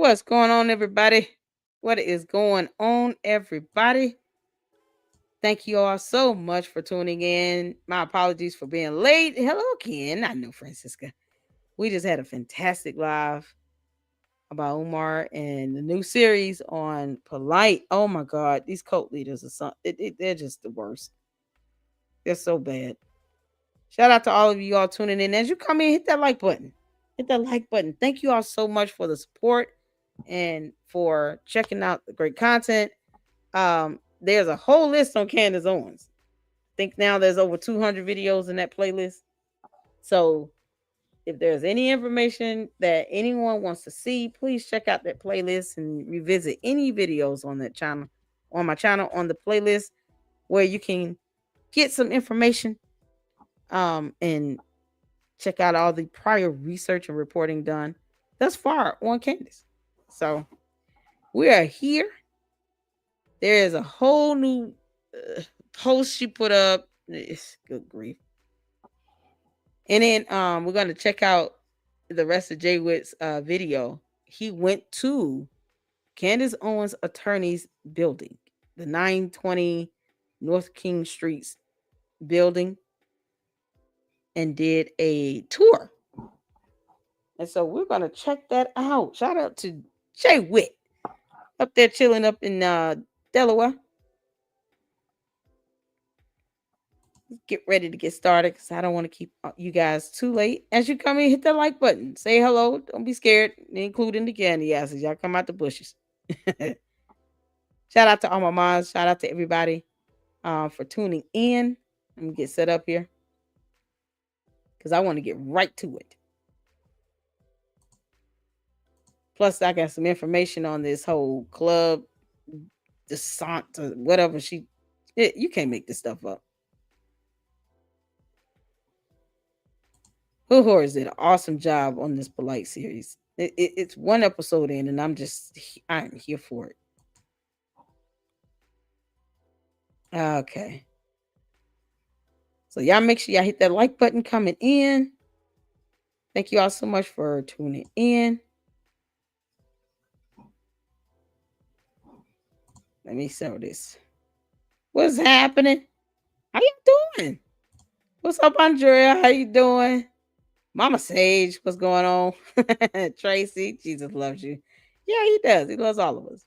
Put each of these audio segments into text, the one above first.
What's going on, everybody? What is going on, everybody? Thank you all so much for tuning in. My apologies for being late. Hello again. I know Francisca. We just had a fantastic live about Umar and the new series on Polite. Oh my God, these cult leaders are they're just the worst. They're so bad. Shout out to all of you all tuning in. As you come in, hit that like button. Hit that like button. Thank you all so much for the support and for checking out the great content. There's a whole list on Candace Owens. I think now there's over 200 videos in that playlist. So if there's any information that anyone wants to see, please check out that playlist and revisit any videos on that channel, on my channel, on the playlist where you can get some information and check out all the prior research and reporting done thus far on Candace. So we are here. There is a whole new post she put up. It's good grief. And then we're going to check out the rest of Jay Witt's video. He went to Candace Owens' attorney's building, the 920 North King Street's building, and did a tour. And so we're going to check that out. Shout out to Jay Witt up there chilling up in Delaware. Get ready to get started because I don't want to keep you guys too late. As you come in, hit that like button. Say hello. Don't be scared, including the candy asses. Y'all come out the bushes. Shout out to all my moms. Shout out to everybody for tuning in. Let me get set up here because I want to get right to it. Plus, I got some information on this whole club, descent, or whatever you can't make this stuff up. Who did an awesome job on this Polite series. It's one episode in, and I'm here for it. Okay. So y'all make sure y'all hit that like button coming in. Thank you all so much for tuning in. Let me show this. What's happening? How you doing? What's up, Andrea? How you doing? Mama Sage, what's going on? Tracy, Jesus loves you. Yeah, he does. He loves all of us.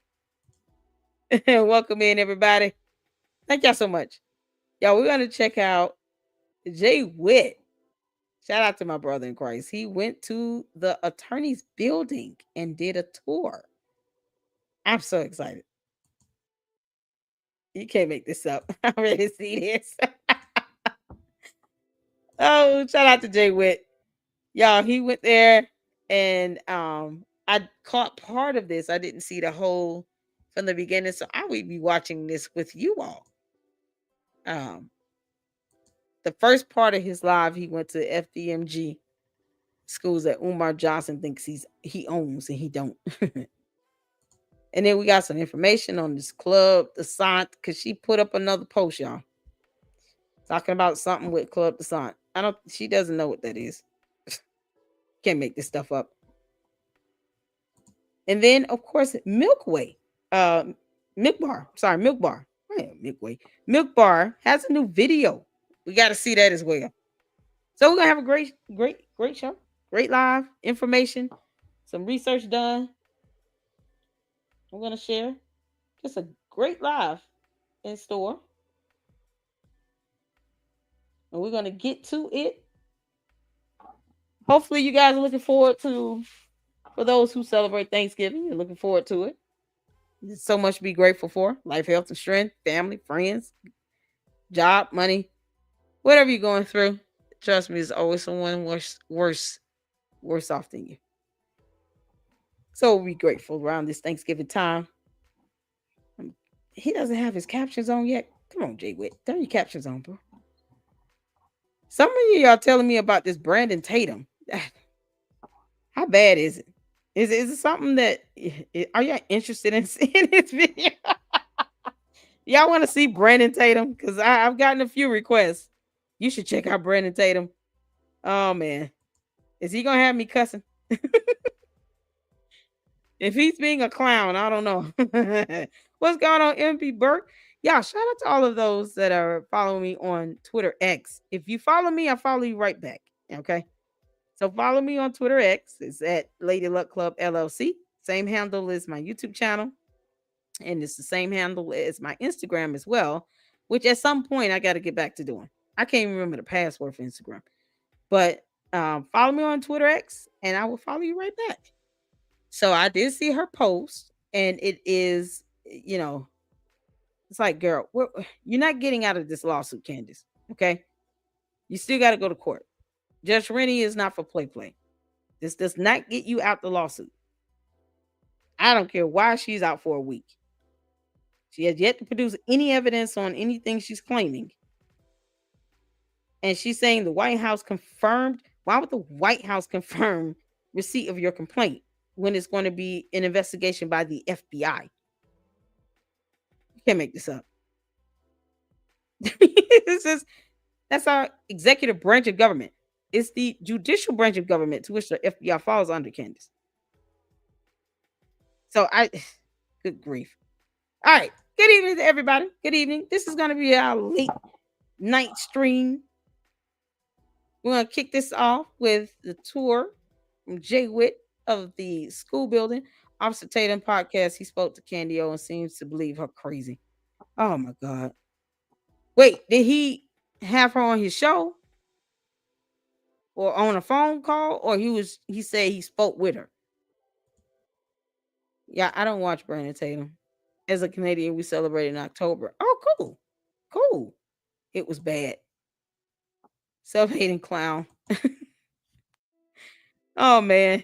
Welcome in, everybody. Thank y'all so much. Y'all, we're going to check out Jay Witt. Shout out to my brother in Christ. He went to the attorney's building and did a tour. I'm so excited. You can't make this up. I'm ready to see this. Oh, shout out to Jay Witt. Y'all, he went there and I caught part of this. I didn't see the whole from the beginning, so I will be watching this with you all. The first part of his live, he went to FDMG schools that Umar Johnson thinks he owns and he don't. And then we got some information on this club, the Sant, because she put up another post, y'all, talking about something with Club the Sant. She doesn't know what that is. Can't make this stuff up. And then, of course, Milk Bar. Milk Bar has a new video. We got to see that as well. So we're gonna have a great show, great live information, some research done. I'm gonna share just a great live in store, and we're gonna get to it. Hopefully, you guys are looking forward to. For those who celebrate Thanksgiving, you're looking forward to it. There's so much to be grateful for: life, health, and strength, family, friends, job, money, whatever you're going through. Trust me, there's always someone worse off than you. So we'll be grateful around this Thanksgiving time. He doesn't have his captions on yet. Come on, Jay Witt. Turn your captions on, bro. Some of y'all telling me about this Brandon Tatum. How bad is it? Is it something that are y'all interested in seeing this video? Y'all want to see Brandon Tatum? Because I've gotten a few requests. You should check out Brandon Tatum. Oh man. Is he gonna have me cussing? If he's being a clown, I don't know. What's going on, MP Burke? Yeah, shout out to all of those that are following me on Twitter X. If you follow me, I follow you right back. Okay. So follow me on Twitter X. It's at Lady Luck Club LLC. Same handle as my YouTube channel. And it's the same handle as my Instagram as well, which at some point I got to get back to doing. I can't even remember the password for Instagram. But follow me on Twitter X and I will follow you right back. So I did see her post, and it is, it's like, girl, you're not getting out of this lawsuit, Candace. Okay. You still got to go to court. Judge Rennie is not for play. This does not get you out the lawsuit. I don't care why she's out for a week. She has yet to produce any evidence on anything she's claiming. And she's saying the White House confirmed. Why would the White House confirm receipt of your complaint when it's going to be an investigation by the FBI? You can't make this up. That's our executive branch of government. It's the judicial branch of government to which the FBI falls under, Candace. So good grief. All right. Good evening to everybody. Good evening. This is going to be our late night stream. We're going to kick this off with the tour from Jay Witt of the school building. Officer Tatum podcast. He spoke to Candy O and seems to believe her crazy. Oh my God. Wait, did he have her on his show? Or on a phone call? Or he said he spoke with her? Yeah, I don't watch Brandon Tatum. As a Canadian, we celebrate in October. Oh, cool. Cool. It was bad. Self-hating clown. Oh, man.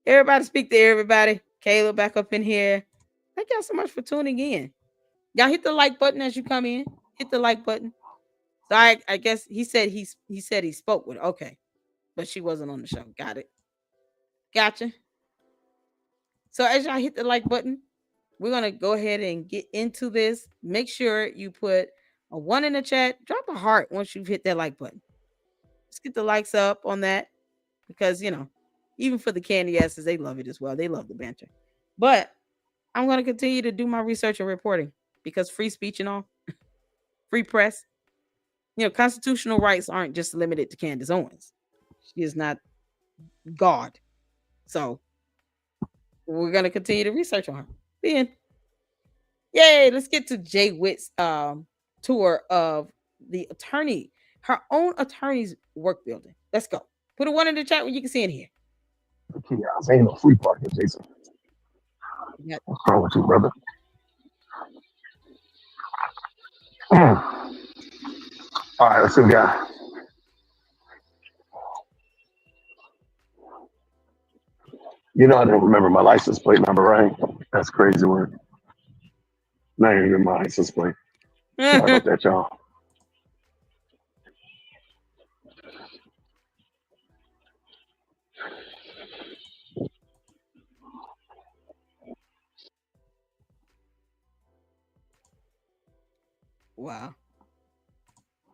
Everybody speak to everybody. Kayla back up in here. Thank y'all so much for tuning in. Y'all hit the like button as you come in. Hit the like button. So I guess he said he spoke with her. Okay. But she wasn't on the show. Got it. Gotcha. So as y'all hit the like button, we're going to go ahead and get into this. Make sure you put a 1 in the chat. Drop a heart once you've hit that like button. Let's get the likes up on that because, even for the candy asses, they love it as well. They love the banter. But I'm going to continue to do my research and reporting because free speech and all, free press, constitutional rights aren't just limited to Candace Owens. She is not God. So we're going to continue to research on her. Then, yay, let's get to Jay Witt's tour of the her own attorney's work building. Let's go. Put a 1 in the chat when you can see it here. Kiosks. Ain't no free parking, Jason. What's wrong with you, brother? All right, let's see what we got. I don't remember my license plate number, right? That's crazy word. Not even my license plate. Sorry about that, y'all. Wow.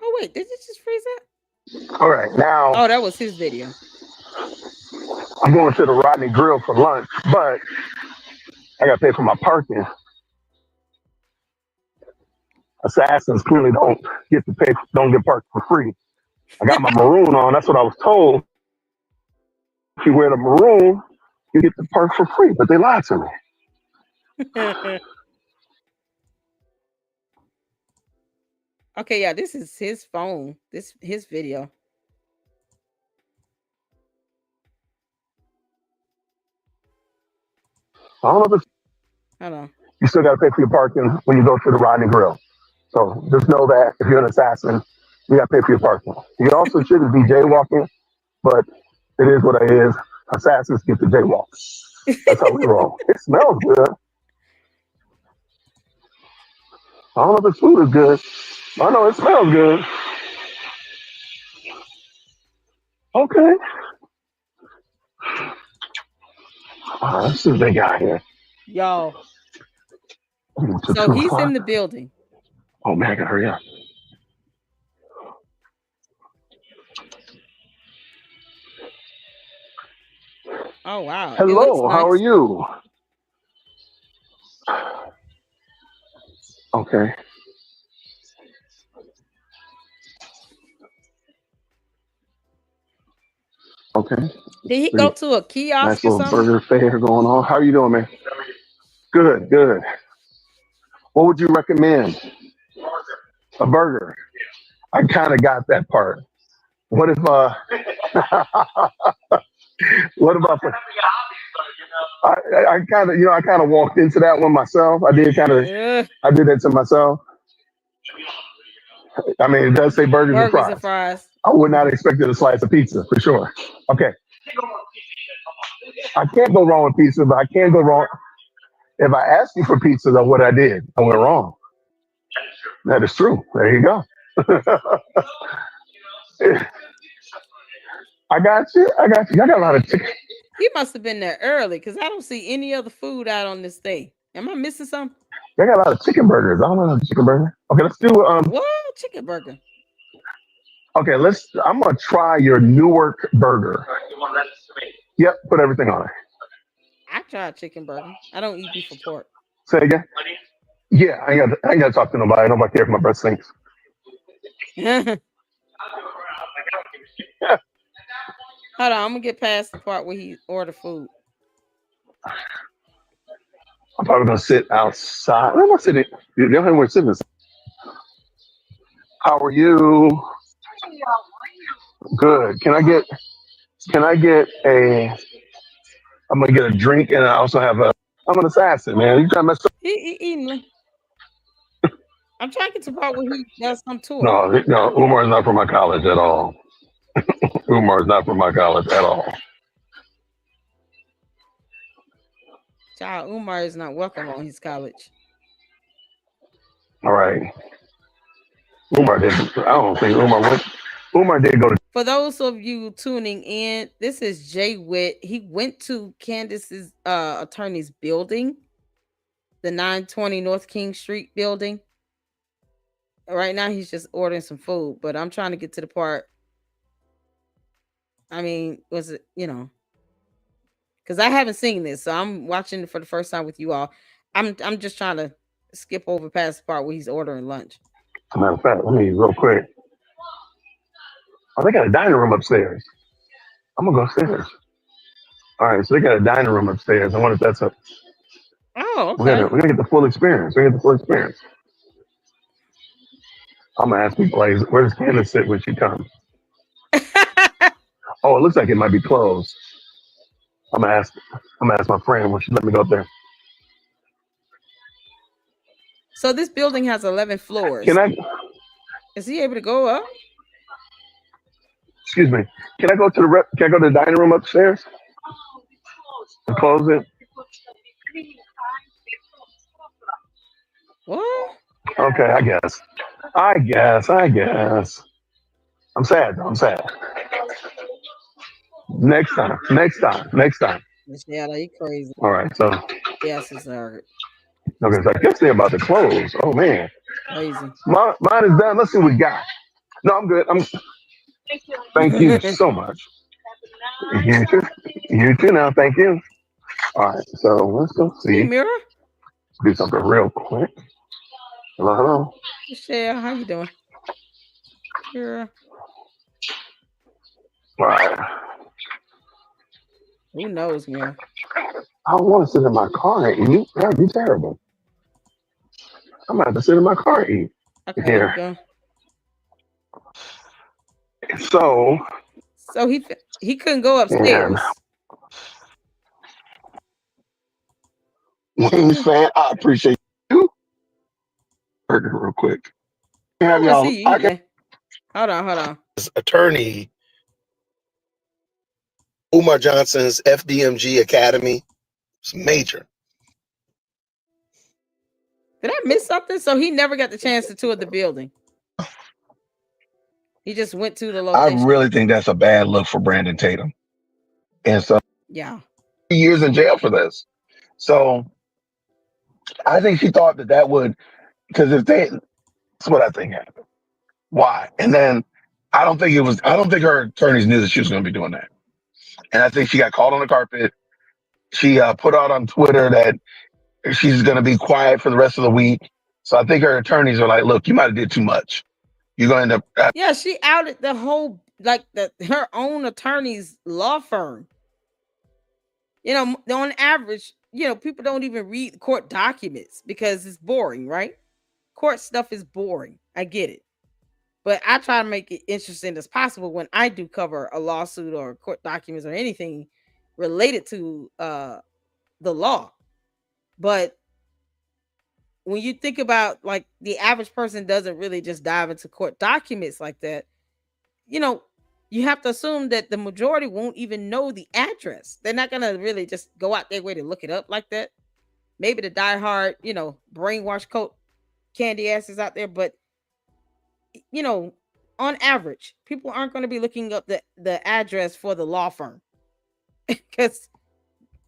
Oh, wait, did it just freeze up? All right, now. Oh, that was his video. I'm going to the Rodney Grill for lunch, but I got to pay for my parking. Assassins clearly don't get parked for free. I got my maroon on. That's what I was told. If you wear the maroon, you get the park for free, but they lied to me. Okay, yeah, this is his phone. His video. I don't know if it's. Hold on. You still got to pay for your parking when you go to the Rodney Grill. So just know that if you're an assassin, you got to pay for your parking. You also shouldn't be jaywalking, but it is what it is. Assassins get the jaywalk. That's how we roll. It smells good. I don't know if the food is good. I know it smells good. Okay. Let's see what they got here. Y'all. So he's in the building. Oh, man, I got to hurry up. Oh wow, it looks Hello, how are nice. you? Okay, okay. Did he go Pretty to a nice kiosk or little something? burger fair going on. How are you doing, man? Good, good. What would you recommend? A burger. I kind of got that part. What if what about the, I kind of I kind of walked into that one myself. Ugh, I did that to myself. I mean, it does say burgers and burgers and fries. fries. I would not expected a slice of pizza for sure. Okay, I can't go wrong with pizza, but I can go wrong if I ask you for pizza. Though what I did, I went wrong. That is true. There you go. I got you. I got you. I got a lot of chicken. He must have been there early because I don't see any other food out on this thing. Am I missing something? I got a lot of chicken burgers. I don't know chicken burger. Okay, let's do What chicken burger? Okay, let's. I'm gonna try your Newark burger. Yep, put everything on it. I tried chicken burger. I don't eat beef or pork. Say again. Yeah, I ain't got to talk to nobody. Nobody care if my breath stinks. Hold on, I'm gonna get past the part where he ordered food. I'm probably gonna sit outside. Where am I sitting? You don't have where to sit. How are you? Good. Can I get a? I'm gonna get a drink and I also have a. I'm an assassin, man. You trying to mess up? He eating. I'm trying to get to the part where he does some to it. No, no. Umar is not from my college at all. Umar is not from my college at all. Child, Umar is not welcome on his college. All right. Umar did. I don't think Umar went. Umar did go to. For those of you tuning in, this is Jay Witt. He went to Candace's attorney's building, the 920 North King Street building. Right now, he's just ordering some food, but I'm trying to get to the part. I mean, was it, because I haven't seen this, so I'm watching it for the first time with you all. I'm just trying to skip over past the part where he's ordering lunch. As a matter of fact, let me real quick. Oh, they got a dining room upstairs. I'm gonna go upstairs. All right, so they got a dining room upstairs. I wonder if that's a. Oh, We're okay. gonna get the full experience. We're gonna get the full experience. I'm gonna ask people, like, where does Candace sit when she comes? Oh, it looks like it might be closed. I'm gonna ask. I'm gonna ask my friend when she let me go up there. So this building has 11 Can floors. I? Is he able to go up? Excuse me. Can I go to the rep? Can I go to the dining room upstairs and close it? What? Okay, I guess. I guess. I'm sad though. I'm sad. Next time. Next time. Next time. Michelle, are you crazy? All right. So Yes, it's her. okay. So I guess they're about to close. Oh man. Crazy. Mine is done. Let's see what we got. No, I'm good. I'm. Thank you so much. You too. You too. Now, thank you. All right. So let's go Hey, see. Mira. Do something real quick. Hello, hello. Michelle, how you doing? Mira. All right. Who knows, Mira? I don't want to sit in my car and eat. That'd be terrible. I'm gonna have to sit in my car and eat Okay, let me here. go. So, So he couldn't go and upstairs. Wings fan, I appreciate you. Burger real quick. I Have want to y'all? see you I eat got that. Hold on, hold on. attorney Umar Johnson's FDMG Academy. It's major. Did I miss something? So he never got the chance to tour the building. He just went to the I location. really think that's a bad look for Brandon Tatum. And so Yeah. years in jail for this. So I think she thought that would, because if they, that's what I think happened. Why? And then I don't think her attorneys knew that she was going to be doing that. And I think she got caught on the carpet. She put out on Twitter that she's going to be quiet for the rest of the week. So I think her attorneys are like, look, you might have did too much. You're going to end up. Yeah, she outed the whole like the her own attorney's law firm. On average, people don't even read court documents because it's boring, right? Court stuff is boring. I get it. But I try to make it interesting as possible when I do cover a lawsuit or court documents or anything related to the law. But when you think about like the average person doesn't really just dive into court documents like that, you know, you have to assume that the majority won't even know the address. They're not gonna really just go out their way to look it up like that. Maybe the diehard, brainwash coat candy asses out there, but you know, on average, people aren't going to be looking up the address for the law firm because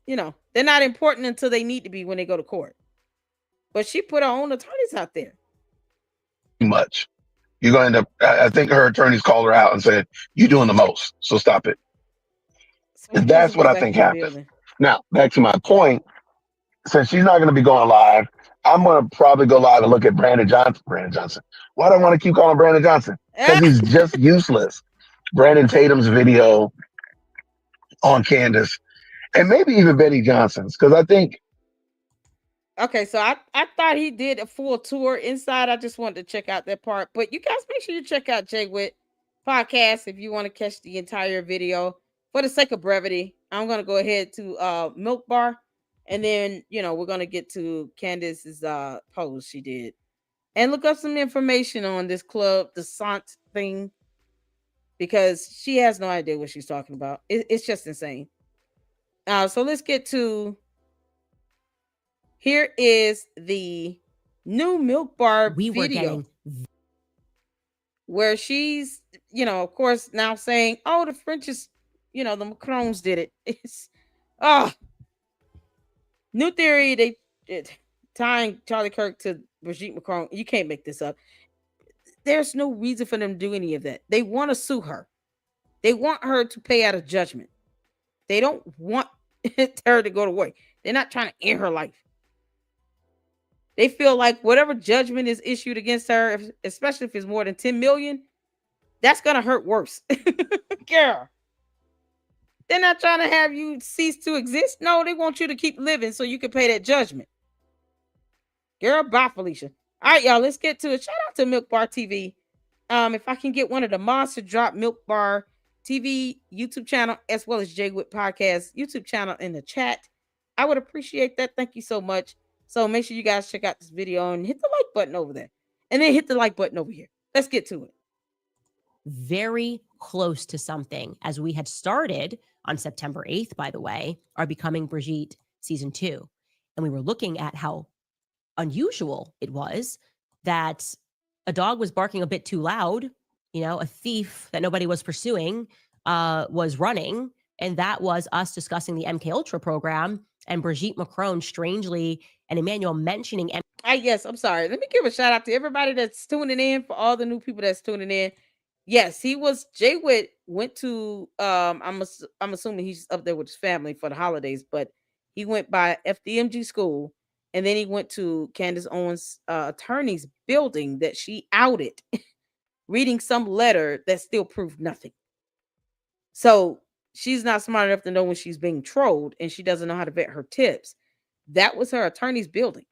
they're not important until they need to be when they go to court. But she put her own attorneys out there. Too much. You're going to end up. I think her attorneys called her out and said, "You're doing the most, so stop it." So who And cares if that's we what go I back think in the happened. building? Now, back to my point. Since she's not going to be going live, I'm going to probably go live and look at Brandon Johnson. Brandon Johnson. Why do I want to keep calling Brandon Johnson? Because he's just useless. Brandon Tatum's video on Candace, and maybe even Betty Johnson's, because I think Okay, so I thought he did a full tour inside. I just wanted to check out that part. But you guys make sure you check out Jay Witt podcast if you want to catch the entire video. For the sake of brevity, I'm gonna go ahead to Milk Bar, and then we're gonna get to Candace's post she did. And look up some information on this club, the Sant thing, because she has no idea what she's talking about. It's just insane. So let's get to here is the new Milk Bar we were video getting where she's, of course, now saying, "Oh, the French is, the Macrons did it." It's oh, new theory. Tying Charlie Kirk to Brigitte Macron. You can't make this up. There's no reason for them to do any of that. They want to sue her. They want her to pay out a judgment. They don't want her to go to work. They're not trying to end her life. They feel like whatever judgment is issued against her, especially if it's more than 10 million, that's gonna hurt worse. Girl. They're not trying to have you cease to exist. No, they want you to keep living so you can pay that judgment. Girl, bye, Felicia. All right, y'all, let's get to it. Shout out to Milk Bar TV. If I can get one of the monster drop Milk Bar TV YouTube channel as well as Jay Witt Podcast YouTube channel in the chat, I would appreciate that. Thank you so much. So make sure you guys check out this video and hit the like button over there, and then hit the like button over here. Let's get to it. very close to something as we had started on September 8th, by the way, our Becoming Brigitte season 2. And we were looking at how unusual it was that a dog was barking a bit too loud. A thief that nobody was pursuing was running. And that was us discussing the MK Ultra program and Brigitte Macron strangely and Emmanuel mentioning Yes, I'm sorry. Let me give a shout out to everybody that's tuning in, for all the new people that's tuning in. Yes, he was Jay Witt went to I'm assuming he's up there with his family for the holidays, but he went by FDMG school, and then he went to Candace Owens attorney's building that she outed reading some letter that still proved nothing. So she's not smart enough to know when she's being trolled, and she doesn't know how to vet her tips. That was her attorney's building.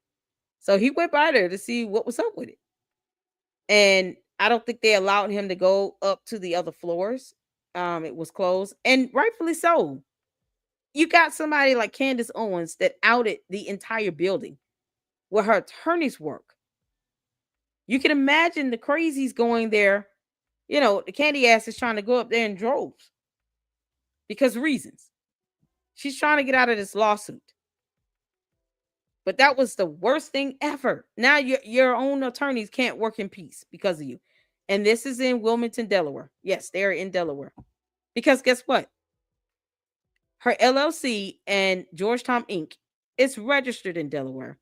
So he went by there to see what was up with it. And I don't think they allowed him to go up to the other floors. It was closed, and rightfully so. You got somebody like Candace Owens that outed the entire building where her attorneys work. You can imagine the crazies going there. The candy ass is trying to go up there in droves because reasons. She's trying to get out of this lawsuit. But that was the worst thing ever. Now your own attorneys can't work in peace because of you. And this is in Wilmington, Delaware. Yes, they're in Delaware. Because guess what? Her LLC and Georgetown Inc. is registered in Delaware.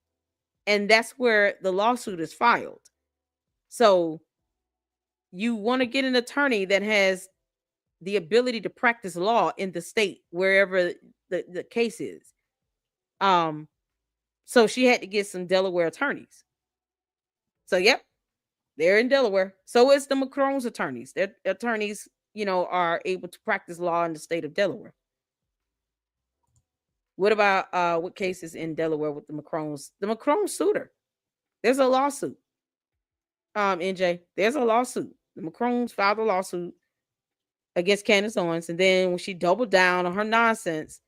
And that's where the lawsuit is filed. So you want to get an attorney that has the ability to practice law in the state wherever the case is. Um, so she had to get some Delaware attorneys. So yep, they're in Delaware. So is the Macron's attorneys. Their attorneys, are able to practice law in the state of Delaware. What about what cases in Delaware with the Macrons? The Macron suitor. There's a lawsuit. NJ, there's a lawsuit. The Macrons filed a lawsuit against Candace Owens, and then when she doubled down on her nonsense,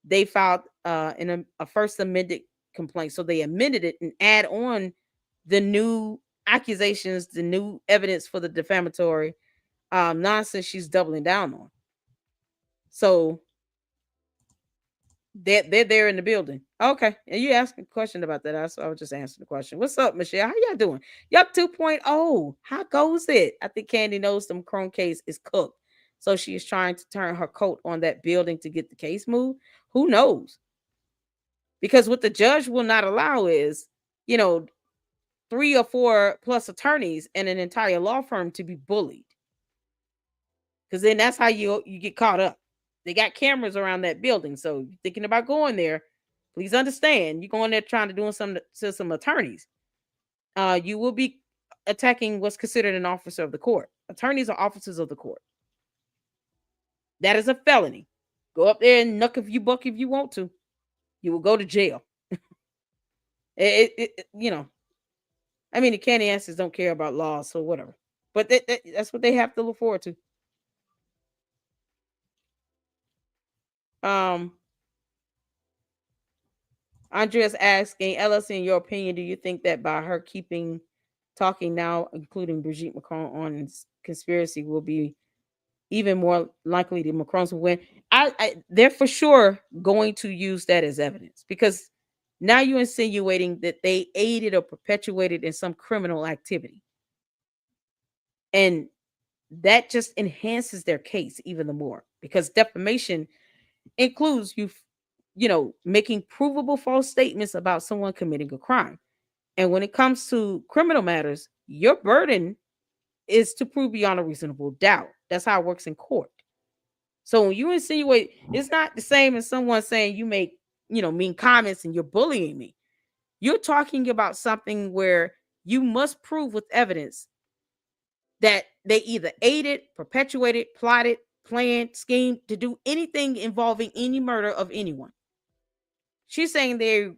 they filed in a first amended complaint. So they amended it and add on the new accusations, the new evidence for the defamatory nonsense she's doubling down on. So they're there in the building. Okay. And you asked a question about that. So I was just answering the question. What's up, Michelle? How y'all doing? Yup, 2.0. How goes it? I think Candy knows the Macron case is cooked. So she is trying to turn her coat on that building to get the case moved. Who knows? Because what the judge will not allow is, 3 or 4 plus attorneys and an entire law firm to be bullied. Because then that's how you get caught up. They got cameras around that building. So you're thinking about going there, please understand, you're going there trying to do something to some attorneys. You will be attacking what's considered an officer of the court. Attorneys are officers of the court. That is a felony. Go up there and buck if you want to. You will go to jail. I mean, the Canadians don't care about laws, so whatever. But that's what they have to look forward to. Andrea's asking, Ellis, in your opinion, do you think that by her talking now, including Brigitte Macron on conspiracy, will be even more likely the Macrons will win? They're for sure going to use that as evidence, because now you're insinuating that they aided or perpetuated in some criminal activity. And that just enhances their case even the more, because defamation includes making provable false statements about someone committing a crime. And when it comes to criminal matters, your burden is to prove beyond a reasonable doubt. That's how it works in court. So when you insinuate, it's not the same as someone saying you make, mean comments and you're bullying me. You're talking about something where you must prove with evidence that they either aided, perpetuated, plotted, planned, schemed to do anything involving any murder of anyone. She's saying they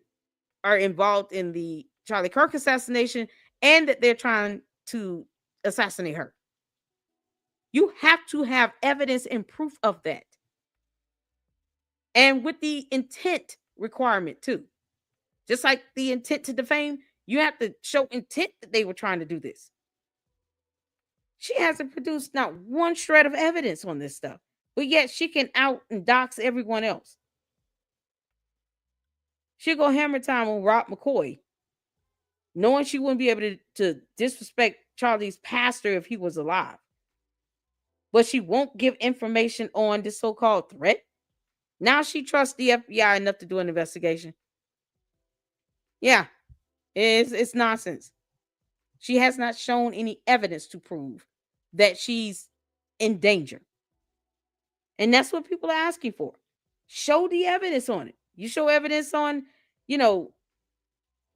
are involved in the Charlie Kirk assassination and that they're trying to assassinate her. You have to have evidence and proof of that. And with the intent requirement too. Just like the intent to defame, you have to show intent that they were trying to do this. She hasn't produced not one shred of evidence on this stuff, but yet she can out and dox everyone else. She'll go hammer time on Rob McCoy, knowing she wouldn't be able to disrespect Charlie's pastor if he was alive. But she won't give information on this so-called threat. Now she trusts the FBI enough to do an investigation. Yeah, it's nonsense. She has not shown any evidence to prove that she's in danger. And that's what people are asking for. Show the evidence on it. You show evidence on,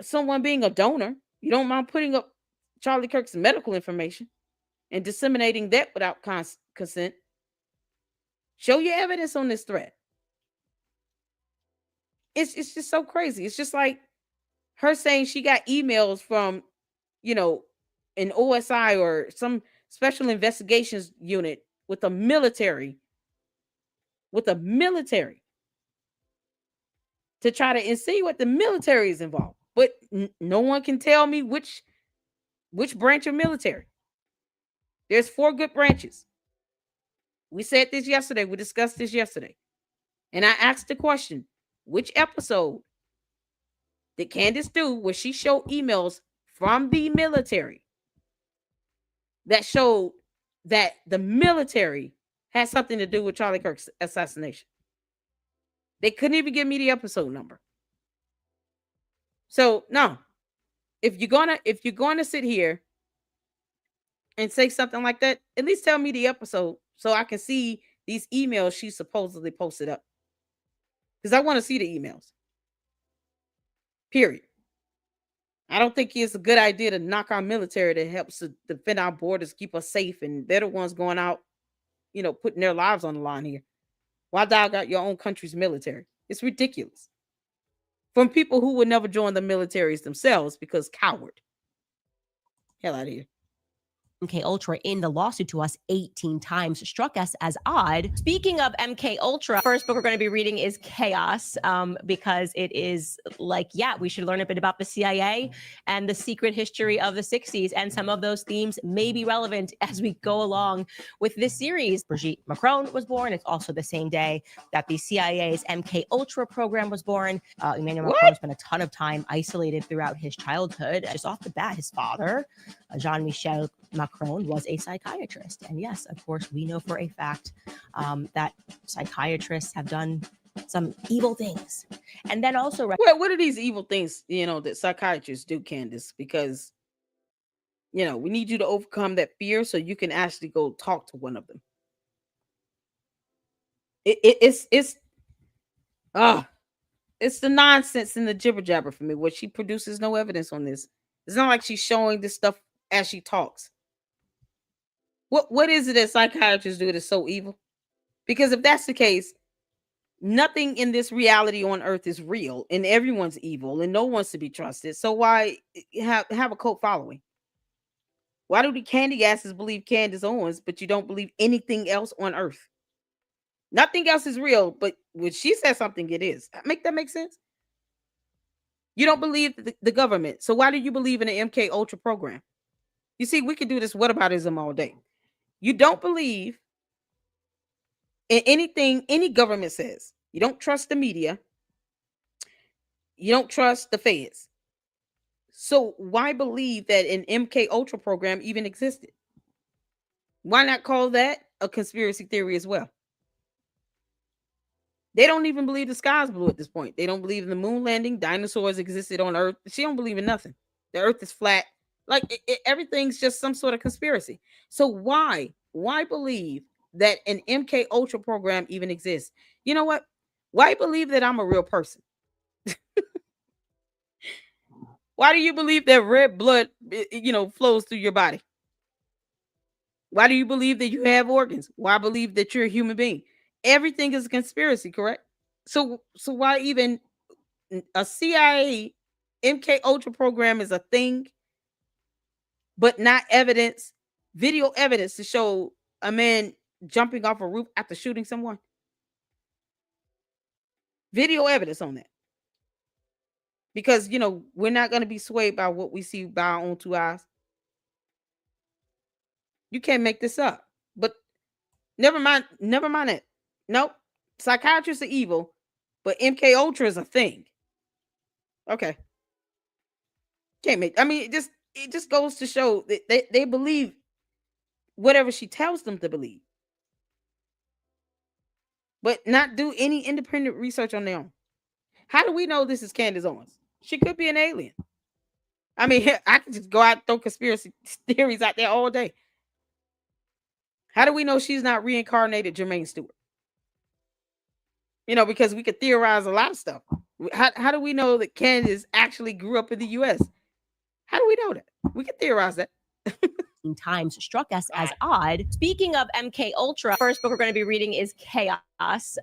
someone being a donor. You don't mind putting up Charlie Kirk's medical information and disseminating that without consent. Show your evidence on this threat. It's just so crazy. It's just like her saying she got emails from, an OSI or some special investigations unit with the military to try to insinuate the military is involved. But no one can tell me which branch of military. There's 4 good branches. We said this yesterday. We discussed this yesterday. And I asked the question, which episode did Candace do where she showed emails from the military that showed that the military had something to do with Charlie Kirk's assassination? They couldn't even give me the episode number. So no, if you're gonna sit here and say something like that, at least tell me the episode so I can see these emails she supposedly posted up. Because I want to see the emails. Period. I don't think it's a good idea to knock our military that helps to defend our borders, keep us safe, and they're the ones going out, putting their lives on the line here. Why dog out your own country's military? It's ridiculous. From people who would never join the militaries themselves because coward. Hell out of here. MK Ultra in the lawsuit to us 18 times struck us as odd. Speaking of MK Ultra, first book we're going to be reading is Chaos, because it is like, yeah, we should learn a bit about the CIA and the secret history of the 60s, and some of those themes may be relevant as we go along with this series. Brigitte Macron was born. It's also the same day that the CIA's MK Ultra program was born. Emmanuel Macron spent a ton of time isolated throughout his childhood. Just off the bat, his father, Jean-Michel Macron, was a psychiatrist. And yes, of course, we know for a fact that psychiatrists have done some evil things. And then also... Well, what are these evil things, that psychiatrists do, Candace? Because, we need you to overcome that fear so you can actually go talk to one of them. It's the nonsense and the jibber jabber for me, where she produces no evidence on this. It's not like she's showing this stuff as she talks. What is it that psychiatrists do that is so evil? Because if that's the case, nothing in this reality on earth is real, and everyone's evil, and no one's to be trusted. So why have a cult following? Why do the candy asses believe Candace Owens, but you don't believe anything else on earth? Nothing else is real, but when she says something, it is. Make that make sense? You don't believe the government, so why do you believe in the MK Ultra program? You see, we could do this whataboutism all day. You don't believe in anything any government says. You don't trust the media. You don't trust the feds. So why believe that an MK Ultra program even existed? Why not call that a conspiracy theory as well? They don't even believe the sky's blue at this point. They don't believe in the moon landing. Dinosaurs existed on Earth. She don't believe in nothing. The Earth is flat. Like everything's just some sort of conspiracy. So why believe that an MK Ultra program even exists? You know what? Why believe that I'm a real person? Why do you believe that red blood, flows through your body? Why do you believe that you have organs? Why believe that you're a human being? Everything is a conspiracy, correct? So why even a CIA MK Ultra program is a thing, but not evidence, video evidence to show a man jumping off a roof after shooting someone? Video evidence on that. Because, we're not going to be swayed by what we see by our own two eyes. You can't make this up. But never mind it. Nope. Psychiatrists are evil, but MK Ultra is a thing. Okay. Can't make, it just goes to show that they believe whatever she tells them to believe, but not do any independent research on their own. How do we know this is Candace Owens? She could be an alien. I could just go out and throw conspiracy theories out there all day. How do we know she's not reincarnated Jermaine Stewart? Because we could theorize a lot of stuff. How do we know that Candace actually grew up in the U.S.? How do we know that? We can theorize that. Times struck us as odd. Speaking of MK Ultra, first book we're going to be reading is Chaos,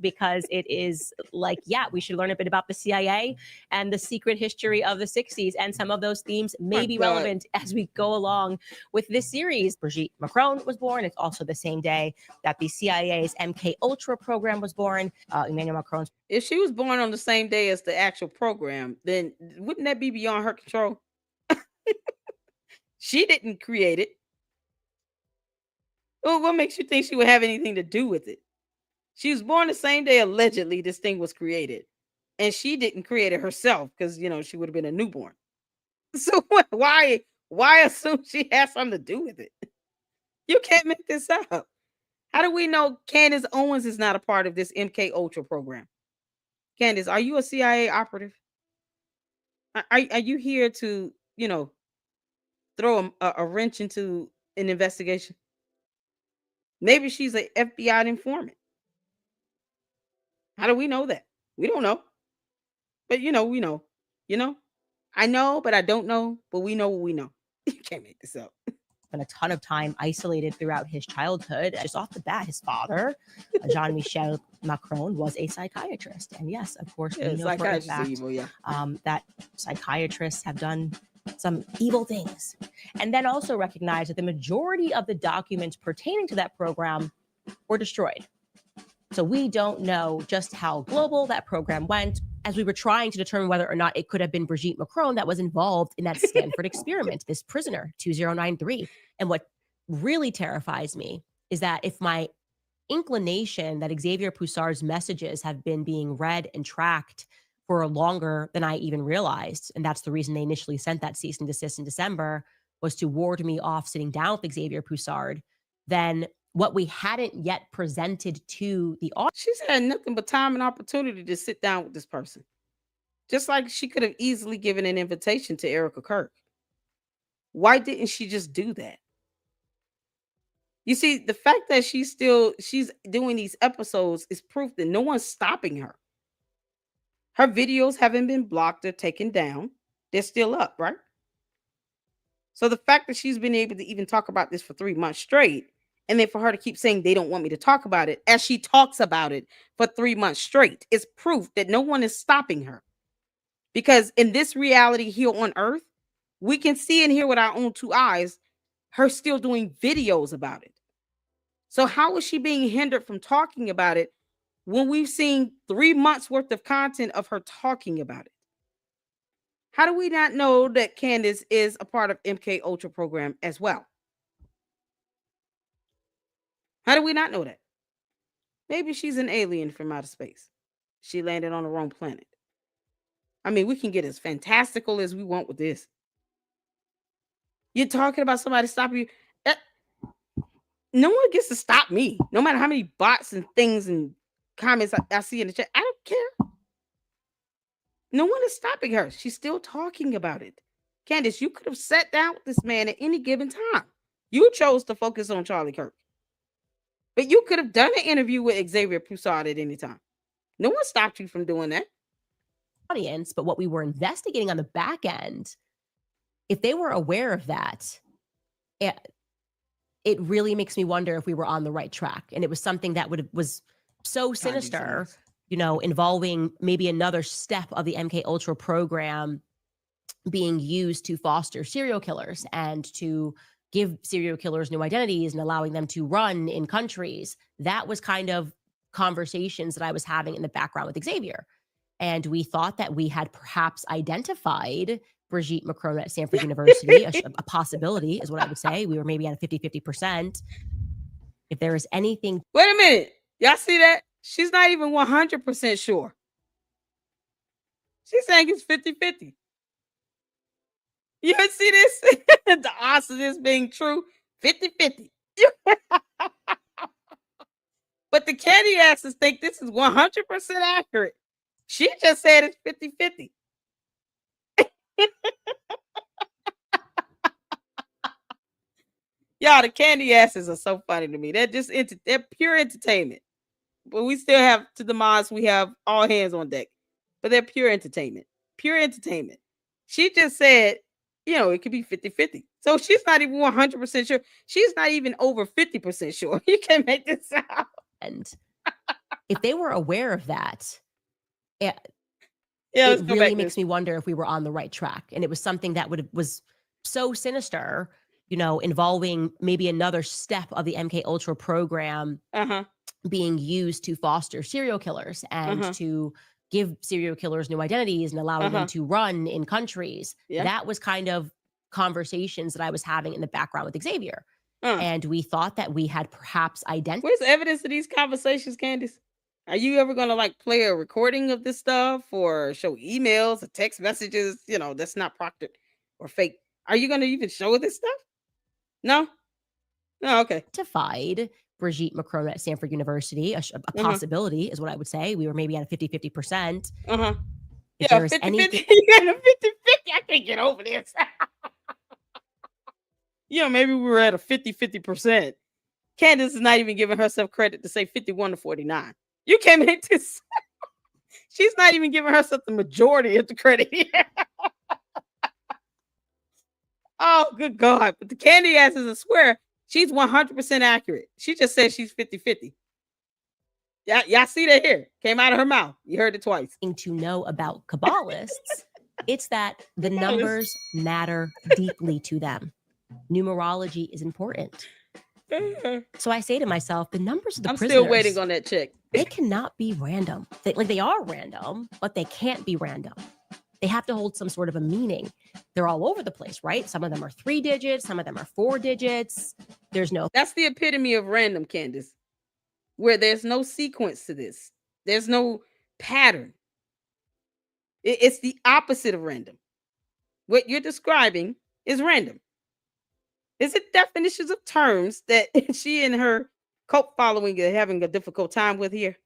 because it is like, yeah, we should learn a bit about the CIA and the secret history of the 60s, and some of those themes may be relevant as we go along with this series. Brigitte Macron was born. It's also the same day that the CIA's MK Ultra program was born. Emmanuel Macron's... If she was born on the same day as the actual program, then wouldn't that be beyond her control? She didn't create it. Well, what makes you think she would have anything to do with it? She was born the same day allegedly this thing was created, and she didn't create it herself because she would have been a newborn. So why assume she has something to do with it? You can't make this up. How do we know Candace Owens is not a part of this MK Ultra program? Candace, are you a CIA operative? Are you here to throw a wrench into an investigation? Maybe she's an FBI informant. How do we know that? We don't know. But we know. You know? I know, but I don't know, but we know what we know. You can't make this up. Spent a ton of time isolated throughout his childhood. Just off the bat, his father, Jean-Michel Macron, was a psychiatrist. And yes, of course, we know for a fact evil, yeah. That psychiatrists have done some evil things. And then also recognize that the majority of the documents pertaining to that program were destroyed. So we don't know just how global that program went, as we were trying to determine whether or not it could have been Brigitte Macron that was involved in that Stanford experiment, this prisoner 2093. And what really terrifies me is that if my inclination that Xavier Poussard's messages have been being read and tracked for longer than I even realized, and that's the reason they initially sent that cease and desist in December, was to ward me off sitting down with Xavier Poussard, then what we hadn't yet presented to the audience. She's had nothing but time and opportunity to sit down with this person. Just like she could have easily given an invitation to Erica Kirk. Why didn't she just do that? You see, the fact that she's doing these episodes is proof that no one's stopping her. Her videos haven't been blocked or taken down. They're still up, right? So the fact that she's been able to even talk about this for 3 months straight, and then for her to keep saying they don't want me to talk about it, as she talks about it for 3 months straight, is proof that no one is stopping her. Because in this reality here on Earth, we can see and hear with our own 2 eyes her still doing videos about it. So how is she being hindered from talking about it when we've seen 3 months worth of content of her talking about it? How do we not know that Candace is a part of MK Ultra program as well? How do we not know that? Maybe she's an alien from outer space. She landed on the wrong planet. I mean, we can get as fantastical as we want with this. You're talking about somebody stopping you. No one gets to stop me, no matter how many bots and things and comments I see in the chat. I don't care. No one is stopping her. She's still talking about it. Candace, you could have sat down with this man at any given time. You chose to focus on Charlie Kirk. But you could have done an interview with Xavier Poussard at any time. No one stopped you from doing that. Audience, but what we were investigating on the back end, if they were aware of that, it really makes me wonder if we were on the right track. And it was something that was so sinister, involving maybe another step of the MK Ultra program being used to foster serial killers and to give serial killers new identities and allowing them to run in countries. That was kind of conversations that I was having in the background with Xavier. And we thought that we had perhaps identified Brigitte Macron at Stanford University, a possibility is what I would say. We were maybe at a 50-50%. If there is anything. Wait a minute. Y'all see that? She's not even 100% sure. She's saying it's 50-50. You see this? The odds of this being true, 50-50. But the candy asses think this is 100% accurate. She just said it's 50-50. Y'all, the candy asses are so funny to me. They're pure entertainment. But we still have, to the mods, we have all hands on deck. But they're pure entertainment. Pure entertainment. She just said, it could be 50-50. So she's not even 100% sure. She's not even over 50% sure. You can't make this out. And if they were aware of that, it it really makes me wonder if we were on the right track. And it was something that was so sinister, involving maybe another step of the MK Ultra program being used to foster serial killers and to give serial killers new identities and allowing them to run in countries. Yeah. That was kind of conversations that I was having in the background with Xavier. And we thought that we had perhaps identified. Where's the evidence of these conversations, Candace? Are you ever going to play a recording of this stuff or show emails or text messages, that's not proctored or fake? Are you going to even show this stuff? No? Oh, okay. Identified Brigitte Macron at Stanford University, a possibility is what I would say. We were maybe at a 50-50%. If there is 50-50. anything. You got a 50-50. I can't get over this. Maybe we were at a 50-50%. Candace is not even giving herself credit to say 51 to 49. You can't make this. She's not even giving herself the majority of the credit here. Oh, good God. But the candy ass is a swear. She's 100% accurate. She just said she's 50-50. Y'all see that here? Came out of her mouth. You heard it twice. To know about Kabbalists, it's that the numbers matter deeply to them. Numerology is important. So I say to myself, the numbers of the prisoners. I'm still waiting on that check. They cannot be random. They are random, but they can't be random. They have to hold some sort of a meaning. They're all over the place, right? Some of them are 3 digits. Some of them are 4 digits. That's the epitome of random, Candace, where there's no sequence to this. There's no pattern. It's the opposite of random. What you're describing is random. Is it definitions of terms that she and her cult following are having a difficult time with here?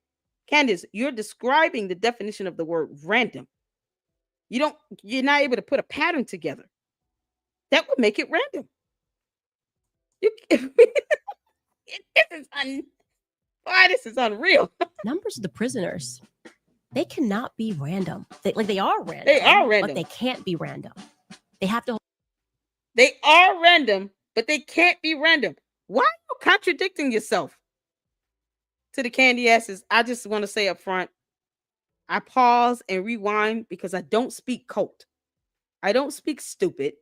Candace, you're describing the definition of the word random. You're not able to put a pattern together. That would make it random. This is unreal. Numbers of the prisoners. They cannot be random. They are random. They are random. But they can't be random. They have to. They are random, but they can't be random. Why are you contradicting yourself? To the candy asses, I just want to say up front, I pause and rewind because I don't speak cult. I don't speak stupid.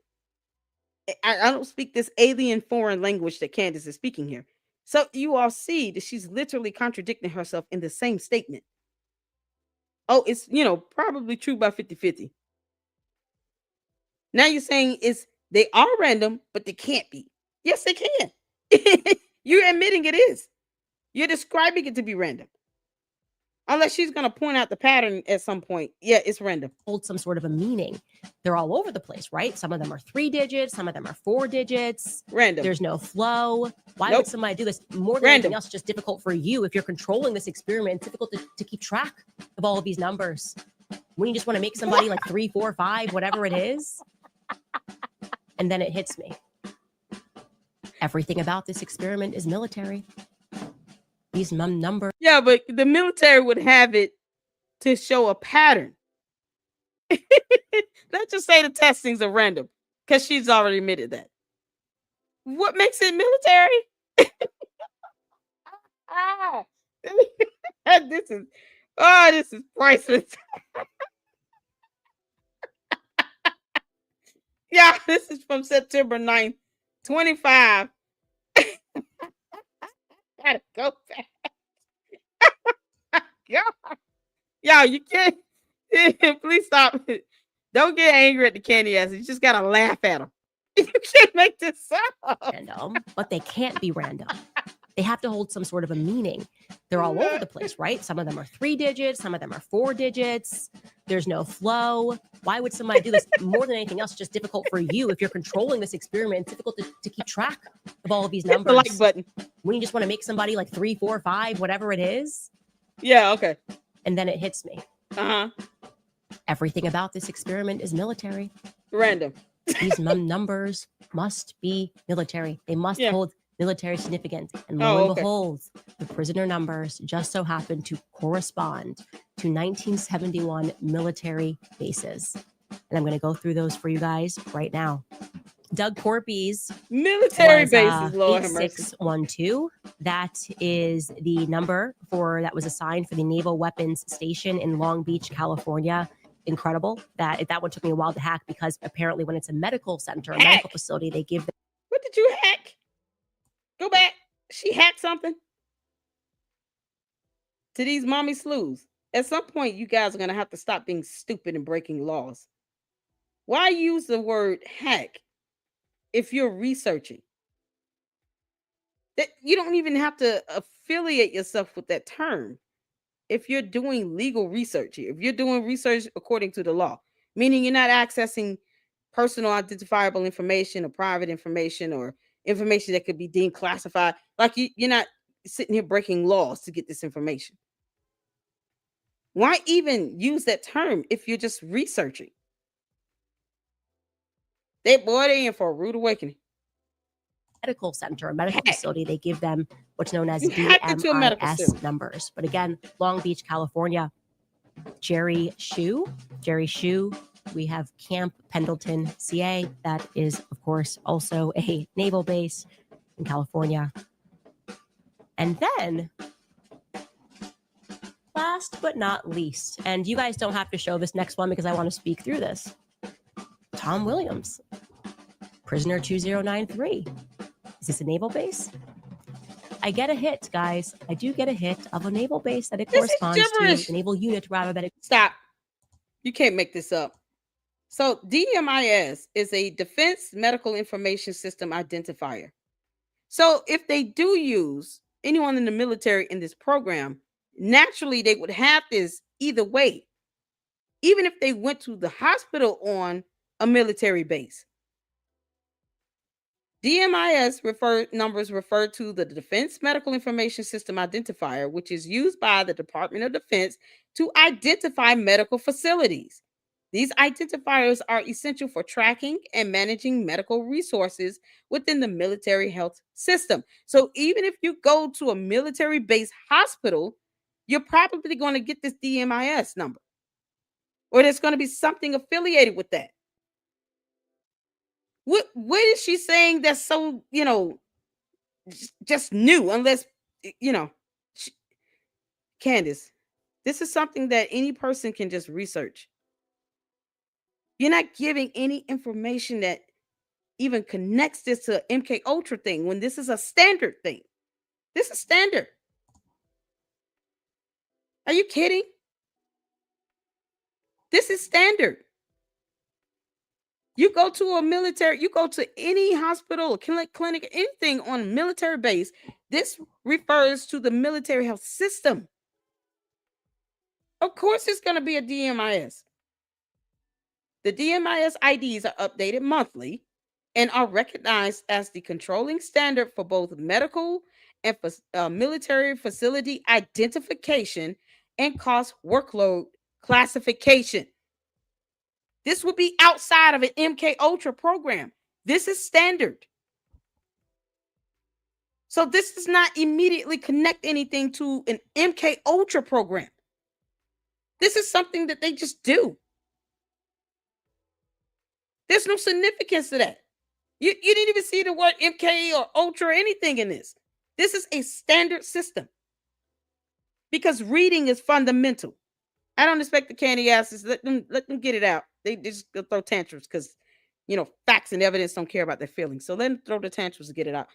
I don't speak this alien foreign language that Candace is speaking here. So you all see that she's literally contradicting herself in the same statement. Oh, it's, probably true by 50-50. Now you're saying they are random, but they can't be. Yes, they can. You're admitting it is. You're describing it to be random. Unless she's going to point out the pattern at some point. Yeah, it's random. Hold some sort of a meaning. They're all over the place, right? Some of them are 3 digits. Some of them are 4 digits. Random. There's no flow. Why would somebody do this? More than anything else, it's just difficult for you. If you're controlling this experiment, it's difficult to keep track of all of these numbers. When you just want to make somebody like 3, 4, 5, whatever it is. And then it hits me. Everything about this experiment is military. These numbers. Yeah, but the military would have it to show a pattern. Let's just say the testings are random because she's already admitted that. What makes it military? This is priceless. Yeah, this is from September 9th, 25. Gotta go back. Y'all, you can't. Please stop. Don't get angry at the candy ass. You just gotta laugh at them. You can't make this up. Random, but they can't be random. They have to hold some sort of a meaning. They're all over the place, right? Some of them are 3 digits. Some of them are 4 digits. There's no flow. Why would somebody do this? More than anything else, it's just difficult for you. If you're controlling this experiment, it's difficult to keep track of all of these numbers. Hit the like button. When you just want to make somebody like 3, 4, 5, whatever it is. Yeah, okay. And then it hits me. Uh-huh. Everything about this experiment is military. Random. These numbers must be military. They must hold military significance. And lo and behold, the prisoner numbers just so happen to correspond to 1971 military bases. And I'm going to go through those for you guys right now. Doug Corpy's military bases, Lord have mercy. 8612. That is the number that was assigned for the Naval Weapons Station in Long Beach, California. Incredible. That one took me a while to hack because apparently when it's a medical center, a medical facility, they give them. What did you hack? Go back. She hacked something to these mommy slews. At some point, you guys are going to have to stop being stupid and breaking laws. Why use the word hack if you're researching? That you don't even have to affiliate yourself with that term. If you're doing legal research, if you're doing research according to the law, meaning you're not accessing personal identifiable information or private information or information that could be deemed classified, like you're not sitting here breaking laws to get this information. Why even use that term if you're just researching? They in for a rude awakening. medical center, a medical facility, they give them what's known as DMIS DMIS numbers. But again, Long Beach, California, Jerry Shue, we have Camp Pendleton, CA. That is, of course, also a naval base in California. And then, last but not least, and you guys don't have to show this next one because I want to speak through this. Tom Williams, prisoner 2093. Is this a naval base? I get a hit, guys. I do get a hit of a naval base that it corresponds to, a naval unit rather than Stop. You can't make this up. So DMIS is a Defense Medical Information System Identifier. So if they do use anyone in the military in this program, naturally they would have this either way, even if they went to the hospital on a military base. DMIS numbers refer to the Defense Medical Information System Identifier, which is used by the Department of Defense to identify medical facilities. These identifiers are essential for tracking and managing medical resources within the military health system. So even if you go to a military-based hospital, you're probably going to get this DMIS number, or there's going to be something affiliated with that. What is she saying that's so, just new? Unless, Candace, this is something that any person can just research. You're not giving any information that even connects this to MK Ultra thing when this is a standard thing. This is standard. Are you kidding? This is standard. You go to any hospital, clinic, anything on a military base, this refers to the military health system. Of course, it's going to be a DMIS. The DMIS IDs are updated monthly and are recognized as the controlling standard for both medical and military facility identification and cost workload classification. This would be outside of an MK Ultra program. This is standard. So this does not immediately connect anything to an MK Ultra program. This is something that they just do. There's no significance to that. You didn't even see the word MK or Ultra or anything in this. This is a standard system because reading is fundamental. I don't expect the candy asses. Let them get it out. They just throw tantrums because, facts and evidence don't care about their feelings. So let them throw the tantrums to get it out.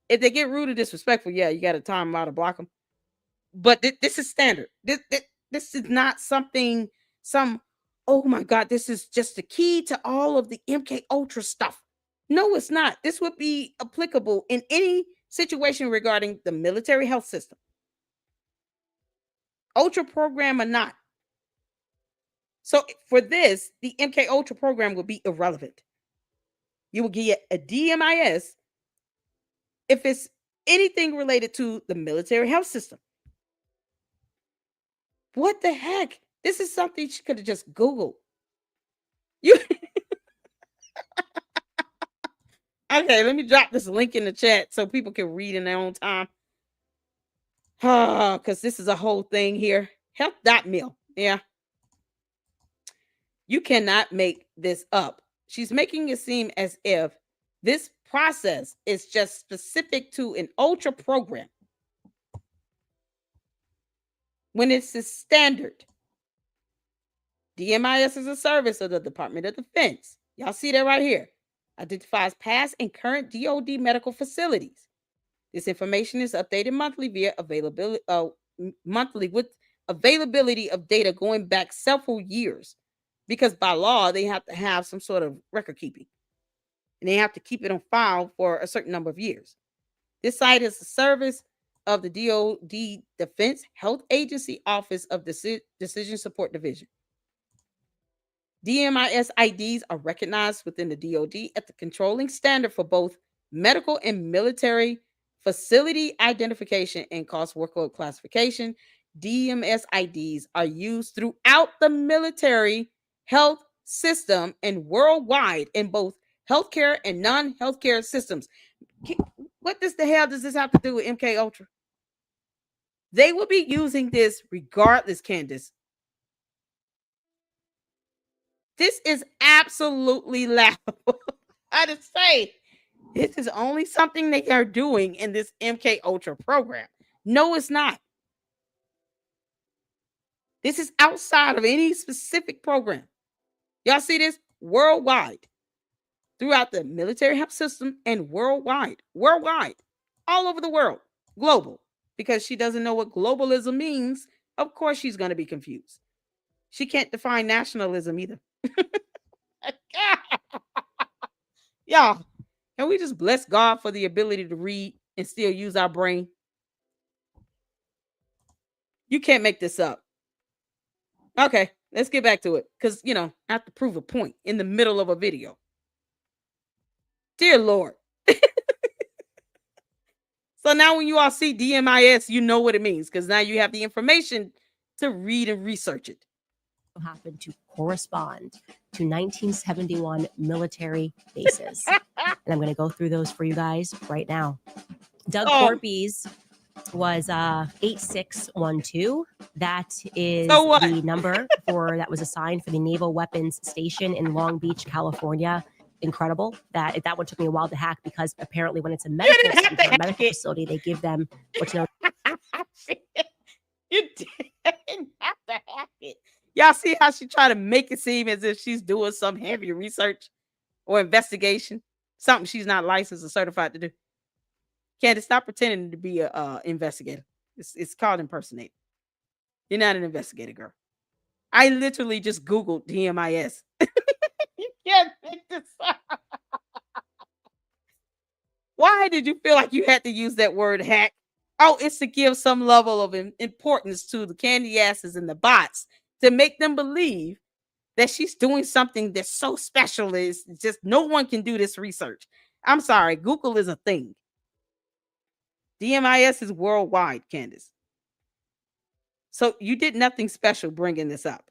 If they get rude or disrespectful, yeah, you got to time them out or block them. But this is standard. This is not oh my God, this is just the key to all of the MK Ultra stuff. No, it's not. This would be applicable in any situation regarding the military health system. Ultra program or not. So for this, the MK Ultra program would be irrelevant. You will get a DMIS if it's anything related to the military health system. What the heck? This is something she could have just Googled. Okay, let me drop this link in the chat so people can read in their own time. Because this is a whole thing here. Health.mil. Yeah. You cannot make this up. She's making it seem as if this process is just specific to an Ultra program when it's a standard. DMIS is a service of the Department of Defense. Y'all see that right here. Identifies past and current DoD medical facilities. This information is updated monthly with availability of data going back several years, because by law they have to have some sort of record keeping, and they have to keep it on file for a certain number of years. This site is a service of the DoD Defense Health Agency Office of Decision Support Division. DMIS IDs are recognized within the DoD as the controlling standard for both medical and military facility identification and cost workload classification. DMS IDs are used throughout the military health system and worldwide in both healthcare and non-healthcare systems. What the hell does this have to do with MK Ultra? They will be using this regardless, Candace. This is absolutely laughable. I just say this is only something they are doing in this MK Ultra program. No, it's not. This is outside of any specific program. Y'all see this? Worldwide. Throughout the military health system and worldwide. Worldwide. All over the world. Global. Because she doesn't know what globalism means, of course she's going to be confused. She can't define nationalism either. Y'all, can we just bless God for the ability to read and still use our brain? You can't make this up. Okay, let's get back to it. Because, I have to prove a point in the middle of a video. Dear Lord. So now when you all see DMIS, you know what it means. Because now you have the information to read and research it. Happened to correspond to 1971 military bases. And I'm going to go through those for you guys right now. Doug Corby's was 8612. That is the number that was assigned for the Naval Weapons Station in Long Beach, California. Incredible. That one took me a while to hack because apparently when it's a medical facility, they give them what's known. You didn't have to hack it. Y'all see how she tried to make it seem as if she's doing some heavy research or investigation, something she's not licensed or certified to do. Candace, stop pretending to be a investigator. It's called impersonating. You're not an investigator, girl. I literally just Googled DMIS. You can't make this up. Why did you feel like you had to use that word hack? Oh, it's to give some level of importance to the candy asses and the bots to make them believe that she's doing something that's so special. It's just no one can do this research. I'm sorry, Google is a thing. DMIS is worldwide, Candace. So you did nothing special bringing this up.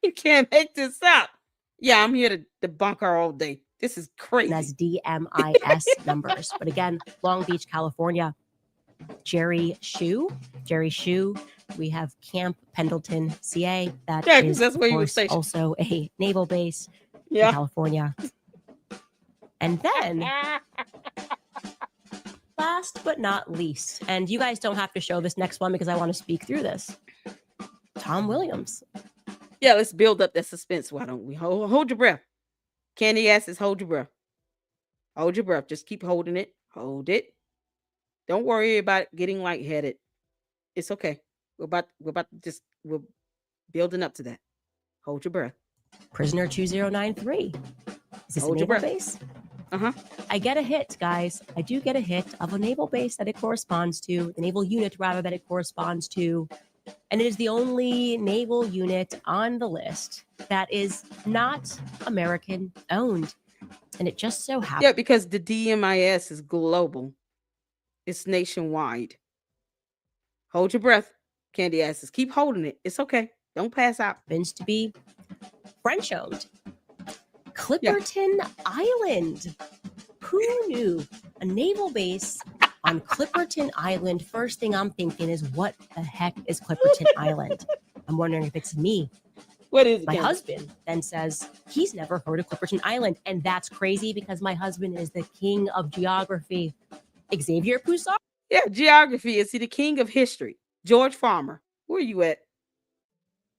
You can't make this up. Yeah, I'm here to debunk her all day. This is crazy. As DMIS numbers. But again, Long Beach, California. Jerry Shue. We have Camp Pendleton, CA. That's where you were also a naval base in California. And then, last but not least, and you guys don't have to show this next one because I want to speak through this. Tom Williams. Yeah, let's build up that suspense. Why don't we hold your breath? Candy asses, hold your breath. Hold your breath. Just keep holding it. Hold it. Don't worry about getting lightheaded. It's okay. We're building up to that. Hold your breath. Prisoner 2093. Is this a naval base? I get a hit, guys. I do get a hit of a naval base that it corresponds to, the naval unit rather that it corresponds to. And it is the only naval unit on the list that is not American owned. And it just so happens. Yeah, because the DMIS is global. It's nationwide. Hold your breath, candy asses. Keep holding it. It's okay. Don't pass out. Happens to be French owned. Clipperton Island. Who knew? A naval base on Clipperton Island. First thing I'm thinking is, what the heck is Clipperton Island? I'm wondering if it's me. What is it? My husband then says he's never heard of Clipperton Island. And that's crazy because my husband is the king of geography. Xavier Poussard? Yeah, geography. Is he the king of history? George Farmer. Where are you at?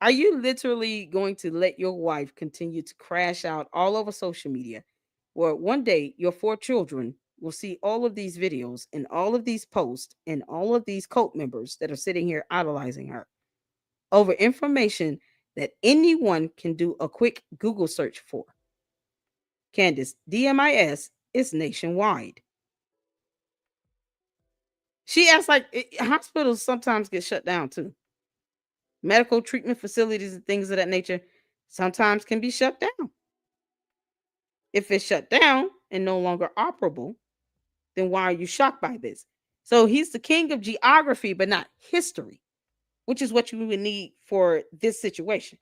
Are you literally going to let your wife continue to crash out all over social media where one day your 4 children will see all of these videos and all of these posts and all of these cult members that are sitting here idolizing her over information that anyone can do a quick Google search for? Candace, DMIS is nationwide. She acts like hospitals sometimes get shut down too. Medical treatment facilities and things of that nature sometimes can be shut down. If it's shut down and no longer operable, then why are you shocked by this? So he's the king of geography, but not history, which is what you would need for this situation.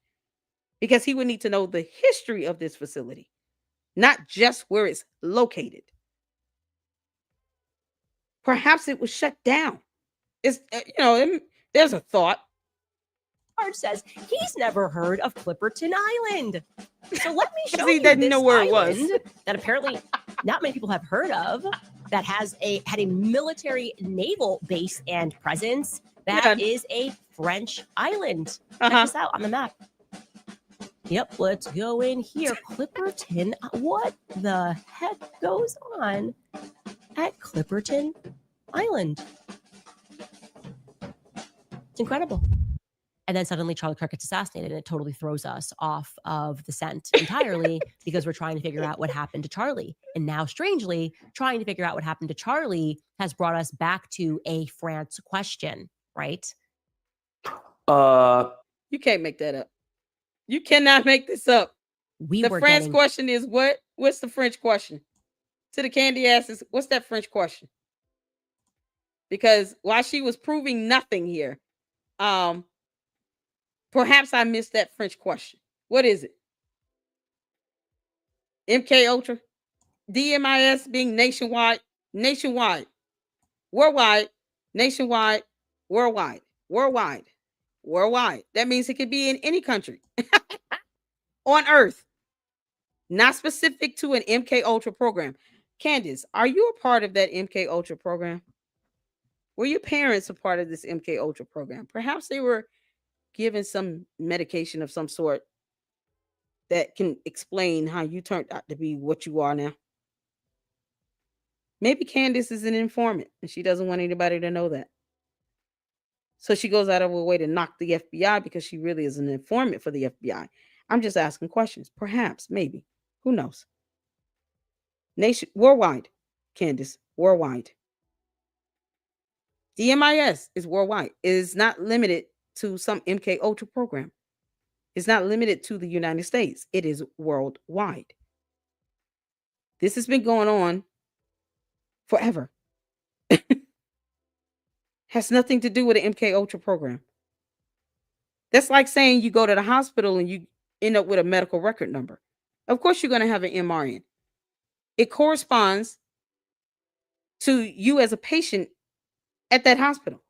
Because he would need to know the history of this facility. not just where it's located. Perhaps it was shut down. It's, there's a thought. Marge says he's never heard of Clipperton Island. So let me show He you didn't this know where it island was. that apparently not many people have heard of, that had a military naval base and presence. That is a French island. Check this out on the map. Yep, let's go in here. Clipperton. What the heck goes on at Clipperton Island? It's incredible. And then suddenly Charlie Kirk gets assassinated, and it totally throws us off of the scent entirely because we're trying to figure out what happened to Charlie. And now, strangely, trying to figure out what happened to Charlie has brought us back to a France question, right? You can't make that up. You cannot make this up. The French question is what? What's the French question? To the candy asses, what's that French question? Because while she was proving nothing here, perhaps I missed that French question. What is it? MK Ultra? DMIS being nationwide, worldwide, nationwide, worldwide. That means it could be in any country on Earth, not specific to an MK Ultra program. Candace, are you a part of that MK Ultra program? Were your parents a part of this MK Ultra program? Perhaps they were given some medication of some sort that can explain how you turned out to be what you are now. Maybe Candace is an informant and she doesn't want anybody to know that. So she goes out of her way to knock the FBI because she really is an informant for the FBI. I'm just asking questions. Perhaps, maybe. Who knows? Worldwide, Candace, worldwide. DMIS is worldwide. It is not limited to some MK Ultra program. It's not limited to the United States. It is worldwide. This has been going on forever. Has nothing to do with the MK Ultra program. That's like saying you go to the hospital and you end up with a medical record number. Of course, you're going to have an MRN. It corresponds to you as a patient at that hospital.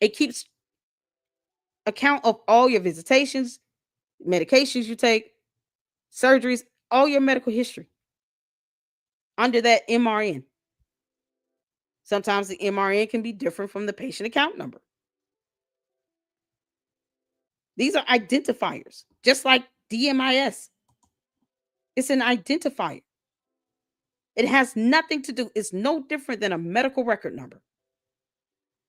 It keeps account of all your visitations, medications you take, surgeries, all your medical history under that MRN. Sometimes the MRN can be different from the patient account number. These are identifiers, just like DMIS. It's an identifier. It has nothing to do, it's no different than a medical record number.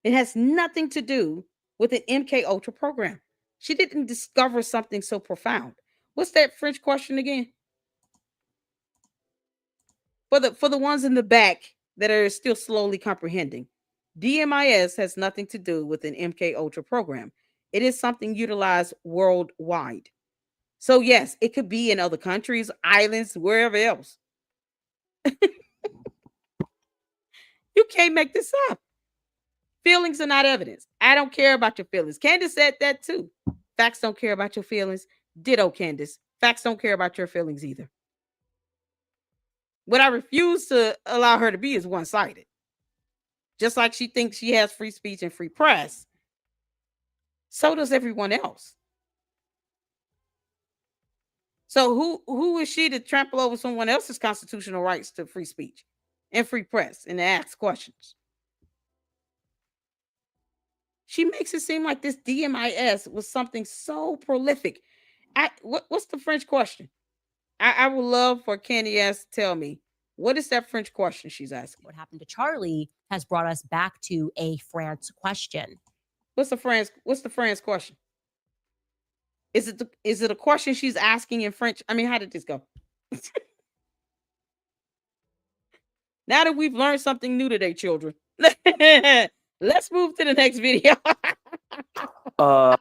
It has nothing to do with an MK Ultra program. She didn't discover something so profound. What's that French question again? For the ones in the back that are still slowly comprehending, DMIS has nothing to do with an MK Ultra program. It is something utilized worldwide. So yes, it could be in other countries, islands, wherever else. You can't make this up. Feelings are not evidence. I don't care about your feelings. Candace said that too. Facts don't care about your feelings. Ditto, Candace. Facts don't care about your feelings either. What I refuse to allow her to be is one-sided. Just like she thinks she has free speech and free press, so does everyone else. So who is she to trample over someone else's constitutional rights to free speech and free press and to ask questions? She makes it seem like this DMIS was something so prolific. What's the French question? I would love for Candace to tell me, what is that French question she's asking? What happened to Charlie has brought us back to a France question. What's the France question? Is it a question she's asking in French? I mean, how did this go? Now that we've learned something new today, children, let's move to the next video. Shout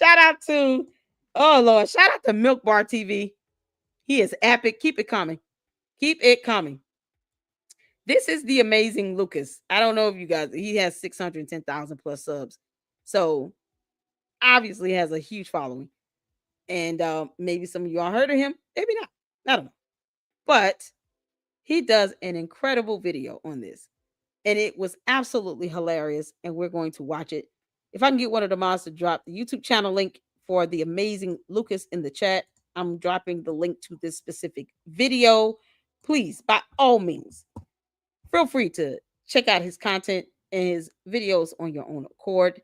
out to, oh Lord, shout out to Milk Bar TV. He is epic. Keep it coming. Keep it coming. This is the amazing Lucas. I don't know if you guys, he has 610,000 plus subs. So obviously has a huge following. And maybe some of y'all heard of him. Maybe not. I don't know. But he does an incredible video on this. And it was absolutely hilarious. And we're going to watch it. If I can get one of the mods to drop the YouTube channel link for the amazing Lucas in the chat, I'm dropping the link to this specific video. Please, by all means, feel free to check out his content and his videos on your own accord.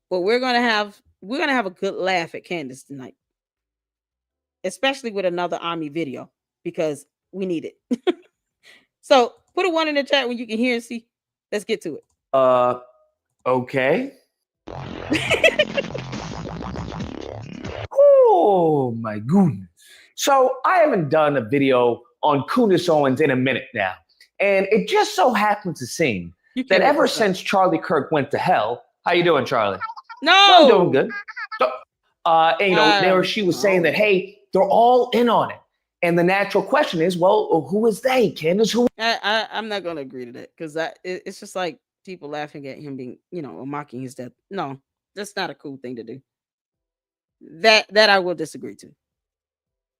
But we're gonna have a good laugh at Candace tonight, especially with another army video because we need it. So put a 1 in the chat when you can hear and see. Let's get to it. Okay. Oh my goodness. So I haven't done a video on Candace Owens in a minute now. And it just so happens to seem that ever since Charlie Kirk went to hell, how you doing, Charlie? No, I'm doing good. So, and, she was saying that, hey, they're all in on it. And the natural question is, well, who is they, Candace? Who? I'm not going to agree to that because it's just like people laughing at him being, or mocking his death. No, that's not a cool thing to do. That I will disagree to.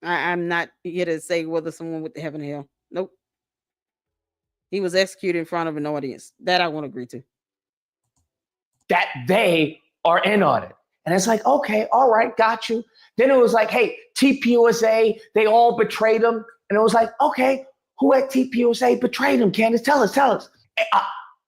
I'm not here to say whether someone went to heaven or hell. Nope. He was executed in front of an audience. That I won't agree to. That they are in on it. And it's like, okay, all right, got you. Then it was like, hey, TPUSA, they all betrayed him. And it was like, okay, who at TPUSA betrayed him? Candace, tell us.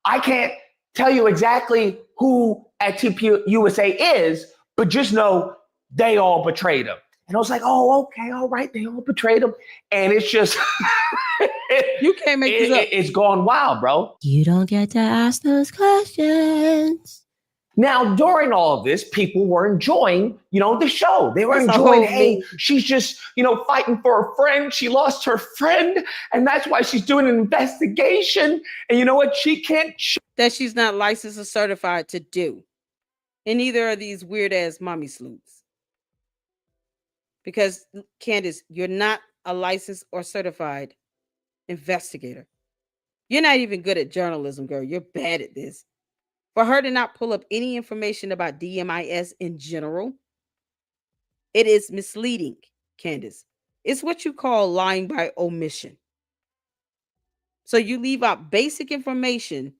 I can't tell you exactly who at TPUSA is, but just know they all betrayed him. And I was like, oh, okay, all right, they all betrayed him. And it's just, you can't make this up. It's gone wild, bro. You don't get to ask those questions. Now, during all of this, people were enjoying, the show. They were enjoying, hey, she's just, fighting for a friend. She lost her friend, and that's why she's doing an investigation. And you know what? She can't. That she's not licensed or certified to do. And neither are these weird-ass mommy sleuths. Because, Candace, you're not a licensed or certified investigator. You're not even good at journalism, girl. You're bad at this. For her to not pull up any information about DMIS in general, it is misleading, Candace. It's what you call lying by omission. So you leave out basic information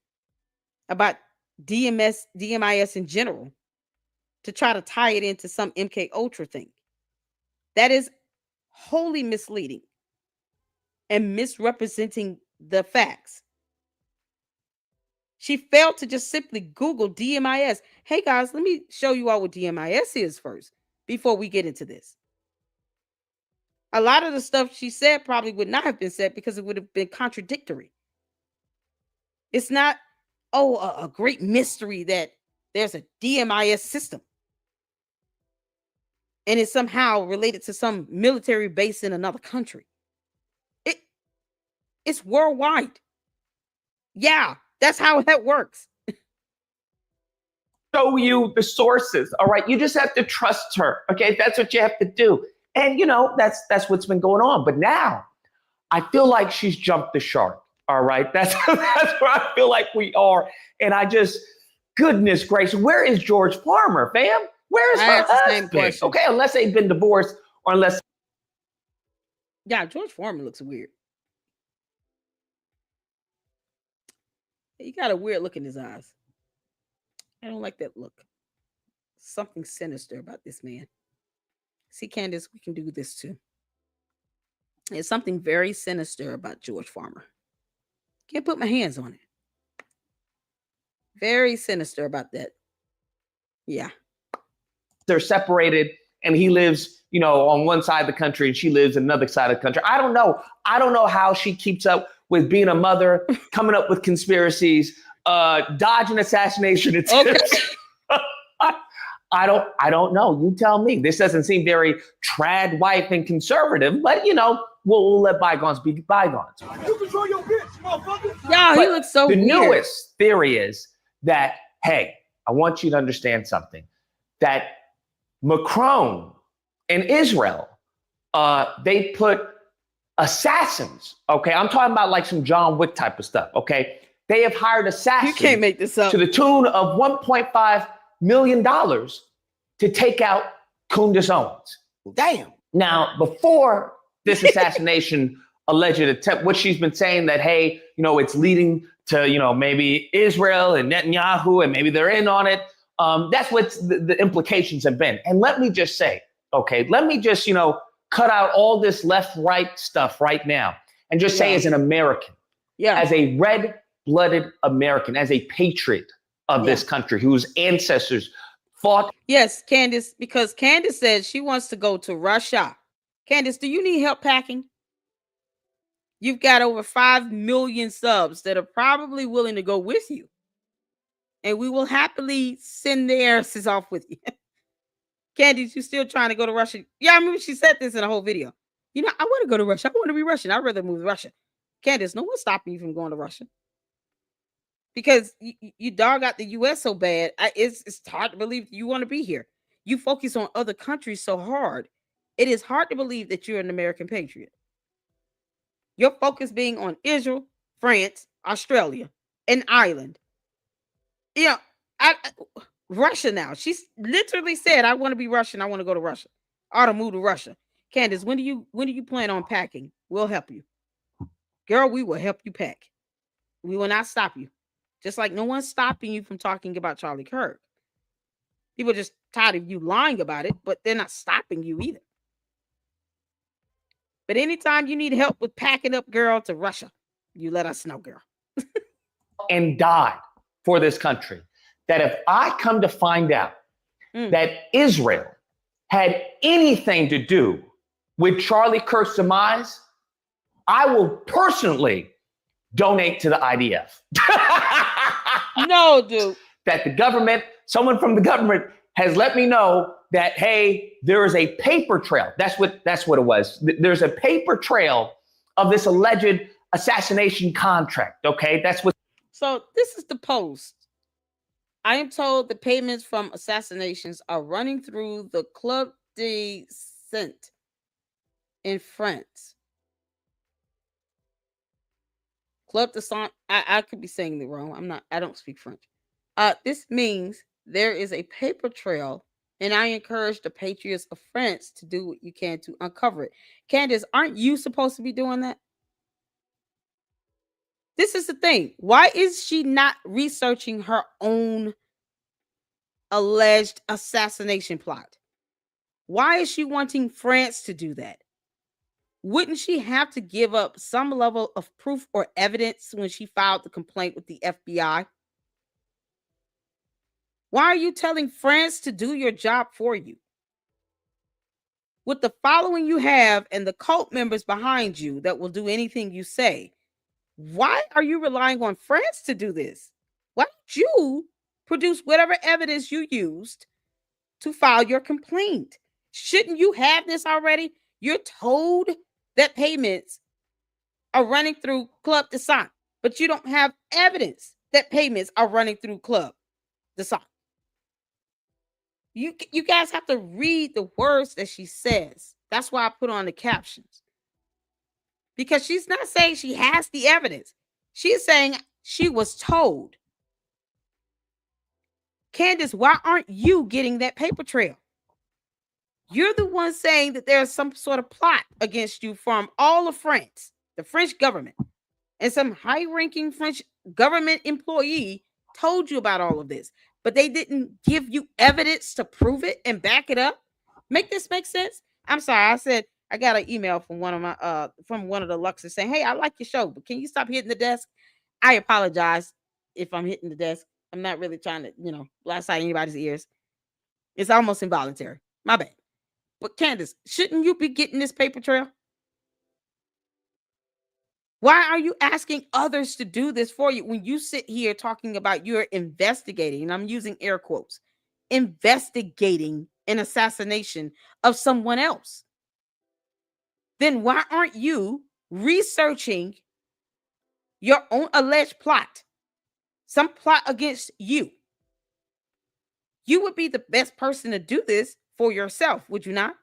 about DMIS in general to try to tie it into some MK Ultra thing. That is wholly misleading and misrepresenting the facts. She failed to just simply Google DMIS. Hey guys, let me show you all what DMIS is first before we get into this. A lot of the stuff she said probably would not have been said because it would have been contradictory. It's not, a great mystery that there's a DMIS system and it's somehow related to some military base in another country. It's worldwide. Yeah. That's how that works. Show you the sources, all right? You just have to trust her, okay? That's what you have to do. And, that's what's been going on. But now, I feel like she's jumped the shark, all right? That's where I feel like we are. And goodness gracious, where is George Farmer, fam? Where is her husband? Okay, unless they've been divorced or unless... Yeah, George Foreman looks weird. He got a weird look in his eyes. I don't like that look. Something sinister about this man. See, Candace, we can do this too. There's something very sinister about George Farmer. Can't put my hands on it. Very sinister about that. Yeah. They're separated and he lives, on one side of the country and she lives in another side of the country. I don't know. I don't know how she keeps up with being a mother, coming up with conspiracies, dodging assassination attempts. Okay. I don't know. You tell me. This doesn't seem very trad wife and conservative, but we'll let bygones be bygones. You control your bitch, motherfucker. Yeah, he looks so weird. The newest theory is that, hey, I want you to understand something. That Macron and Israel, they put assassins, okay? I'm talking about like some John Wick type of stuff, okay? They have hired assassins. You can't make this up. To the tune of $1.5 million to take out Candace Owens. Damn. Now, before this assassination alleged attempt, what she's been saying that, hey, it's leading to, maybe Israel and Netanyahu, and maybe they're in on it. That's what the implications have been. And let me just say, okay, let me just, cut out all this left-right stuff right now and just say, as an American, as a red-blooded American, as a patriot of this country whose ancestors fought. Yes, Candace, because Candace said she wants to go to Russia. Candace, do you need help packing? You've got over 5 million subs that are probably willing to go with you. And we will happily send the asses off with you. Candace, you still trying to go to Russia? Yeah, I remember she said this in a whole video. I want to go to Russia. I want to be Russian. I'd rather move to Russia. Candace, no one's stopping you from going to Russia. Because you dog out the U.S. so bad, it's hard to believe you want to be here. You focus on other countries so hard. It is hard to believe that you're an American patriot. Your focus being on Israel, France, Australia, and Ireland. Russia now. She's literally said, I want to be Russian. I want to go to Russia. I ought to move to Russia. Candace, when do you plan on packing? We'll help you. Girl, we will help you pack. We will not stop you. Just like no one's stopping you from talking about Charlie Kirk. People are just tired of you lying about it, but they're not stopping you either. But anytime you need help with packing up, girl, to Russia, you let us know, girl. And died for this country. That if I come to find out that Israel had anything to do with Charlie Kirk's demise, I will personally donate to the IDF. No, dude. That the government, someone from the government has let me know that, hey, there is a paper trail. That's what it was. There's a paper trail of this alleged assassination contract. Okay, that's what. So this is the Post. I am told the payments from assassinations are running through the Club de Saint in France. Club de Saint. I could be saying it wrong. I don't speak French. This means there is a paper trail, and I encourage the patriots of France to do what you can to uncover it. Candace, aren't you supposed to be doing that? This is the thing. Why is she not researching her own alleged assassination plot? Why is she wanting France to do that? Wouldn't she have to give up some level of proof or evidence when she filed the complaint with the FBI? Why are you telling France to do your job for you? With the following you have and the cult members behind you that will do anything you say, why are you relying on France to do this? Why don't you produce whatever evidence you used to file your complaint? Shouldn't you have this already? You're told that payments are running through Club de Saint, but you don't have evidence that payments are running through Club de Saint. You guys have to read the words that she says. That's why I put on the captions. Because she's not saying she has the evidence. She's saying she was told. Candace, why aren't you getting that paper trail? You're the one saying that there's some sort of plot against you from all of France, the French government, and some high-ranking French government employee told you about all of this, but they didn't give you evidence to prove it and back it up. Make this make sense? I'm sorry. I said I got an email from one of the Luxors saying, "Hey, I like your show, but can you stop hitting the desk?" I apologize if I'm hitting the desk. I'm not really trying to, blast out anybody's ears. It's almost involuntary. My bad. But Candace, shouldn't you be getting this paper trail? Why are you asking others to do this for you when you sit here talking about you're investigating, and I'm using air quotes, investigating an assassination of someone else? Then why aren't you researching your own alleged plot? Some plot against you. You would be the best person to do this for yourself, would you not?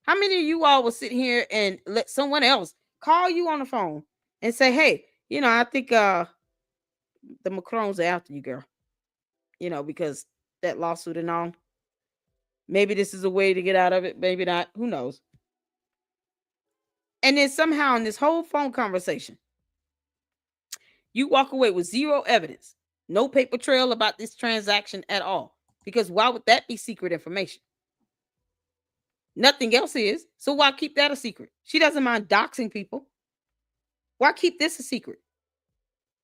How many of you all will sit here and let someone else call you on the phone and say, "Hey, I think the Macrons are after you, girl. Because that lawsuit and all. Maybe this is a way to get out of it. Maybe not. Who knows?" And then somehow in this whole phone conversation, you walk away with zero evidence, no paper trail about this transaction at all. Because why would that be secret information? Nothing else is. So why keep that a secret? She doesn't mind doxing people. Why keep this a secret?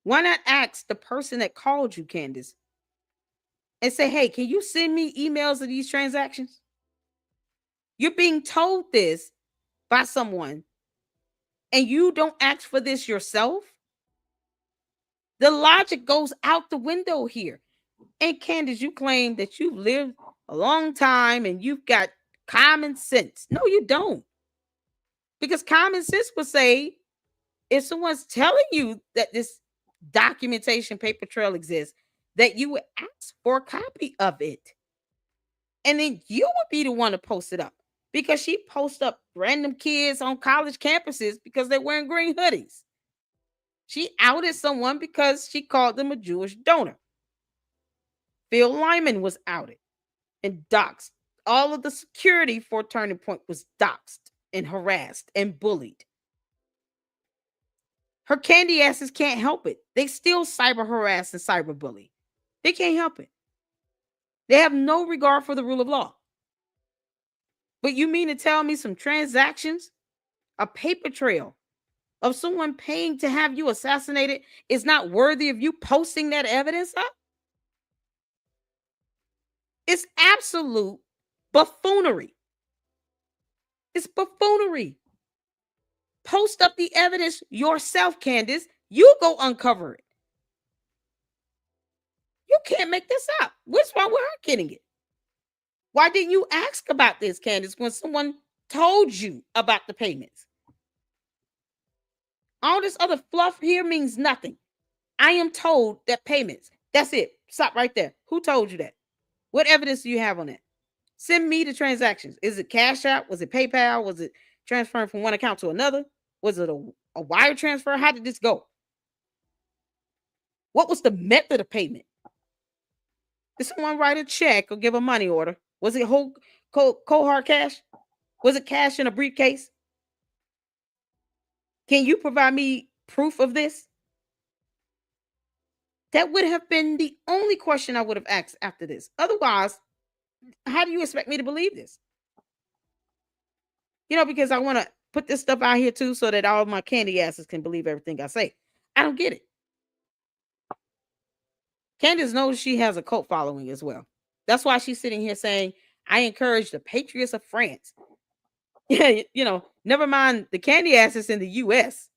Why not ask the person that called you, Candace, and say, hey, can you send me emails of these transactions? You're being told this by someone and you don't ask for this yourself. The logic goes out the window here. And Candace, you claim that you've lived a long time and you've got common sense. No, you don't. Because common sense would say if someone's telling you that this documentation paper trail exists, that you would ask for a copy of it. And then you would be the one to post it up. Because she posts up random kids on college campuses because they're wearing green hoodies. She outed someone because she called them a Jewish donor. Phil Lyman was outed and doxxed. All of the security for Turning Point was doxxed and harassed and bullied. Her candy asses can't help it. They still cyber harass and cyber bully. They can't help it. They have no regard for the rule of law. But you mean to tell me some transactions, a paper trail of someone paying to have you assassinated is not worthy of you posting that evidence up? It's absolute buffoonery. It's buffoonery. Post up the evidence yourself, Candace. You go uncover it. You can't make this up. What's wrong with her getting it? Why didn't you ask about this, Candace, when someone told you about the payments? All this other fluff here means nothing. I am told that payments. That's it. Stop right there. Who told you that? What evidence do you have on that? Send me the transactions. Is it Cash App? Was it PayPal? Was it transferring from one account to another? Was it a wire transfer? How did this go? What was the method of payment? Did someone write a check or give a money order? Was it whole cold hard cash? Was it cash in a briefcase? Can you provide me proof of this? That would have been the only question I would have asked after this. Otherwise, how do you expect me to believe this? Because I want to put this stuff out here too so that all my candy asses can believe everything I say. I don't get it. Candace knows she has a cult following as well. That's why she's sitting here saying, I encourage the patriots of France. Yeah, never mind the candy asses in the US.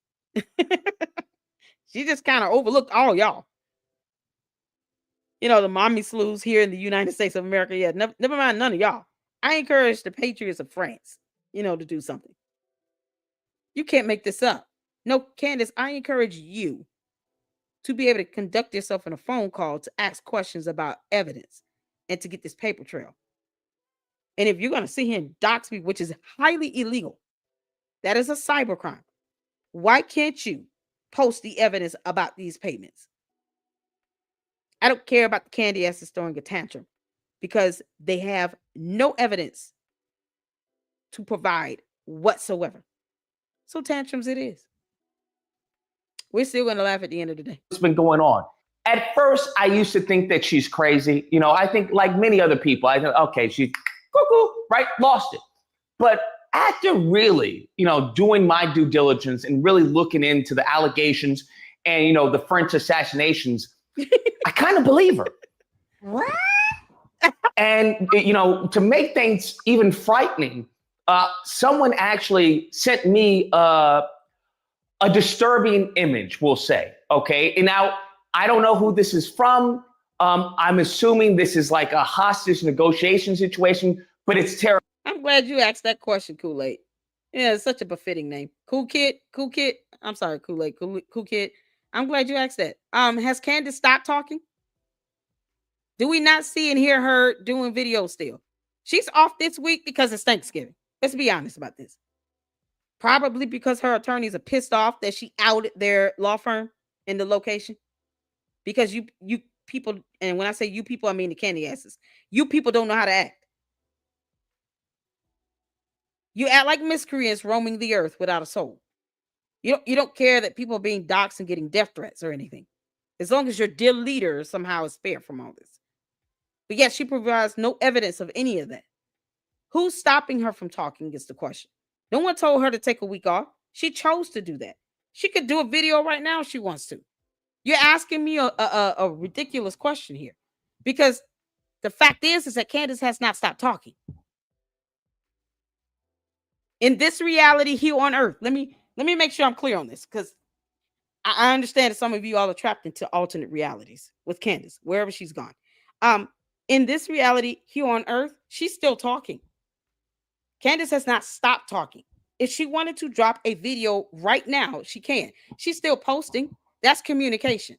She just kind of overlooked all y'all. The mommy slews here in the United States of America. Yeah, never mind none of y'all. I encourage the patriots of France, to do something. You can't make this up. No, Candace, I encourage you to be able to conduct yourself in a phone call to ask questions about evidence and to get this paper trail. And if you're going to sit here and dox me, which is highly illegal, that is a cybercrime. Why can't you post the evidence about these payments? I don't care about the candy asses throwing a tantrum because they have no evidence to provide whatsoever. So tantrums it is. We're still going to laugh at the end of the day. What's been going on? At first, I used to think that she's crazy. I think like many other people, I think, okay, she's cuckoo, right? Lost it. But after really, doing my due diligence and really looking into the allegations and, the French assassinations, I kind of believe her. What? And, to make things even frightening, someone actually sent me a disturbing image, we'll say. Okay. And now I don't know who this is from. I'm assuming this is like a hostage negotiation situation, but it's terrible. I'm glad you asked that question, Kool-Aid. Yeah, it's such a befitting name. Cool Kid. I'm sorry, Kool-Aid. Cool Kid. I'm glad you asked that. Has Candace stopped talking? Do we not see and hear her doing videos still? She's off this week because it's Thanksgiving. Let's be honest about this. Probably because her attorneys are pissed off that she outed their law firm in the location. Because you people, and when I say you people, I mean the candy asses. You people don't know how to act. You act like miscreants roaming the earth without a soul. You don't care that people are being doxxed and getting death threats or anything, as long as your dear leader somehow is spared from all this. But yet she provides no evidence of any of that. Who's stopping her from talking is the question. No one told her to take a week off. She chose to do that. She could do a video right now if she wants to. You're asking me a ridiculous question here, because the fact is that Candace has not stopped talking. In this reality here on earth, let me make sure I'm clear on this, because I understand that some of you all are trapped into alternate realities with Candace, wherever she's gone. In this reality here on earth, she's still talking. Candace has not stopped talking. If she wanted to drop a video right now, she can. She's still posting. That's communication.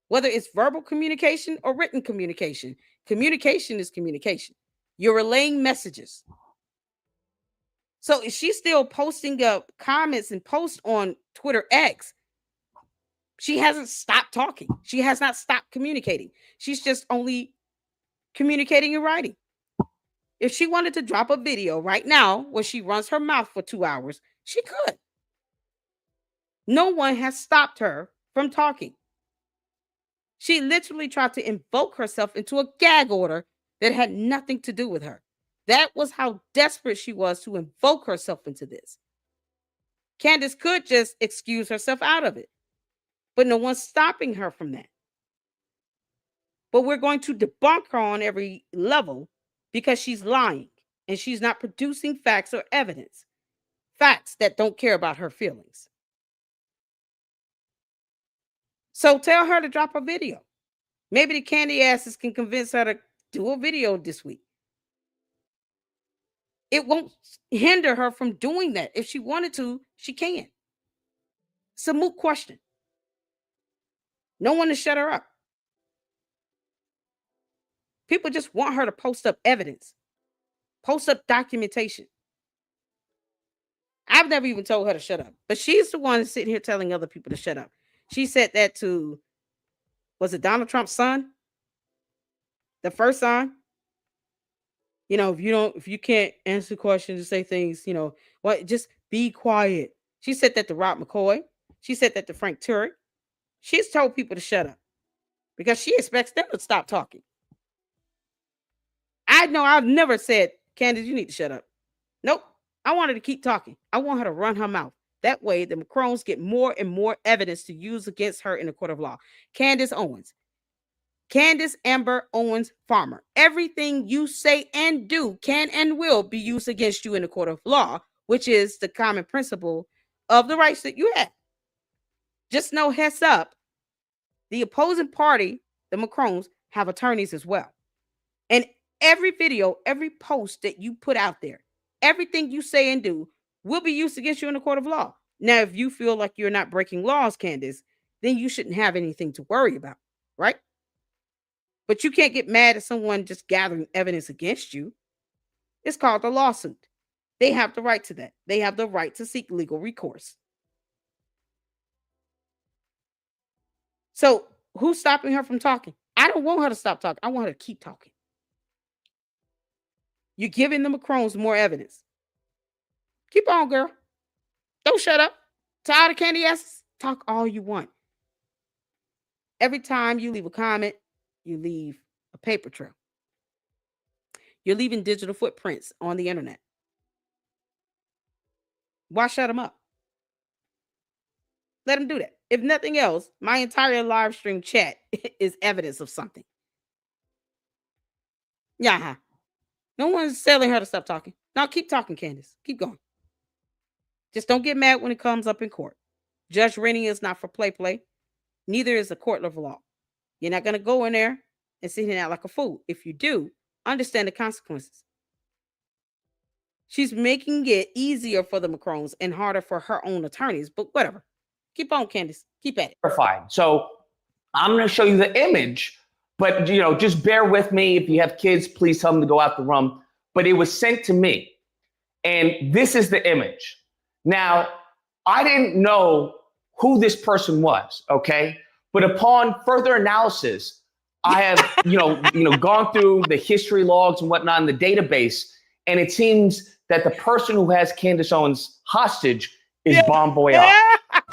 Whether it's verbal communication or written communication, communication is communication. You're relaying messages. So if she's still posting up comments and posts on Twitter X, she hasn't stopped talking. She has not stopped communicating. She's just only communicating and writing. If she wanted to drop a video right now where she runs her mouth for 2 hours, she could. No one has stopped her from talking. She literally tried to invoke herself into a gag order that had nothing to do with her. That was how desperate she was to invoke herself into this. Candace could just excuse herself out of it, but no one's stopping her from that. But we're going to debunk her on every level because she's lying and she's not producing facts or evidence. Facts that don't care about her feelings. So tell her to drop a video. Maybe the candy asses can convince her to do a video this week. It won't hinder her from doing that. If she wanted to, she can. It's a moot question. No one to shut her up. People just want her to post up evidence, post up documentation. I've never even told her to shut up, but she's the one sitting here telling other people to shut up. She said that to, was it Donald Trump's son? The first son? You know, if you can't answer questions and say things, you know, what, just be quiet. She said that to Rob McCoy. She said that to Frank Turek. She's told people to shut up because she expects them to stop talking. I know I've never said, Candace, you need to shut up. Nope. I want her to keep talking. I want her to run her mouth. That way, the Macrons get more and more evidence to use against her in the court of law. Candace Owens. Candace Amber Owens Farmer. Everything you say and do can and will be used against you in the court of law, which is the common principle of the rights that you have. Just know, heads up, the opposing party, the Macrons, have attorneys as well. And every video, every post that you put out there, everything you say and do will be used against you in the court of law. Now, if you feel like you're not breaking laws, Candace, then you shouldn't have anything to worry about, right? But you can't get mad at someone just gathering evidence against you. It's called a lawsuit. They have the right to that. They have the right to seek legal recourse. So who's stopping her from talking? I don't want her to stop talking. I want her to keep talking. You're giving the Macrons more evidence. Keep on, girl. Don't shut up. Tired of candy asses? Talk all you want. Every time you leave a comment, you leave a paper trail. You're leaving digital footprints on the internet. Why shut them up? Let them do that. If nothing else, my entire live stream chat is evidence of something. Yeah. No one's telling her to stop talking. Now keep talking, Candace. Keep going. Just don't get mad when it comes up in court. Judge Rennie is not for play. Neither is the court of law. You're not going to go in there and sit here out like a fool. If you do, understand the consequences. She's making it easier for the Macrons and harder for her own attorneys, but whatever. Keep on, Candace. Keep at it. So I'm going to show you the image, but just bear with me. If you have kids, please tell them to go out the room. But it was sent to me, and this is the image. Now, I didn't know who this person was, okay? But upon further analysis, I have, gone through the history logs and whatnot in the database, and it seems that the person who has Candace Owens hostage is Bon Voyage.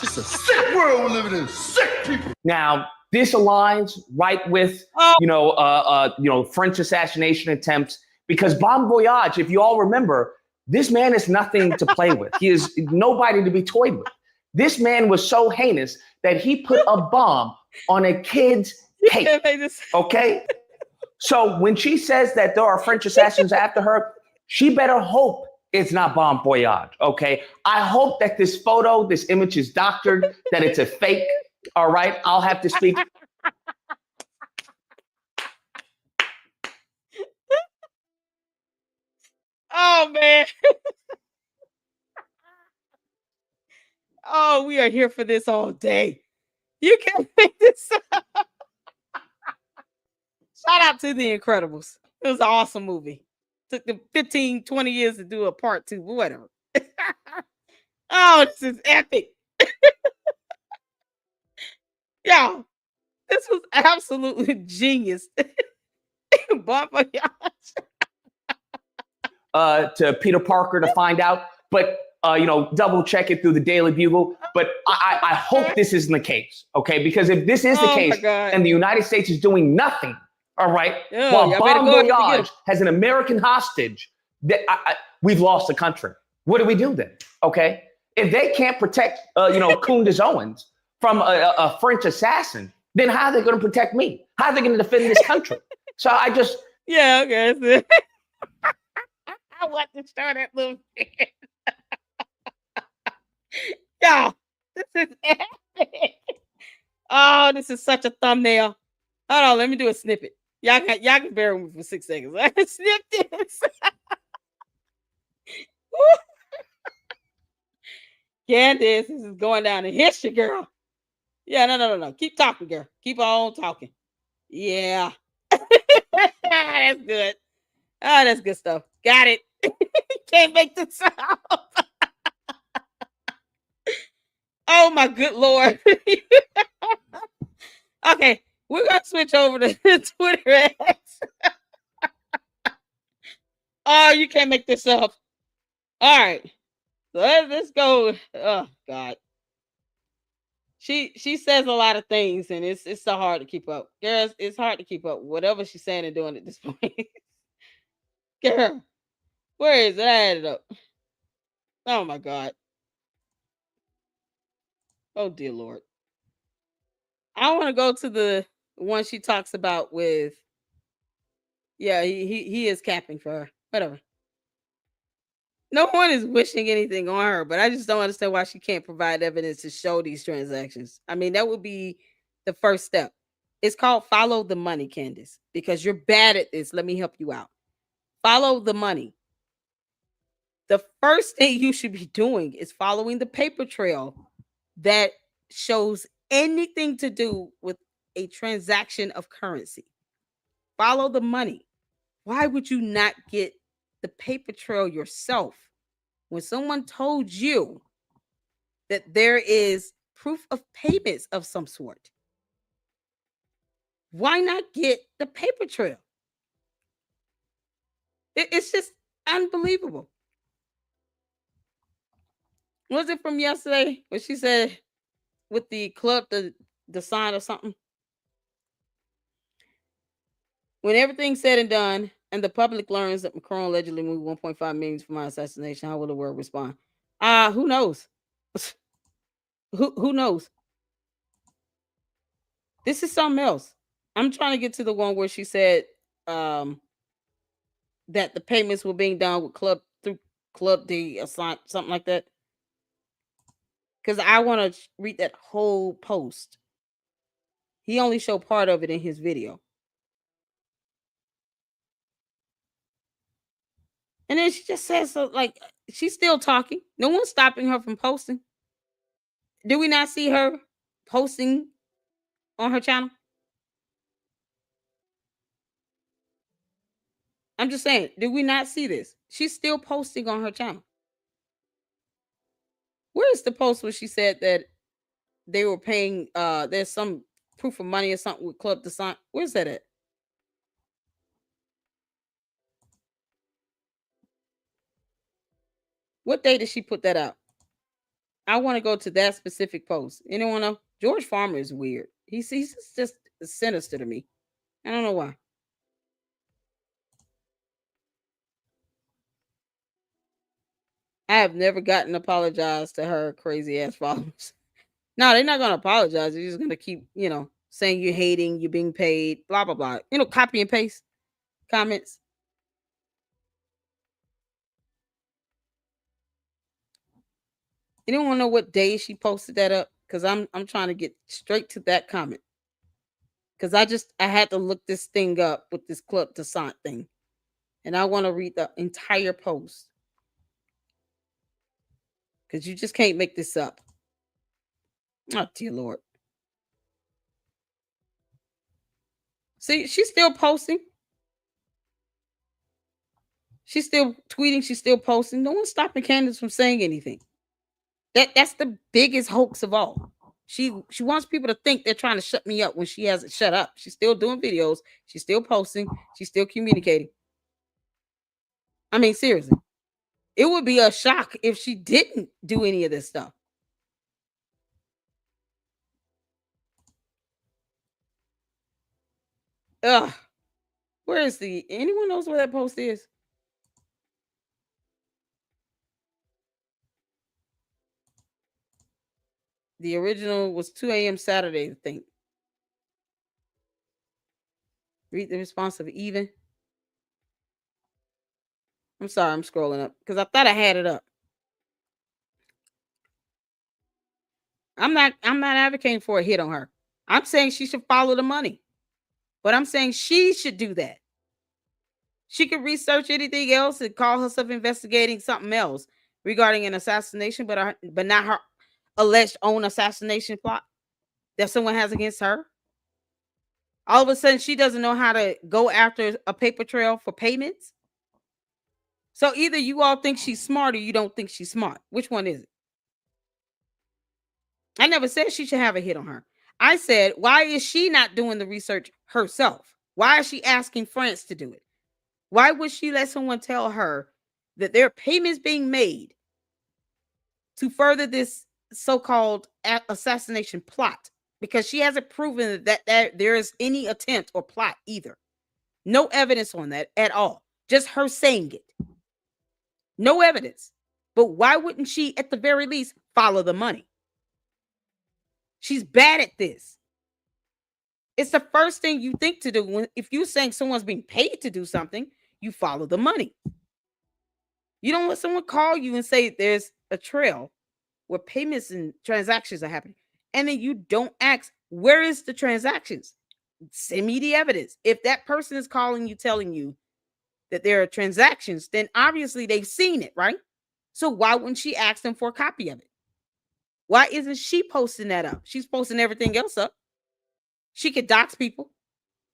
It's a sick world we're living in. Sick people. Now, this aligns right with French assassination attempts, because Bon Voyage, if you all remember, this man is nothing to play with. He is nobody to be toyed with. This man was so heinous that he put a bomb on a kid's cake. Okay? So when she says that there are French assassins after her, she better hope it's not Bon Voyage, okay? I hope that this photo, this image is doctored, that it's a fake, all right? I'll have to speak. Oh, man. Oh, we are here for this all day. You can't make this up. Shout out to The Incredibles. It was an awesome movie. Took them 15, 20 years to do a part 2, but whatever. Oh, this is epic. Y'all, this was absolutely genius. Bon Voyage. To Peter Parker to find out, but double check it through the Daily Bugle. But I hope this isn't the case, okay? Because if this is the case and the United States is doing nothing, all right, while Bon Voyage has an American hostage, we've lost the country. What do we do then? Okay, if they can't protect Candace Owens from a French assassin, then how are they going to protect me? How are they going to defend this country? So I just okay. I want to start that little bit. Y'all, this is epic. Oh, this is such a thumbnail. Hold on, let me do a snippet. Y'all can bear with me for 6 seconds. I can snip this. Candace, this is going down in history, girl. Yeah, no. Keep talking, girl. Keep on talking. Yeah. That's good. Oh, that's good stuff. Got it. Can't make this up. Oh, my good Lord. Okay, we're going to switch over to Twitter X. Oh, you can't make this up. All right. So let's go. Oh, God. She says a lot of things, and it's so hard to keep up. Girls, it's hard to keep up whatever she's saying and doing at this point. Girl, where is it? I added up. Oh, my God. Oh, dear Lord. I want to go to the one she talks about with, he is capping for her. Whatever. No one is wishing anything on her, but I just don't understand why she can't provide evidence to show these transactions. I mean, that would be the first step. It's called follow the money, Candace, because you're bad at this. Let me help you out. Follow the money. The first thing you should be doing is following the paper trail that shows anything to do with a transaction of currency. Follow the money. Why would you not get the paper trail yourself when someone told you that there is proof of payments of some sort? Why not get the paper trail? It's just unbelievable. Was it from yesterday when she said with the club, the sign or something? When everything's said and done, and the public learns that Macron allegedly moved 1.5 million for my assassination, how will the world respond? Who knows? Who knows? This is something else. I'm trying to get to the one where she said that the payments were being done with Club D or something like that. Because I want to read that whole post. He only showed part of it in his video. And then she just says, so, like, she's still talking. No one's stopping her from posting. Do we not see her posting on her channel? I'm just saying, do we not see this? She's still posting on her channel. Where is the post where she said that they were paying, there's some proof of money or something with Club to sign? Where's that at? What day did she put that out? I want to go to that specific post. Anyone know? George Farmer is weird. He's just sinister to me. I don't know why. I have never gotten apologized to her crazy ass followers. No, they're not gonna apologize. They're just gonna keep, saying you're hating, you're being paid, blah blah blah. Copy and paste comments. Anyone know what day she posted that up? Because I'm trying to get straight to that comment. Because I had to look this thing up with this Club Descent thing. And I want to read the entire post. Because you just can't make this up. Oh, dear Lord. See, she's still posting. She's still tweeting. She's still posting. No one's stopping Candace from saying anything. That's the biggest hoax of all. She wants people to think they're trying to shut me up when she hasn't shut up. She's still doing videos. She's still posting. She's still communicating. I mean, seriously. It would be a shock if she didn't do any of this stuff. Ugh. Where is anyone knows where that post is? The original was 2 a.m. Saturday, I think. Read the response of Even. I'm sorry, I'm scrolling up because I thought I had it up. I'm not advocating for a hit on her. I'm saying she should follow the money. But I'm saying she should do that. She could research anything else and call herself investigating something else regarding an assassination, but not her alleged own assassination plot that someone has against her. All of a sudden, she doesn't know how to go after a paper trail for payments. So either you all think she's smart or you don't think she's smart. Which one is it? I never said she should have a hit on her. I said, why is she not doing the research herself? Why is she asking France to do it? Why would she let someone tell her that there are payments being made to further this so-called assassination plot? Because she hasn't proven that there is any attempt or plot either. No evidence on that at all. Just her saying it. No evidence. But why wouldn't she, at the very least, follow the money? She's bad at this. It's the first thing you think to do if you're saying someone's being paid to do something, you follow the money. You don't let someone call you and say there's a trail where payments and transactions are happening. And then you don't ask, where is the transactions? Send me the evidence. If that person is calling you, telling you that there are transactions, then obviously they've seen it, right? So why wouldn't she ask them for a copy of it? Why isn't she posting that up? She's posting everything else up. She could dox people.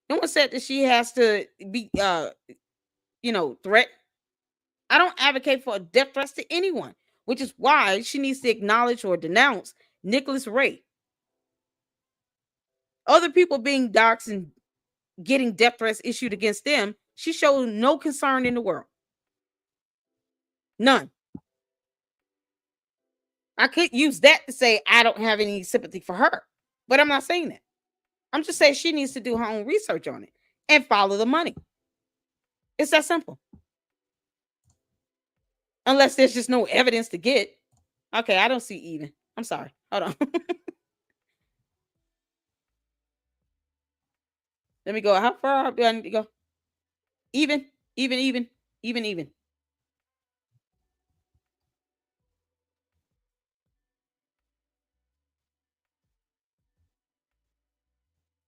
No one said that she has to be, threat. I don't advocate for a death threat to anyone, which is why she needs to acknowledge or denounce Nicholas Ray. Other people being doxxed and getting death threats issued against them, she showed no concern in the world. None. I could use that to say I don't have any sympathy for her, but I'm not saying that. I'm just saying she needs to do her own research on it and follow the money. It's that simple. Unless there's just no evidence to get. Okay, I don't see Even. I'm sorry. Hold on. Let me go. How far up do I need to go? Even.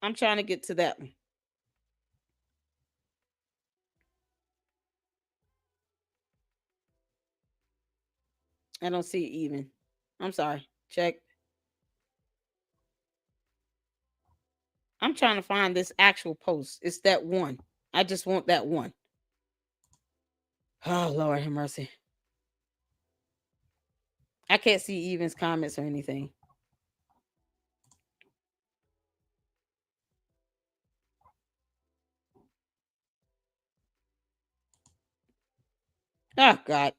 I'm trying to get to that one. I don't see Even. I'm sorry. Check. I'm trying to find this actual post. It's that one. I just want that one. Oh, Lord have mercy. I can't see Even's comments or anything. Oh, God.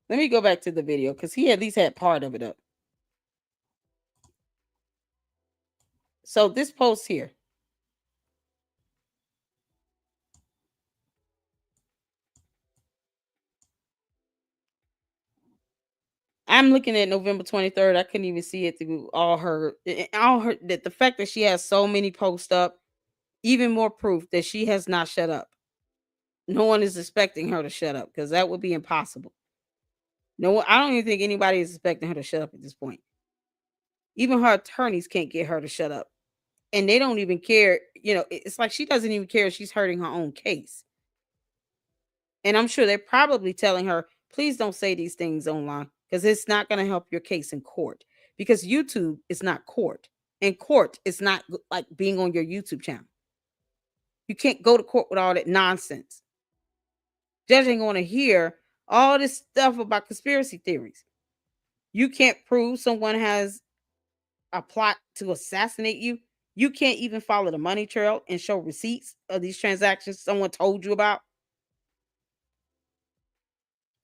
Let me go back to the video because he at least had part of it up. So this post here. I'm looking at November 23rd. I couldn't even see it through all her that the fact that she has so many posts up, even more proof that she has not shut up. No one is expecting her to shut up because that would be impossible. No one, I don't even think anybody is expecting her to shut up at this point. Even her attorneys can't get her to shut up. And they don't even care. It's like she doesn't even care if she's hurting her own case. And I'm sure they're probably telling her, please don't say these things online because it's not going to help your case in court. Because YouTube is not court. And court is not like being on your YouTube channel. You can't go to court with all that nonsense. Judge ain't going to hear all this stuff about conspiracy theories. You can't prove someone has a plot to assassinate you. You can't even follow the money trail and show receipts of these transactions someone told you about.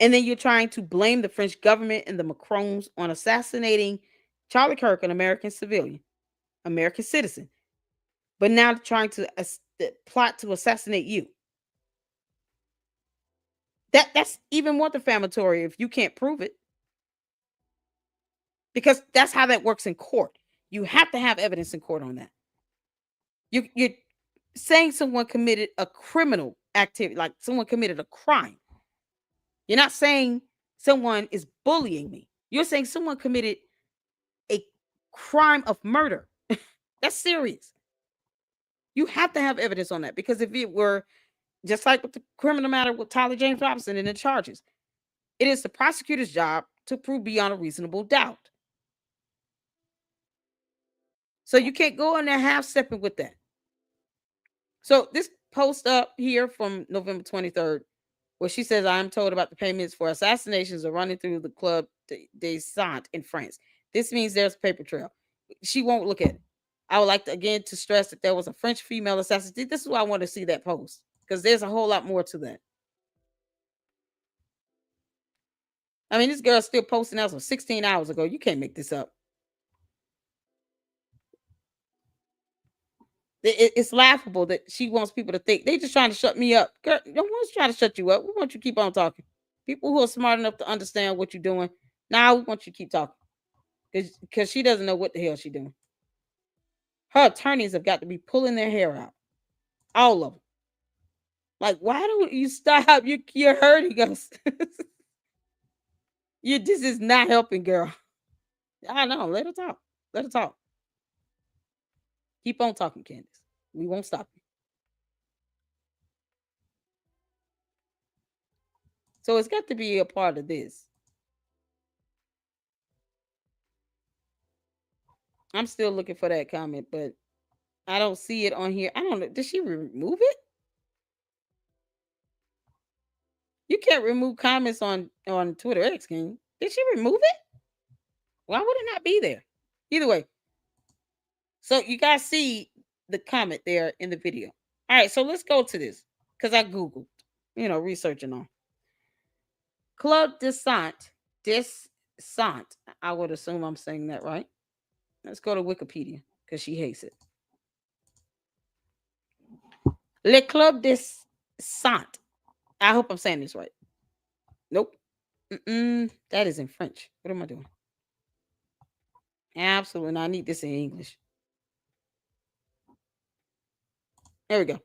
And then you're trying to blame the French government and the Macrons on assassinating Charlie Kirk, an American civilian, American citizen, but now trying to plot to assassinate you. That's even more defamatory if you can't prove it. Because that's how that works in court. You have to have evidence in court on that. You're saying someone committed a criminal activity, like someone committed a crime. You're not saying someone is bullying me. You're saying someone committed a crime of murder. That's serious. You have to have evidence on that because if it were just like with the criminal matter with Tyler James Robinson and the charges, it is the prosecutor's job to prove beyond a reasonable doubt. So you can't go in there half-stepping with that. So this post up here from November 23rd, where she says, I'm told about the payments for assassinations are running through the Club des Saints in France. This means there's a paper trail. She won't look at it. I would like to, again, to stress that there was a French female assassin. This is why I want to see that post, because there's a whole lot more to that. I mean, this girl's still posting out from 16 hours ago. You can't make this up. It's laughable that she wants people to think they just trying to shut me up. Girl, no one's trying to shut you up. We want you to keep on talking. People who are smart enough to understand what you're doing. Now we want you to keep talking. Because she doesn't know what the hell she's doing. Her attorneys have got to be pulling their hair out. All of them. Like, why don't you stop? You're hurting us. This is not helping, girl. I know. Let her talk. Let her talk. Keep on talking, Candace. We won't stop you. So it's got to be a part of this. I'm still looking for that comment, but I don't see it on here. I don't know. Did she remove it? You can't remove comments on Twitter X, can you? Did she remove it? Why would it not be there? Either way. So you guys see the comment there in the video. All right, so let's go to this because I Googled, researching on. Club des Saints. I would assume I'm saying that right. Let's go to Wikipedia because she hates it. Le Club des Saints. I hope I'm saying this right. Nope. That is in French. What am I doing? Absolutely not. I need this in English. There we go.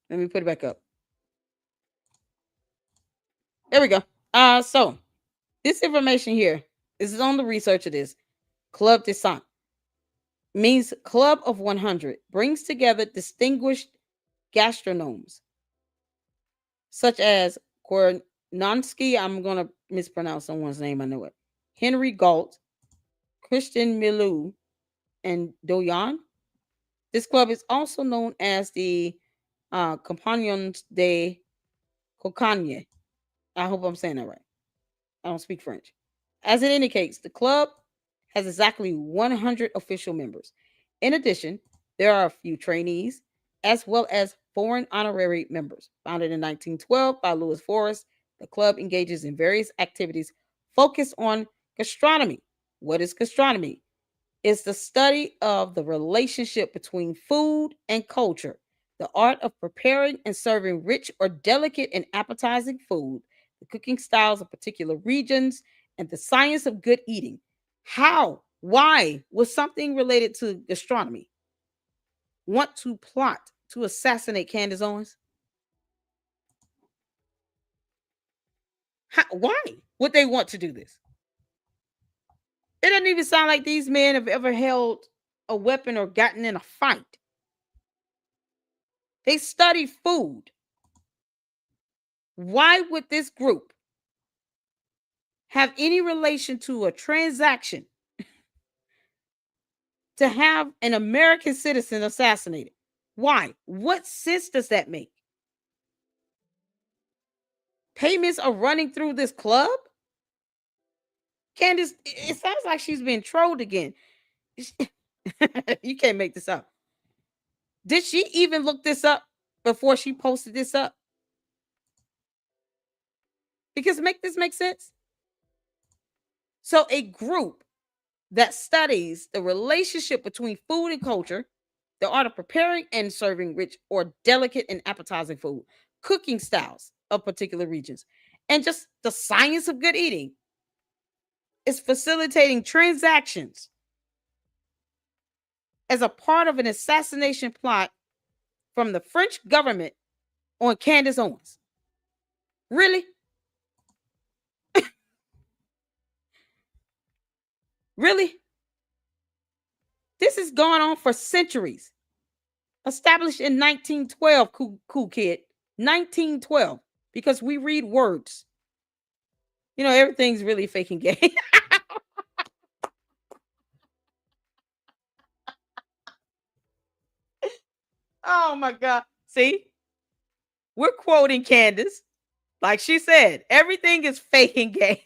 Let me put it back up. There we go. So this information here is on the research of this. Club des Saints means Club of 100, brings together distinguished gastronomes such as Kornonsky, I'm going to mispronounce someone's name, I know it, Henry Gault, Christian Milou, and Doyon. This club is also known as the Compagnons de Cocagne. I hope I'm saying that right. I don't speak French. As it indicates, the club has exactly 100 official members. In addition, there are a few trainees as well as foreign honorary members. Founded in 1912 by Louis Forrest, the club engages in various activities focused on gastronomy. What is gastronomy? It's the study of the relationship between food and culture, the art of preparing and serving rich or delicate and appetizing food, the cooking styles of particular regions, and the science of good eating. How, why was something related to gastronomy want to plot to assassinate Candace Owens? Why would they want to do this? It doesn't even sound like these men have ever held a weapon or gotten in a fight. They study food. Why would this group have any relation to a transaction to have an American citizen assassinated? Why? What sense does that make? Payments are running through this club? Candace, it sounds like she's been trolled again. You can't make this up. Did she even look this up before she posted this up? Because make this make sense? So a group that studies the relationship between food and culture, the art of preparing and serving rich or delicate and appetizing food, cooking styles of particular regions, and just the science of good eating is facilitating transactions as a part of an assassination plot from the French government on Candace Owens. Really? Really? This has gone on for centuries. Established in 1912, cool kid. 1912, because we read words. You know, everything's really fake and gay. Oh my God. See? We're quoting Candace. Like she said, everything is fake and gay.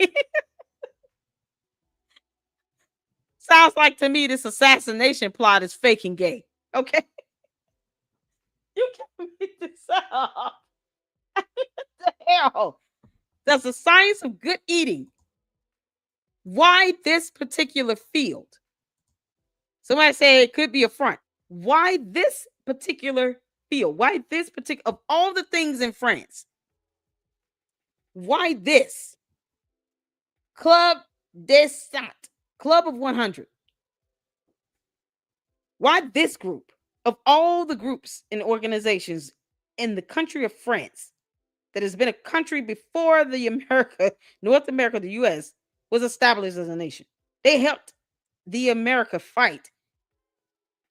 Sounds like to me this assassination plot is fake and gay. Okay? You can't make this up. What the hell? That's the science of good eating. Why this particular field? Somebody say it could be a front. Why this particular field? Why this particular, of all the things in France? Why this? Club des Cent, Club of 100. Why this group? Of all the groups and organizations in the country of France, that has been a country before the North America, the US, was established as a nation. They helped the America fight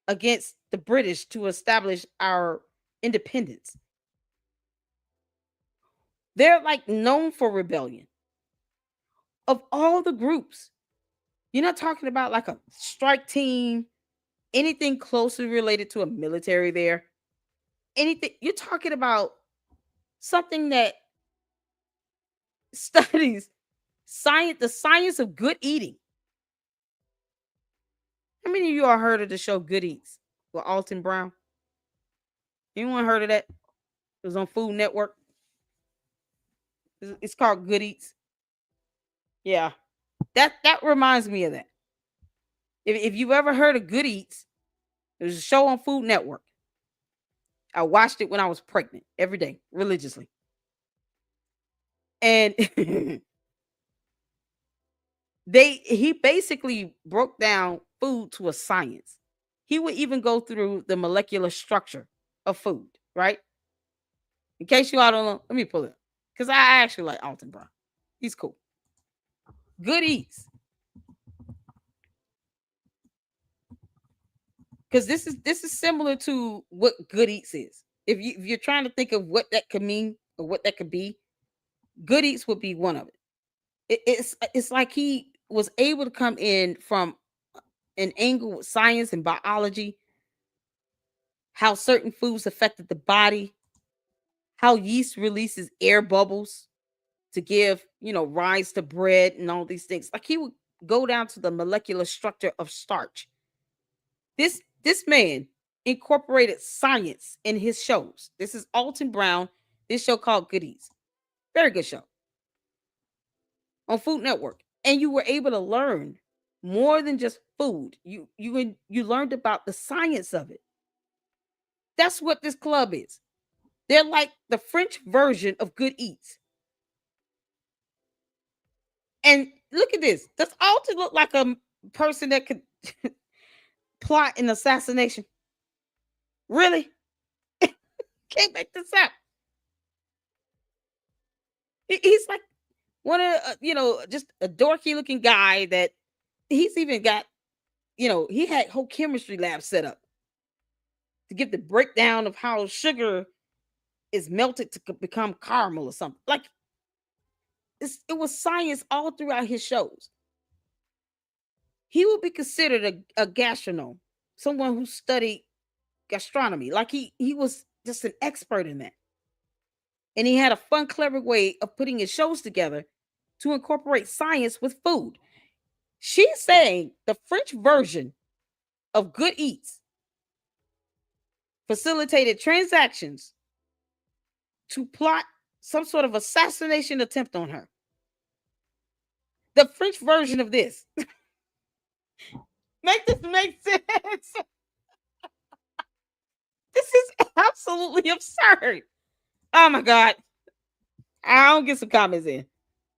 against the British to establish our independence. They're like known for rebellion. Of all the groups, you're not talking about like a strike team, anything closely related to a military there. Anything, you're talking about something that studies the science of good eating. How many of you all heard of the show Good Eats with Alton Brown? Anyone heard of that? It was on Food Network. It's called Good Eats. Yeah, that reminds me of that. If you've ever heard of Good Eats, there's a show on Food Network. I watched it when I was pregnant every day, religiously. And he basically broke down food to a science. He would even go through the molecular structure of food, right? In case you all don't know, let me pull it up. Because I actually like Alton Brown. He's cool. Good Eats. Because this is similar to what Good Eats is. If you're trying to think of what that could mean or what that could be, Good Eats would be one of it. It's like he was able to come in from an angle with science and biology, how certain foods affected the body, how yeast releases air bubbles to give, rise to bread and all these things. Like he would go down to the molecular structure of starch. This man incorporated science in his shows. This is Alton Brown. This show called Good Eats. Very good show on Food Network. And you were able to learn more than just food. You learned about the science of it. That's what this club is. They're like the French version of Good Eats. And look at this. Does Alton look like a person that could plot an assassination? Really? Can't make this up. He's like one of just a dorky looking guy that he's even got. He had whole chemistry lab set up to give the breakdown of how sugar is melted to become caramel or something. Like it was science all throughout his shows. He would be considered a gastronome, someone who studied gastronomy. Like he was just an expert in that. And he had a fun, clever way of putting his shows together to incorporate science with food. She's saying the French version of Good Eats facilitated transactions to plot some sort of assassination attempt on her. The French version of this. Make this make sense. This is absolutely absurd. Oh my God. I don't get some comments in.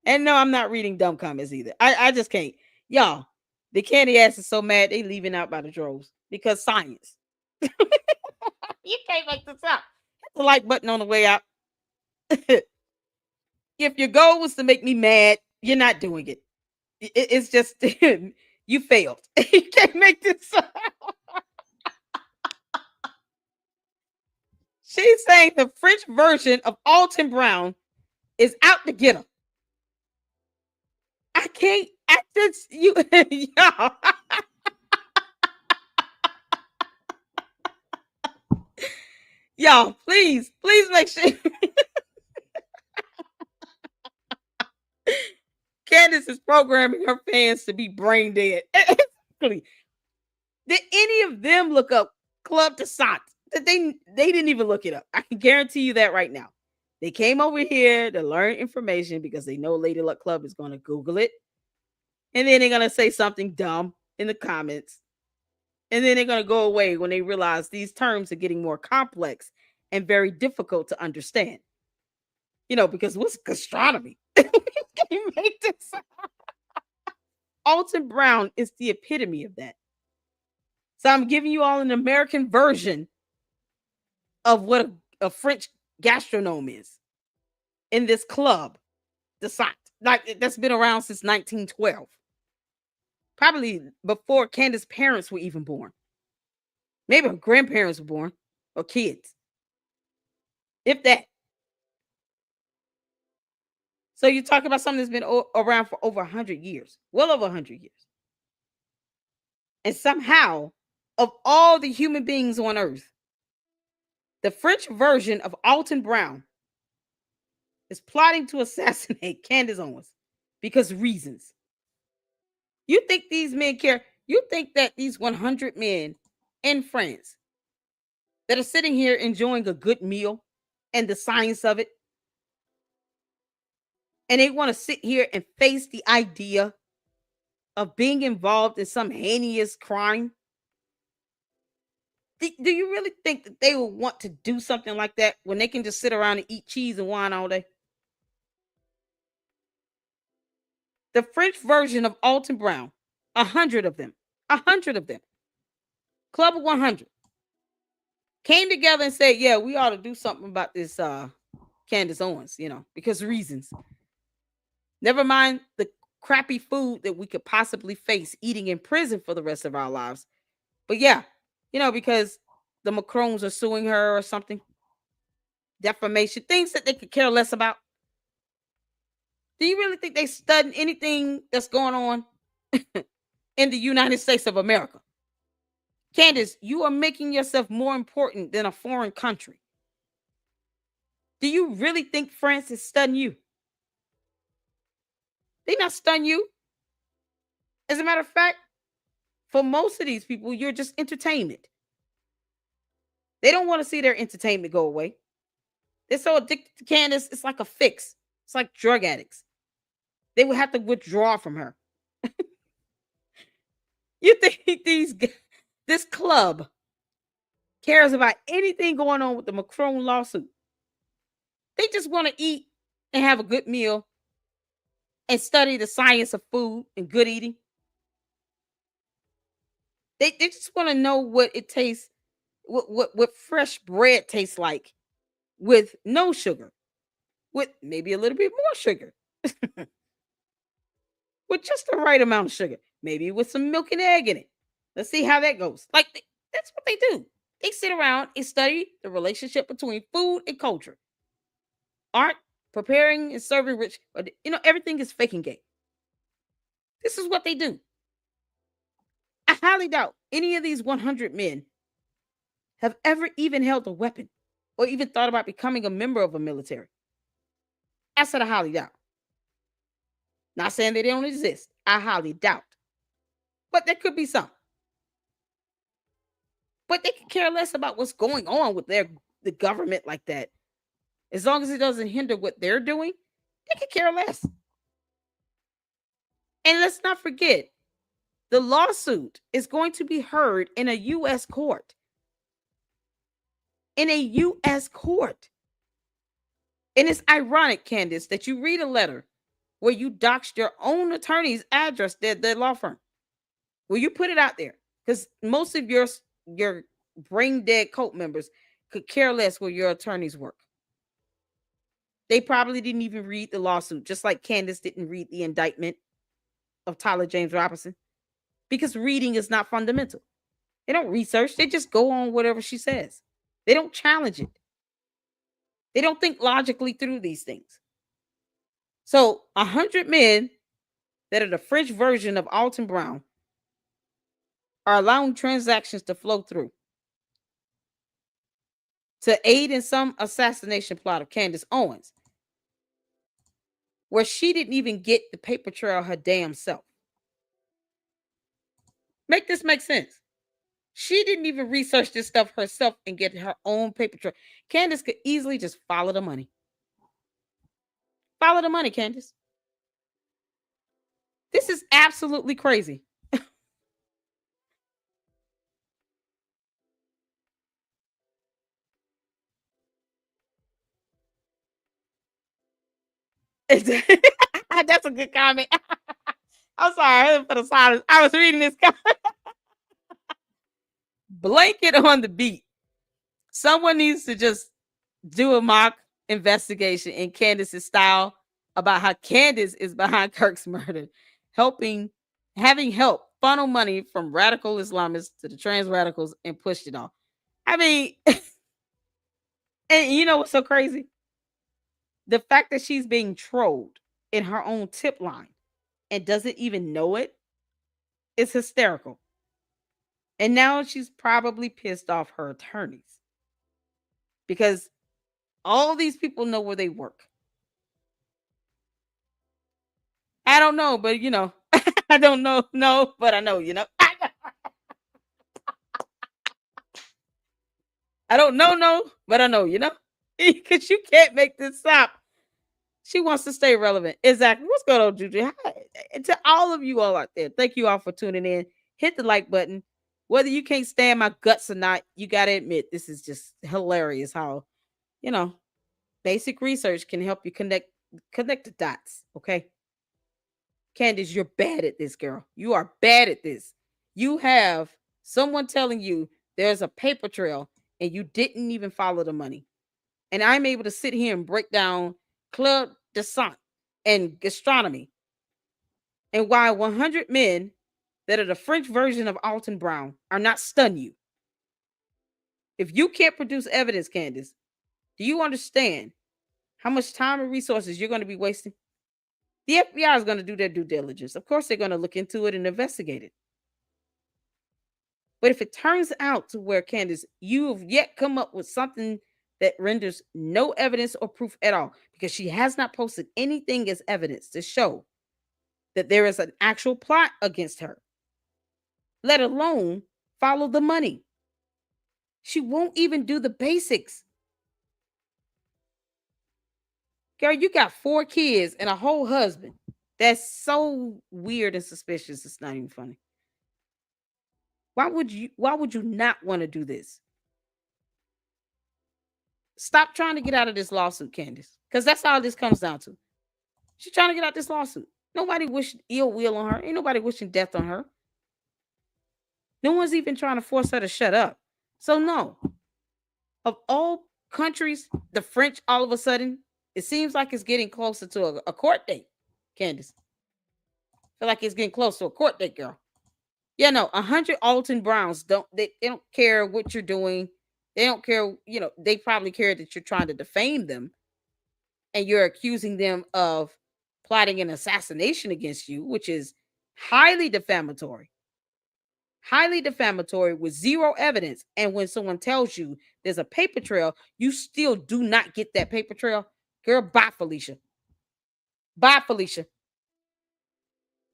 And no, I'm not reading dumb comments either. I just can't. Y'all, the candy ass is so mad they leaving out by the droves because science. You can't make this up. Hit the like button on the way out. If your goal was to make me mad, you're not doing it. It's just you failed. You can't make this up. She's saying the French version of Alton Brown is out to get her. I can't act this. Y'all. Y'all, please make sure. Candace is programming her fans to be brain dead. Did any of them look up Club de Sant? They didn't even look it up. I can guarantee you that right now. They came over here to learn information because they know Lady Luck Club is going to Google it. And then they're going to say something dumb in the comments. And then they're going to go away when they realize these terms are getting more complex and very difficult to understand. Because what's gastronomy? Can you make this? Alton Brown is the epitome of that. So I'm giving you all an American version of what a French gastronome is in this club, the Sant. Like that's been around since 1912. Probably before Candace's parents were even born. Maybe her grandparents were born or kids. If that. So you talk about something that's been around for over 100 years. Well over 100 years. And somehow, of all the human beings on earth, the French version of Alton Brown is plotting to assassinate Candace Owens because reasons. You think these men care? You think that these 100 men in France that are sitting here enjoying a good meal and the science of it, and they want to sit here and face the idea of being involved in some heinous crime? Do you really think that they will want to do something like that when they can just sit around and eat cheese and wine all day? The French version of Alton Brown, 100 of them, Club of 100, came together and said, yeah, we ought to do something about this Candace Owens, because reasons. Never mind the crappy food that we could possibly face eating in prison for the rest of our lives. But yeah, because the Macrons are suing her or something. Defamation, things that they could care less about. Do you really think they studying anything that's going on in the United States of America? Candace, you are making yourself more important than a foreign country. Do you really think France is studying you? They not studying you. As a matter of fact, for most of these people, you're just entertainment. They don't want to see their entertainment go away. They're so addicted to Candace, it's like a fix. It's like drug addicts. They would have to withdraw from her. You think this club cares about anything going on with the Macron lawsuit? They just want to eat and have a good meal and study the science of food and good eating. They just want to know what it tastes, what fresh bread tastes like with no sugar, with maybe a little bit more sugar, with just the right amount of sugar, maybe with some milk and egg in it. Let's see how that goes. Like that's what they do. They sit around and study the relationship between food and culture. Art, preparing and serving rich, but everything is faking gay. This is what they do. I highly doubt any of these 100 men have ever even held a weapon or even thought about becoming a member of a military. I said I highly doubt. Not saying that they don't exist. I highly doubt. But there could be some. But they could care less about what's going on with the government like that. As long as it doesn't hinder what they're doing, they could care less. And let's not forget, the lawsuit is going to be heard in a U.S. court. In a U.S. court. And it's ironic, Candace, that you read a letter where you doxed your own attorney's address, their law firm, where you put it out there. Because most of your brain dead cult members could care less where your attorneys work. They probably didn't even read the lawsuit, just like Candace didn't read the indictment of Tyler James Robinson, because reading is not fundamental. They don't research. They just go on whatever she says. They don't challenge it. They don't think logically through these things. So 100 men that are the French version of Alton Brown are allowing transactions to flow through to aid in some assassination plot of Candace Owens, where she didn't even get the paper trail her damn self. Make this make sense. She didn't even research this stuff herself and get her own paper trail. Candace could easily just follow the money. Follow the money, Candace. This is absolutely crazy. That's a good comment. I'm sorry for the silence. I was reading this comment. Blanket on the beat. Someone needs to just do a mock investigation in Candace's style about how Candace is behind Kirk's murder, having help funnel money from radical Islamists to the trans radicals and pushed it off. I mean, and you know what's so crazy? The fact that she's being trolled in her own tip line and doesn't even know it is hysterical. And now she's probably pissed off her attorneys because all these people know where they work. I don't know, but I don't know, no, but I know, I don't know, no, but I know, because you can't make this stop. She wants to stay relevant. Exactly. What's going on, Juju? And to all of you all out there, thank you all for tuning in. Hit the like button. Whether you can't stand my guts or not, you got to admit, this is just hilarious how, basic research can help you connect the dots, okay? Candace, you're bad at this, girl. You are bad at this. You have someone telling you there's a paper trail and you didn't even follow the money. And I'm able to sit here and break down Club de Sang and gastronomy and why 100 men that are the French version of Alton Brown are not stun you. If you can't produce evidence, Candace, do you understand how much time and resources you're going to be wasting? The FBI is going to do their due diligence. Of course, they're going to look into it and investigate it. But if it turns out to where, Candace, you have yet come up with something that renders no evidence or proof at all, because she has not posted anything as evidence to show that there is an actual plot against her, let alone follow the money. She won't even do the basics. Girl, you got 4 kids and a whole husband. That's so weird and suspicious. It's not even funny. Why would you not want to do this? Stop trying to get out of this lawsuit, Candace. Because that's all this comes down to. She's trying to get out this lawsuit. Nobody wishing ill will on her. Ain't nobody wishing death on her. No one's even trying to force her to shut up. So no. Of all countries, the French all of a sudden, it seems like it's getting closer to a court date, Candace. Feel like it's getting close to a court date, girl. Yeah, no, 100 Alton Browns they don't care what you're doing. They don't care, they probably care that you're trying to defame them and you're accusing them of plotting an assassination against you, which is highly defamatory. Highly defamatory with zero evidence. And when someone tells you there's a paper trail, you still do not get that paper trail. Girl, bye, Felicia. Bye, Felicia.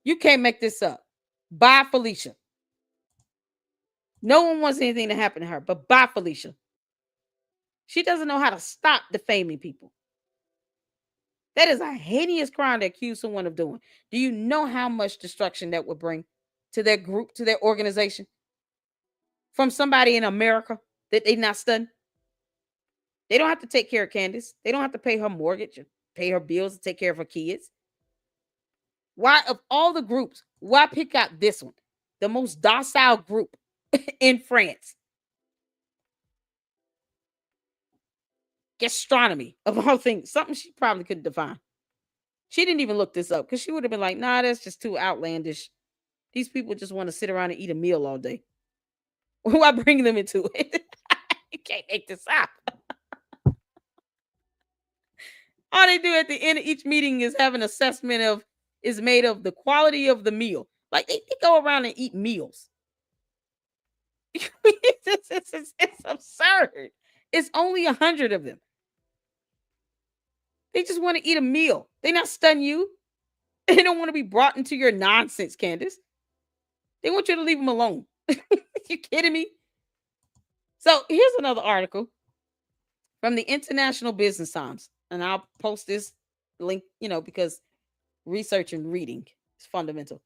You can't make this up. Bye, Felicia. No one wants anything to happen to her, but bye, Felicia. She doesn't know how to stop defaming people. That is a heinous crime to accuse someone of doing. Do you know how much destruction that would bring to their group, to their organization? From somebody in America that they not studying? They don't have to take care of Candace. They don't have to pay her mortgage or pay her bills and take care of her kids. Why, of all the groups, why pick out this one? The most docile group in France. Gastronomy, of all things. Something she probably couldn't define. She didn't even look this up because she would have been like, nah, that's just too outlandish. These people just want to sit around and eat a meal all day. Why bring them into it? You can't make this up. All they do at the end of each meeting is have an assessment is made of the quality of the meal. Like they go around and eat meals. It's absurd. It's only 100 of them. They just want to eat a meal. They not stun you. They don't want to be brought into your nonsense, Candace. They want you to leave them alone. You kidding me? So here's another article from the International Business Times. And I'll post this link, because research and reading is fundamental.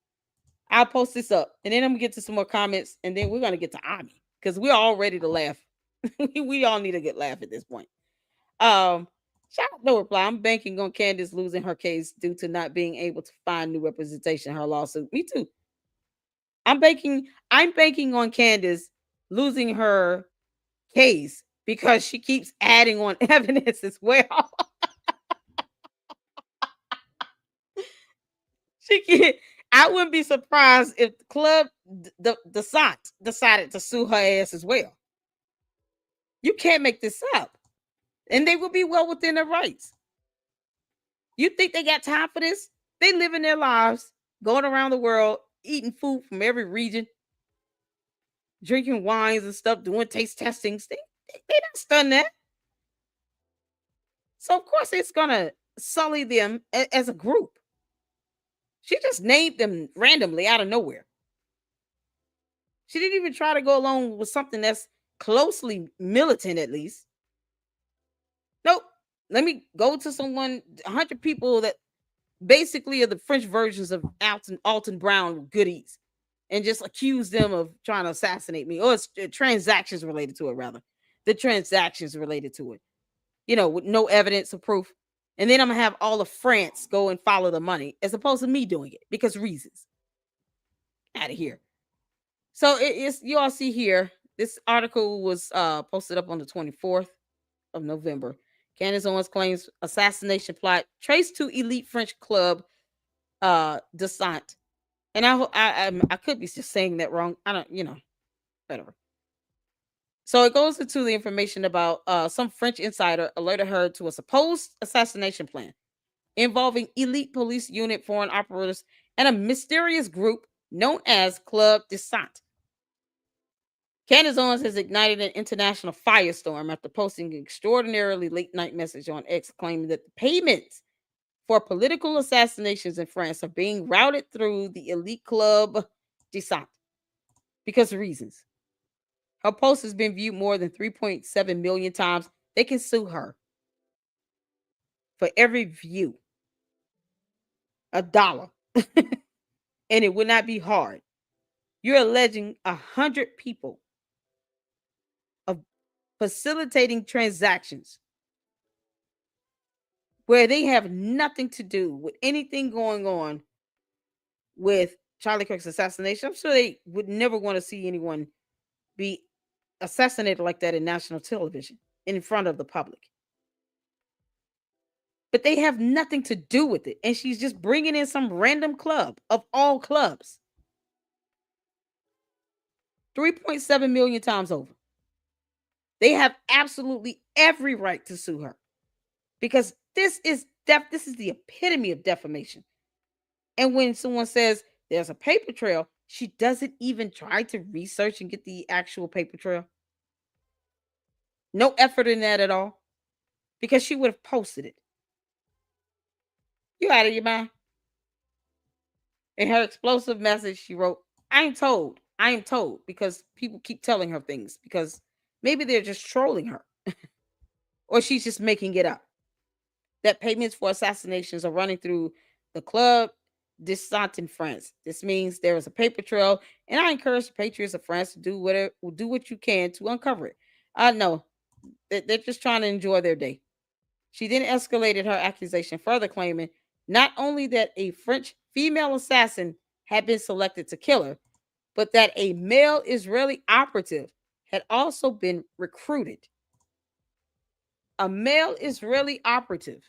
I'll post this up and then I'm gonna get to some more comments and then we're gonna get to Ami because we're all ready to laugh. We all need a good laugh at this point. Shout out, no reply. I'm banking on Candace losing her case due to not being able to find new representation in her lawsuit. Me too. I'm banking on Candace losing her case because she keeps adding on evidence as well. I wouldn't be surprised if the club, the Desant, decided to sue her ass as well. You can't make this up. And they will be well within their rights. You think they got time for this? They living their lives, going around the world, eating food from every region, drinking wines and stuff, doing taste testings. They not done that. So of course it's gonna sully them as a group. She just named them randomly out of nowhere. She didn't even try to go along with something that's closely militant, at least. Nope. Let me go to 100 people that basically are the French versions of Alton Brown goodies and just accuse them of trying to assassinate me, or it's transactions related to it, rather. The transactions related to it, with no evidence or proof. And then I'm going to have all of France go and follow the money as opposed to me doing it because reasons. Out of here. So you all see here, this article was posted up on the 24th of November. Candace Owens claims assassination plot traced to elite French club Desant. And I could be just saying that wrong. I don't, whatever. So it goes into the information about some French insider alerted her to a supposed assassination plan involving elite police unit foreign operatives and a mysterious group known as Club Desant. Candace Owens has ignited an international firestorm after posting an extraordinarily late night message on X claiming that the payments for political assassinations in France are being routed through the elite Club Desant because of reasons. Her post has been viewed more than 3.7 million times. They can sue her for every view, $1. And it would not be hard. You're alleging 100 people of facilitating transactions where they have nothing to do with anything going on with Charlie Kirk's assassination. I'm sure they would never want to see anyone be assassinated like that in national television in front of the public. But they have nothing to do with it. And she's just bringing in some random club of all clubs. 3.7 million times over. They have absolutely every right to sue her because this is the epitome of defamation. And when someone says there's a paper trail, she doesn't even try to research and get the actual paper trail. No effort in that at all because she would have posted it. You out of your mind? In her explosive message, she wrote, I am told, because people keep telling her things because maybe they're just trolling her or she's just making it up. That payments for assassinations are running through the club Descent in France. This means there is a paper trail, and I encourage the patriots of France to do what you can to uncover it. No, they're just trying to enjoy their day. She then escalated her accusation, further claiming not only that a French female assassin had been selected to kill her, but that a male Israeli operative had also been recruited. A male Israeli operative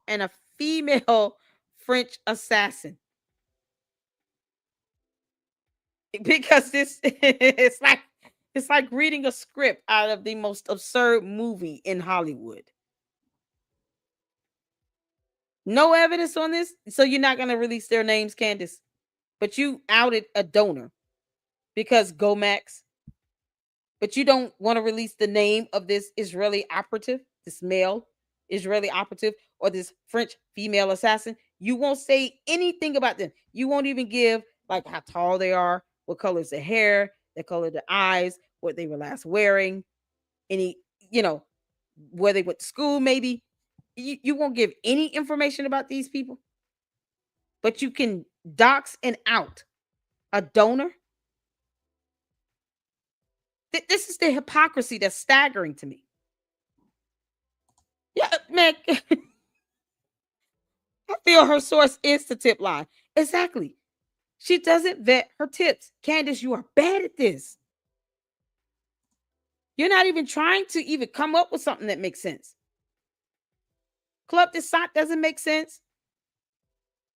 and a female French assassin. Because this it's like reading a script out of the most absurd movie in Hollywood. No evidence on this, so you're not going to release their names, Candace. But you outed a donor because Gomax. But you don't want to release the name of this Israeli operative, this male Israeli operative, or this French female assassin. You won't say anything about them. You won't even give like how tall they are, what color is their hair, the color of the eyes, what they were last wearing, any, where they went to school, maybe. You won't give any information about these people, but you can dox and out a donor. This is the hypocrisy that's staggering to me. Yeah, man. I feel her source is the tip line. Exactly. She doesn't vet her tips. Candace, you are bad at this. You're not even trying to even come up with something that makes sense. Club Descent doesn't make sense.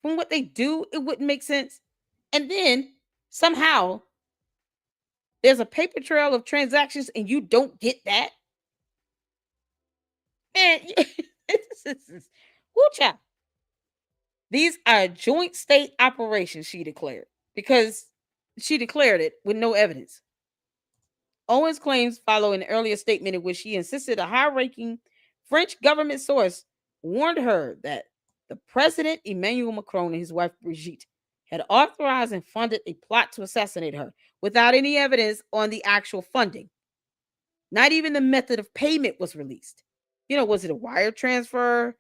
From what they do, it wouldn't make sense. And then somehow there's a paper trail of transactions and you don't get that. Man, woo child. These are joint state operations, she declared, because she declared it with no evidence. Owens claims follow an earlier statement in which she insisted a high-ranking French government source warned her that the president Emmanuel Macron and his wife Brigitte had authorized and funded a plot to assassinate her without any evidence on the actual funding. Not even the method of payment was released. Was it a wire transfer?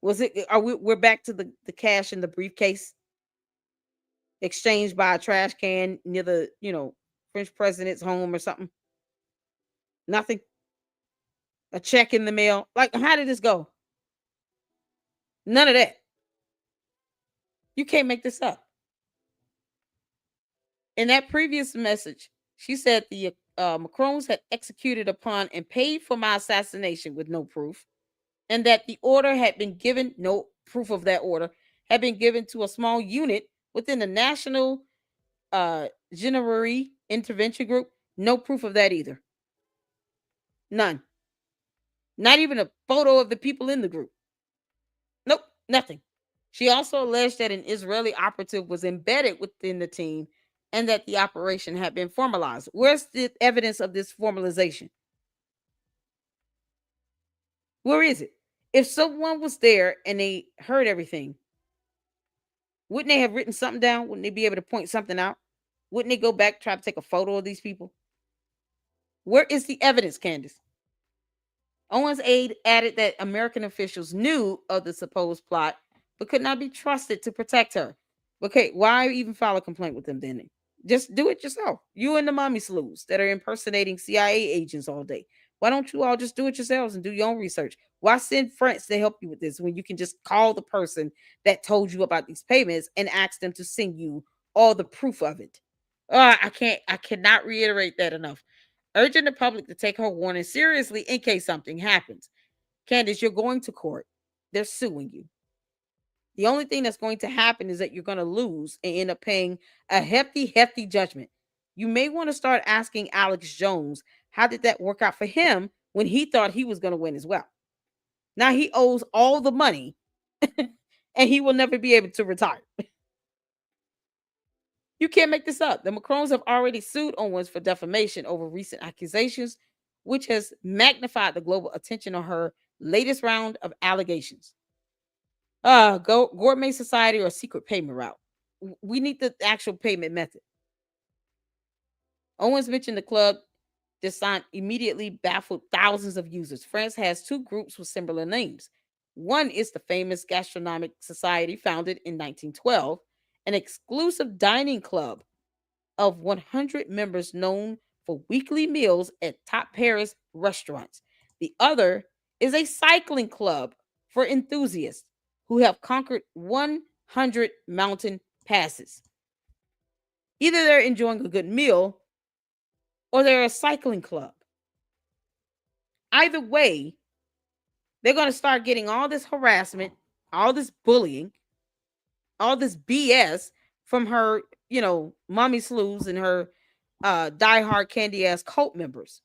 Was it? We're back to the cash in the briefcase exchanged by a trash can near the French president's home or something? Nothing. A check in the mail. Like, how did this go? None of that. You can't make this up. In that previous message, she said the Macrons had executed upon and paid for my assassination with no proof, and that the order had been given, no proof of that order, had been given to a small unit within the National Gendarmerie Intervention Group. No proof of that either. None. Not even a photo of the people in the group. Nope, nothing. She also alleged that an Israeli operative was embedded within the team and that the operation had been formalized. Where's the evidence of this formalization? Where is it? If someone was there and they heard everything, wouldn't they have written something down? Wouldn't they be able to point something out? Wouldn't they go back, try to take a photo of these people? Where is the evidence, Candace? Owens' aide added that American officials knew of the supposed plot, but could not be trusted to protect her. Okay, why even file a complaint with them then? Just do it yourself. You and the mommy slews that are impersonating CIA agents all day. Why don't you all just do it yourselves and do your own research? Why send friends to help you with this when you can just call the person that told you about these payments and ask them to send you all the proof of it? I cannot reiterate that enough. Urging the public to take her warning seriously in case something happens. Candace, you're going to court. They're suing you. The only thing that's going to happen is that you're going to lose and end up paying a hefty, hefty judgment. You may want to start asking Alex Jones, how did that work out for him when he thought he was going to win as well? Now he owes all the money and he will never be able to retire. You can't make this up. The Macrons have already sued Owens for defamation over recent accusations, which has magnified the global attention on her latest round of allegations. Gourmet society or secret payment route. We need the actual payment method. Owens mentioned the club design immediately baffled thousands of users. France has two groups with similar names. One is the famous Gastronomic Society founded in 1912, an exclusive dining club of 100 members known for weekly meals at top Paris restaurants. The other is a cycling club for enthusiasts who have conquered 100 mountain passes. Either they're enjoying a good meal or they're a cycling club. Either way, they're going to start getting all this harassment, all this bullying, all this BS from her, mommy slews and her diehard candy ass cult members.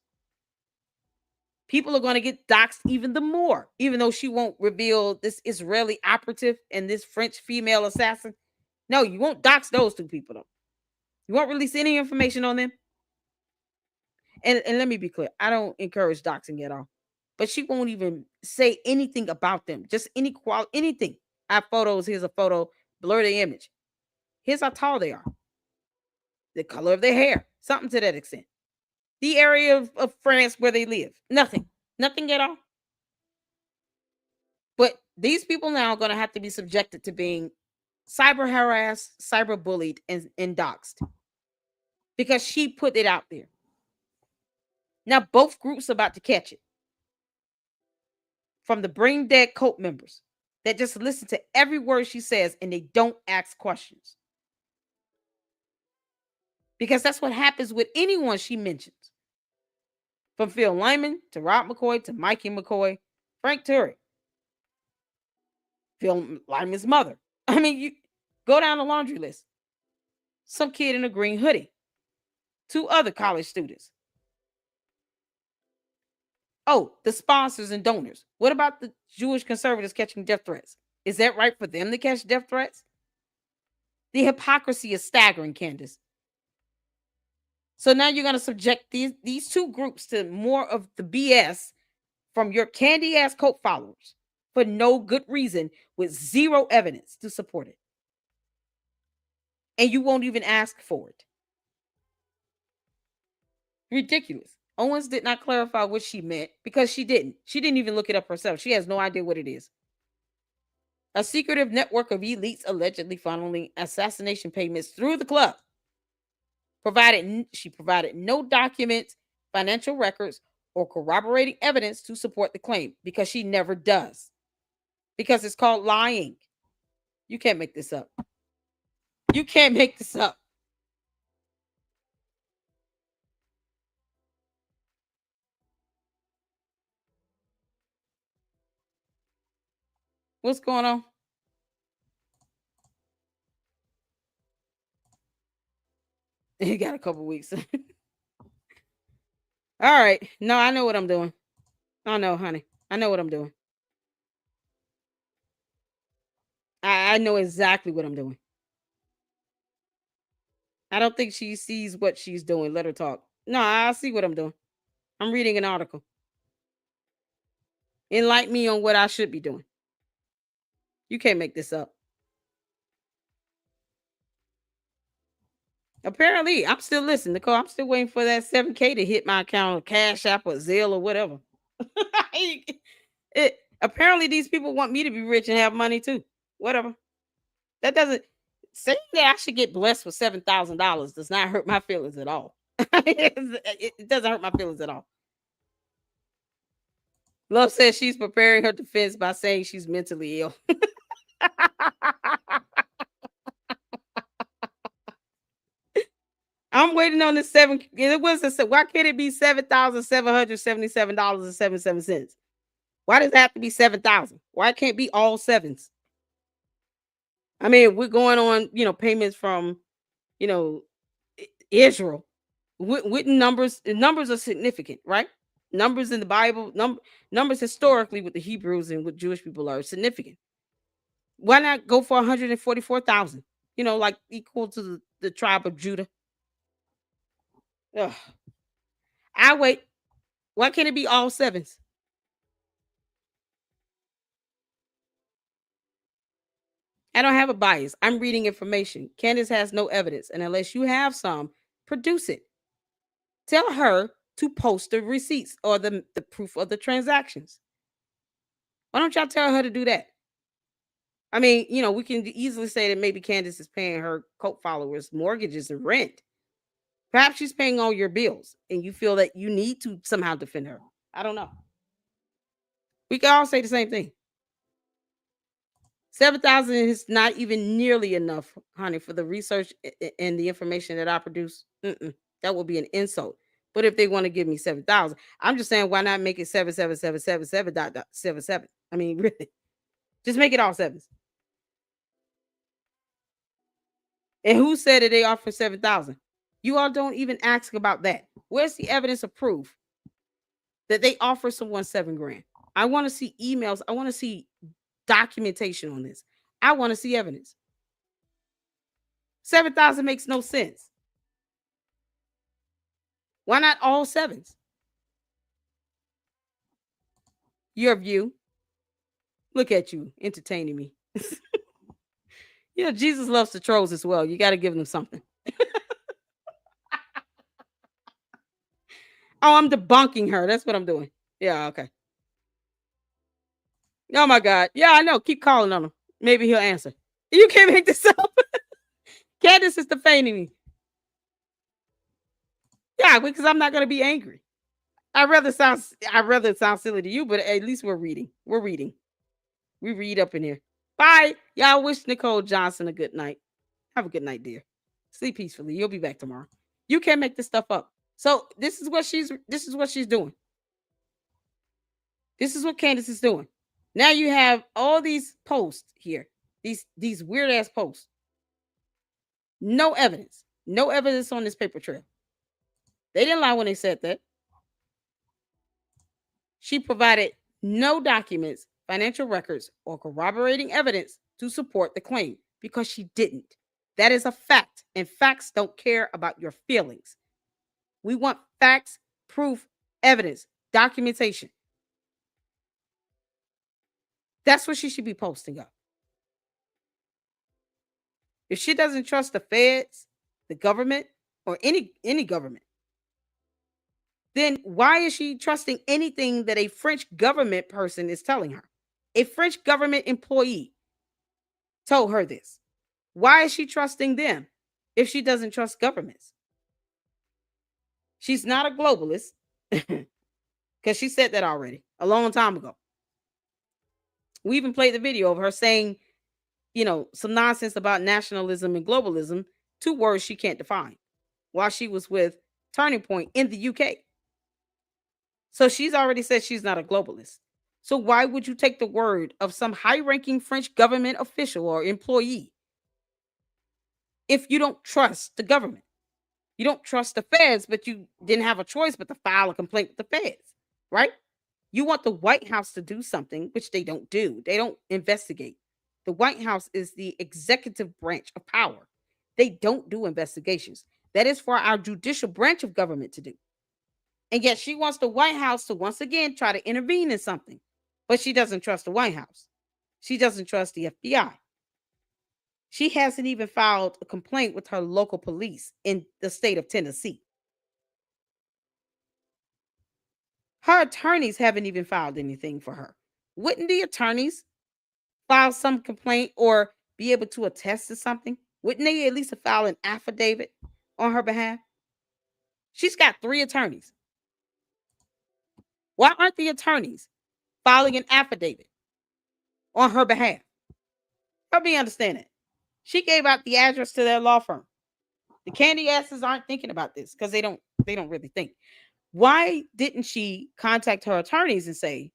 People are going to get doxxed even the more, even though she won't reveal this Israeli operative and this French female assassin. No, you won't dox those two people, though. You won't release any information on them. And let me be clear, I don't encourage doxing at all. But she won't even say anything about them, just anything. I have photos. Here's a photo. Blur the image. Here's how tall they are. The color of their hair. Something to that extent. The area of France where they live. Nothing. Nothing at all. But these people now are going to have to be subjected to being cyber harassed, cyber bullied, and doxxed. Because she put it out there. Now both groups are about to catch it. From the brain dead cult members that just listen to every word she says and they don't ask questions. Because that's what happens with anyone she mentions. From Phil Lyman to Rob McCoy to Mikey McCoy, Frank Turek, Phil Lyman's mother. I mean, you go down the laundry list. Some kid in a green hoodie. Two other college students. Oh, the sponsors and donors. What about the Jewish conservatives catching death threats? Is that right for them to catch death threats? The hypocrisy is staggering, Candace. So now you're going to subject these two groups to more of the BS from your candy ass cult followers for no good reason with zero evidence to support it. And you won't even ask for it. Ridiculous. Owens did not clarify what she meant because she didn't. She didn't even look it up herself. She has no idea what it is. A secretive network of elites allegedly funneling assassination payments through the club. She provided no documents, financial records, or corroborating evidence to support the claim because she never does. Because it's called lying. You can't make this up. You can't make this up. What's going on? You got a couple weeks. All right. No, I know what I'm doing. I know, honey. I know what I'm doing. I know exactly what I'm doing. I don't think she sees what she's doing. Let her talk. No, I see what I'm doing. I'm reading an article. Enlighten me on what I should be doing. You can't make this up. Apparently, I'm still listening, Nicole. I'm still waiting for that 7K to hit my account, or Cash App, or Zelle, or whatever. Apparently, these people want me to be rich and have money too. Whatever. That doesn't saying that I should get blessed with $7,000 does not hurt my feelings at all. It doesn't hurt my feelings at all. Love says she's preparing her defense by saying she's mentally ill. I'm waiting on the seven. It was why can't it be $7,777.77? Why does it have to be 7,000? Why can't it be all sevens? I mean, we're going on, payments from, Israel. With numbers are significant, right? Numbers in the Bible, numbers historically with the Hebrews and with Jewish people are significant. Why not go for 144,000? Like equal to the tribe of Judah. Ugh. I wait. Why can't it be all sevens? I don't have a bias. I'm reading information. Candace has no evidence, and unless you have some, produce it. Tell her to post the receipts or the proof of the transactions. Why don't y'all tell her to do that? I mean, we can easily say that maybe Candace is paying her cult followers mortgages and rent. Perhaps she's paying all your bills and you feel that you need to somehow defend her. I don't know. We can all say the same thing. 7,000 is not even nearly enough, honey, for the research and the information that I produce. That would be an insult. But if they want to give me 7,000, I'm just saying, why not make it 77777.77? I mean, really, just make it all sevens. And who said that they offer 7,000? You all don't even ask about that. Where's the evidence of proof that they offer someone $7,000? I want to see emails. I want to see documentation on this. I want to see evidence. 7,000 makes no sense. Why not all sevens? Your view. Look at you entertaining me. Jesus loves the trolls as well. You got to give them something. Oh, I'm debunking her. That's what I'm doing. Yeah, okay. Oh my God. Yeah, I know. Keep calling on him. Maybe he'll answer. You can't make this up. Candace is defaming me. Yeah, because I'm not going to be angry. I'd rather it sound silly to you, but at least we're reading. We're reading. We read up in here. Bye. Y'all wish Nicole Johnson a good night. Have a good night, dear. Sleep peacefully. You'll be back tomorrow. You can't make this stuff up. So this is what she's doing. This is what Candace is doing. Now you have all these posts here. These weird ass posts. No evidence. No evidence on this paper trail. They didn't lie when they said that. She provided no documents, financial records, or corroborating evidence to support the claim because she didn't. That is a fact, and facts don't care about your feelings. We want facts, proof, evidence, documentation. That's what she should be posting up. If she doesn't trust the feds, the government, or any government, then why is she trusting anything that a French government person is telling her? A French government employee told her this. Why is she trusting them if she doesn't trust governments? She's not a globalist because she said that already a long time ago. We even played the video of her saying, some nonsense about nationalism and globalism, 2 words she can't define, while she was with Turning Point in the UK. So she's already said she's not a globalist. So why would you take the word of some high-ranking French government official or employee if you don't trust the government? You don't trust the feds, but you didn't have a choice but to file a complaint with the feds, right? You want the White House to do something, which they don't do. They don't investigate. The White House is the executive branch of power. They don't do investigations. That is for our judicial branch of government to do. And yet she wants the White House to once again try to intervene in something. But she doesn't trust the White House. She doesn't trust the FBI. She hasn't even filed a complaint with her local police in the state of Tennessee. Her attorneys haven't even filed anything for her. Wouldn't the attorneys file some complaint or be able to attest to something? Wouldn't they at least file an affidavit on her behalf? She's got 3 attorneys. Why aren't the attorneys filing an affidavit on her behalf? Help me understand it. She gave out the address to their law firm. The candy asses aren't thinking about this because they don't really think. Why didn't she contact her attorneys and say,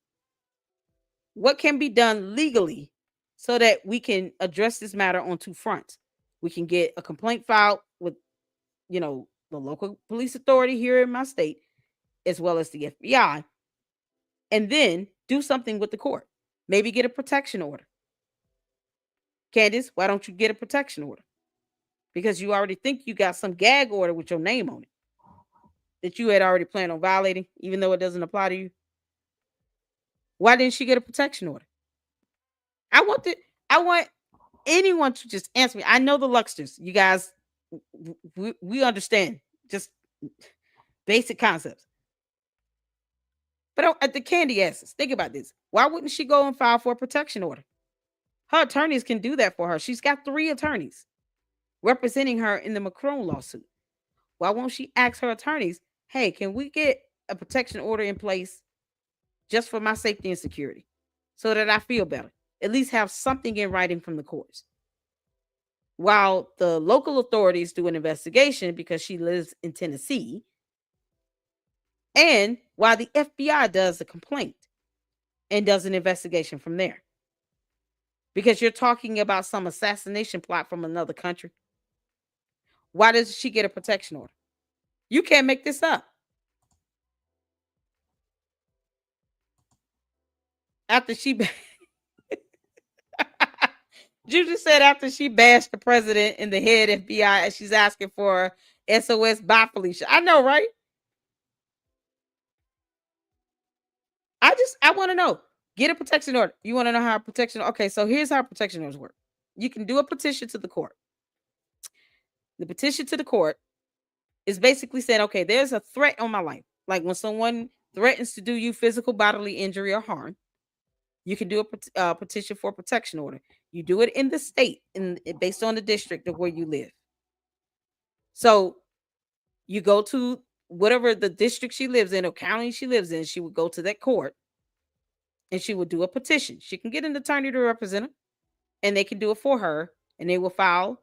what can be done legally so that we can address this matter on 2 fronts? We can get a complaint filed with, the local police authority here in my state, as well as the FBI, and then do something with the court. Maybe get a protection order. Candace, why don't you get a protection order? Because you already think you got some gag order with your name on it that you had already planned on violating, even though it doesn't apply to you. Why didn't she get a protection order? I want anyone to just answer me. I know the Luxters, you guys, we understand just basic concepts. But at the candy asses, think about this. Why wouldn't she go and file for a protection order? Her attorneys can do that for her. She's got 3 attorneys representing her in the Macron lawsuit. Why won't she ask her attorneys, hey, can we get a protection order in place just for my safety and security so that I feel better? At least have something in writing from the courts. While the local authorities do an investigation because she lives in Tennessee, and while the FBI does the complaint and does an investigation from there. Because you're talking about some assassination plot from another country. Why does she get a protection order? You can't make this up. After she Juju said after she bashed the president in the head FBI and she's asking for SOS by Felicia. I know, right? I want to know. Get a protection order. You want to know how a protection? Okay, so here's how protection orders work. You can do a petition to the court. The petition to the court is basically saying, okay, there's a threat on my life. Like when someone threatens to do you physical bodily injury or harm, you can do a petition for a protection order. You do it in the state, based on the district of where you live. So you go to whatever the district she lives in or county she lives in. She would go to that court and she would do a petition. She can get an attorney to represent her and they can do it for her and they will file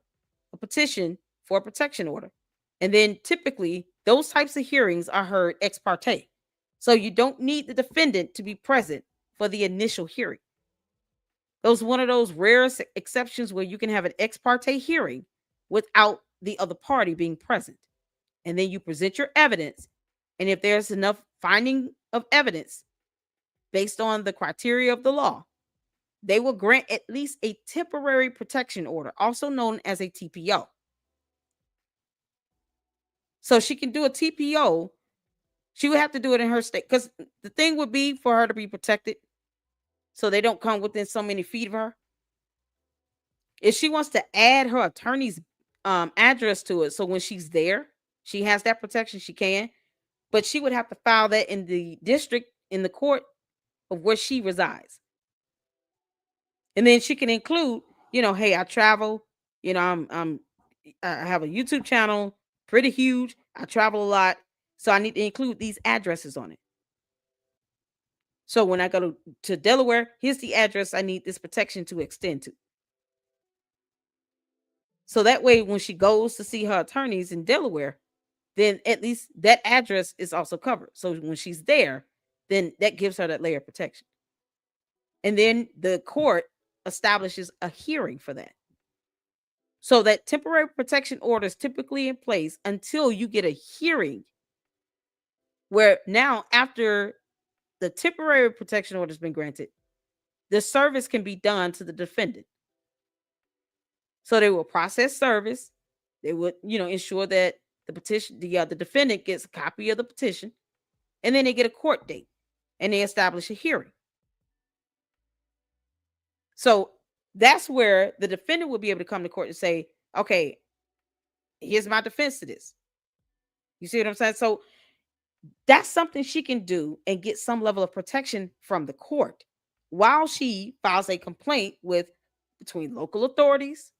a petition for a protection order. And then typically those types of hearings are heard ex parte. So you don't need the defendant to be present for the initial hearing. Those one of those rare exceptions where you can have an ex parte hearing without the other party being present. And then you present your evidence. And if there's enough finding of evidence based on the criteria of the law, they will grant at least a temporary protection order, also known as a TPO. So she can do a TPO. She would have to do it in her state because the thing would be for her to be protected so they don't come within so many feet of her. If she wants to add her attorney's address to it, so when she's there, she has that protection, she can. But she would have to file that in the district, in the court of where she resides. And then she can include, hey, I travel, I have a YouTube channel, pretty huge. I travel a lot. So I need to include these addresses on it. So when I go to Delaware, here's the address I need this protection to extend to. So that way, when she goes to see her attorneys in Delaware, then at least that address is also covered. So when she's there, then that gives her that layer of protection. And then the court establishes a hearing for that. So that temporary protection order is typically in place until you get a hearing where now after the temporary protection order has been granted, the service can be done to the defendant. So they will process service. They would, ensure that the defendant gets a copy of the petition, and then they get a court date and they establish a hearing. So that's where the defendant will be able to come to court and say, okay, here's my defense to this. You see what I'm saying? So that's something she can do and get some level of protection from the court while she files a complaint with between local authorities,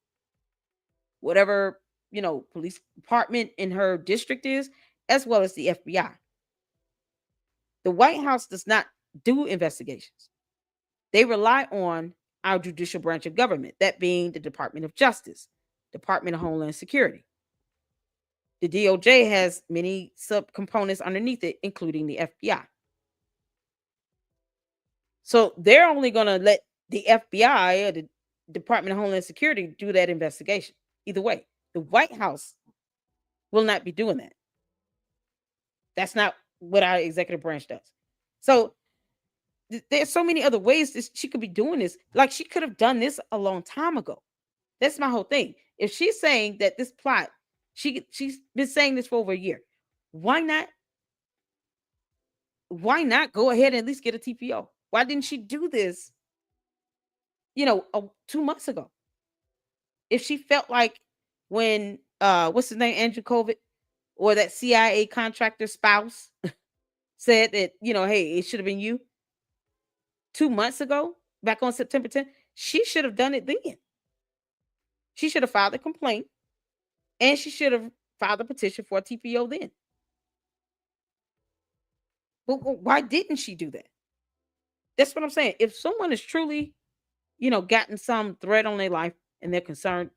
whatever, police department in her district is, as well as the FBI. The White House does not do investigations. They rely on our judicial branch of government, that being the Department of Justice, Department of Homeland Security. The DOJ has many subcomponents underneath it, including the FBI. So they're only going to let the FBI or the Department of Homeland Security do that investigation. Either way, the White House will not be doing that. That's not what our executive branch does. So there's so many other ways that she could be doing this. Like, she could have done this a long time ago. That's my whole thing. If she's saying that this plot, she's been saying this for over a year, why not go ahead and at least get a TPO? Why didn't she do this 2 months ago? If she felt like when what's his name, Andrew COVID, or that CIA contractor spouse said that, hey, it should have been you 2 months ago, back on September 10th, she should have done it then. She should have filed a complaint, and she should have filed a petition for a TPO then. But why didn't she do that? That's what I'm saying. If someone is truly, gotten some threat on their life and they're concerned,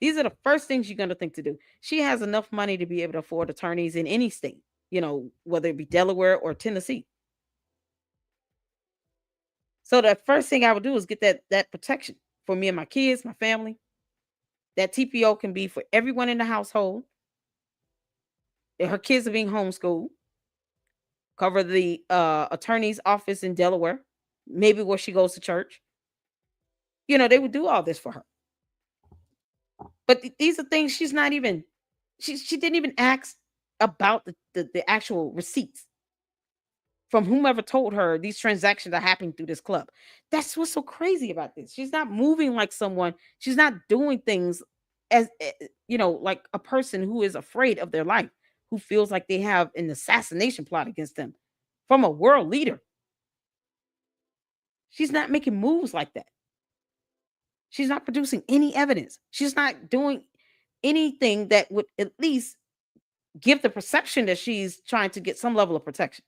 these are the first things you're going to think to do. She has enough money to be able to afford attorneys in any state, whether it be Delaware or Tennessee. So the first thing I would do is get that protection for me and my kids, my family. That TPO can be for everyone in the household. If her kids are being homeschooled, cover the attorney's office in Delaware, maybe where she goes to church. They would do all this for her. But these are things she's not even, she didn't even ask about the actual receipts from whomever told her these transactions are happening through this club. That's what's so crazy about this. She's not moving like someone. She's not doing things as, like a person who is afraid of their life, who feels like they have an assassination plot against them from a world leader. She's not making moves like that. She's not producing any evidence. She's not doing anything that would at least give the perception that she's trying to get some level of protection.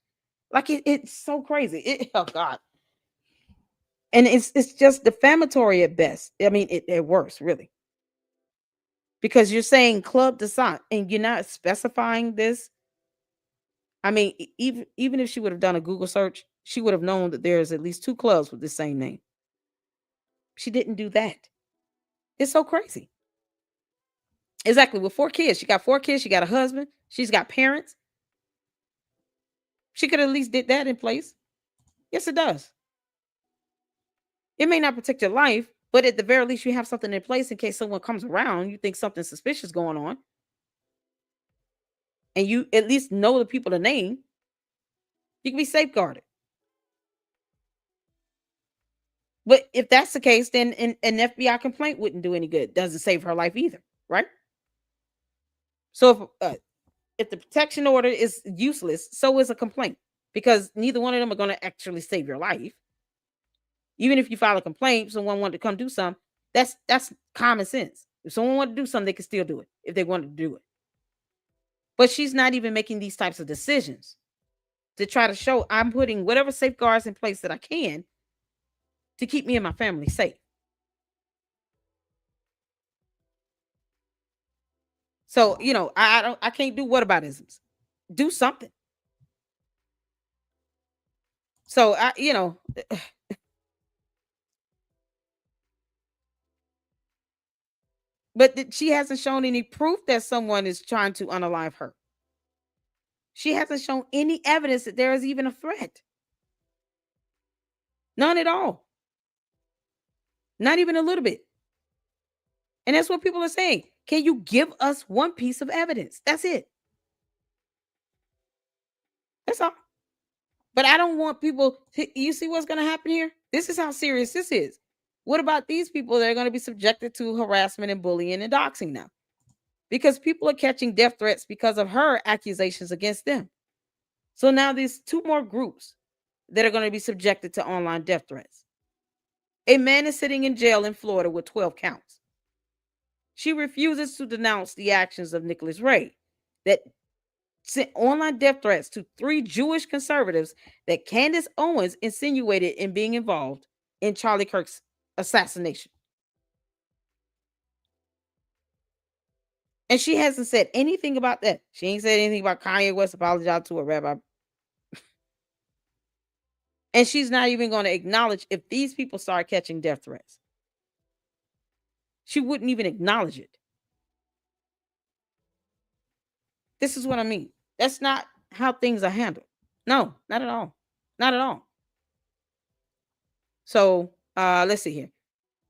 Like, it's so crazy. Oh God. And it's just defamatory at best. I mean, at worst, really. Because you're saying club design and you're not specifying this. I mean, even if she would have done a Google search, she would have known that there's at least 2 clubs with the same name. She didn't do that. It's so crazy. Exactly. With 4 kids. She got 4 kids. She got a husband. She's got parents. She could at least did that in place. Yes, it does. It may not protect your life, but at the very least, you have something in place in case someone comes around, you think something suspicious going on, and you at least know the people to name. You can be safeguarded. But if that's the case, then an FBI complaint wouldn't do any good. Doesn't save her life either, right? So if the protection order is useless, so is a complaint, because neither one of them are going to actually save your life. Even if you file a complaint, someone wanted to come do something, that's common sense. If someone wanted to do something, they could still do it if they wanted to do it. But she's not even making these types of decisions to try to show I'm putting whatever safeguards in place that I can to keep me and my family safe. So, I can't do whataboutisms. Do something. So, but she hasn't shown any proof that someone is trying to unalive her. She hasn't shown any evidence that there is even a threat. None at all. Not even a little bit. And that's what people are saying. Can you give us one piece of evidence? That's it. That's all. But I don't want people you see what's going to happen here? This is how serious this is. What about these people that are going to be subjected to harassment and bullying and doxing now? Because people are catching death threats because of her accusations against them. So now there's two more groups that are going to be subjected to online death threats. A man is sitting in jail in Florida with 12 counts. She refuses to denounce the actions of Nicholas Ray that sent online death threats to 3 Jewish conservatives that Candace Owens insinuated in being involved in Charlie Kirk's assassination. And she hasn't said anything about that. She ain't said anything about Kanye West apologizing to a rabbi. And she's not even going to acknowledge if these people start catching death threats. She wouldn't even acknowledge it. This is what I mean. That's not how things are handled. No, not at all. Not at all. So let's see here.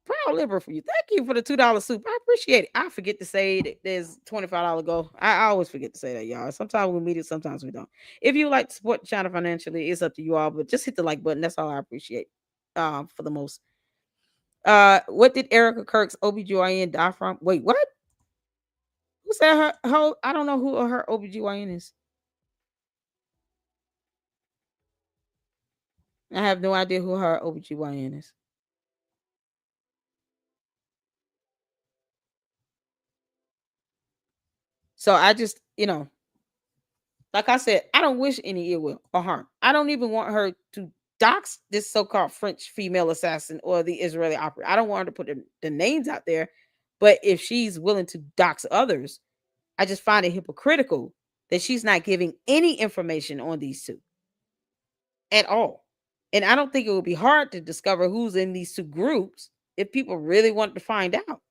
Proud liberal for you. Thank you for the $2 soup. I appreciate it. I forget to say that there's $25 go. I always forget to say that, y'all. Sometimes we meet it, sometimes we don't. If you like to support the channel financially, it's up to you all, but just hit the like button. That's all I appreciate for the most. What did Erica Kirk's OBGYN die from? Wait, what? Who said her I don't know who her OBGYN is. I have no idea who her OBGYN is. So I just, like I said, I don't wish any ill will or harm. I don't even want her to dox this so-called French female assassin or the Israeli operative. I don't want her to put the names out there. But if she's willing to dox others, I just find it hypocritical that she's not giving any information on these two at all. And I don't think it would be hard to discover who's in these two groups if people really wanted to find out.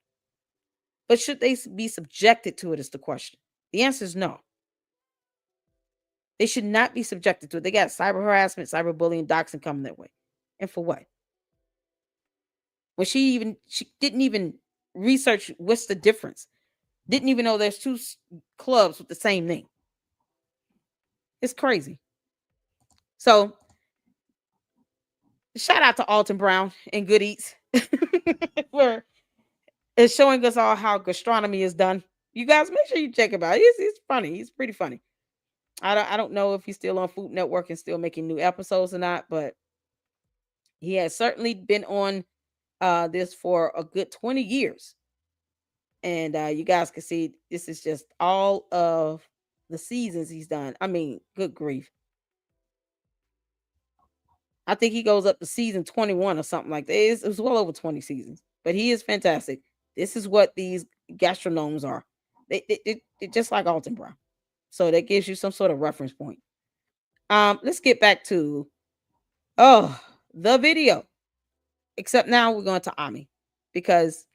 But should they be subjected to it is the question. The answer is no. They should not be subjected to it. They got cyber harassment, cyberbullying, doxing coming their way. And for what? When she didn't even research what's the difference. Didn't even know there's 2 clubs with the same name. It's crazy. So, shout out to Alton Brown and Good Eats for showing us all how gastronomy is done. You guys make sure you check him out. He's funny. He's pretty funny. I don't know if he's still on Food Network and still making new episodes or not, but he has certainly been on this for a good 20 years. And you guys can see this is just all of the seasons he's done. I mean, good grief. I think he goes up to season 21 or something like that. It was well over 20 seasons, but he is fantastic. This is what these gastronomes are. They're just like Alton Brown. So that gives you some sort of reference point. Let's get back to the video. Except now we're going to Ami because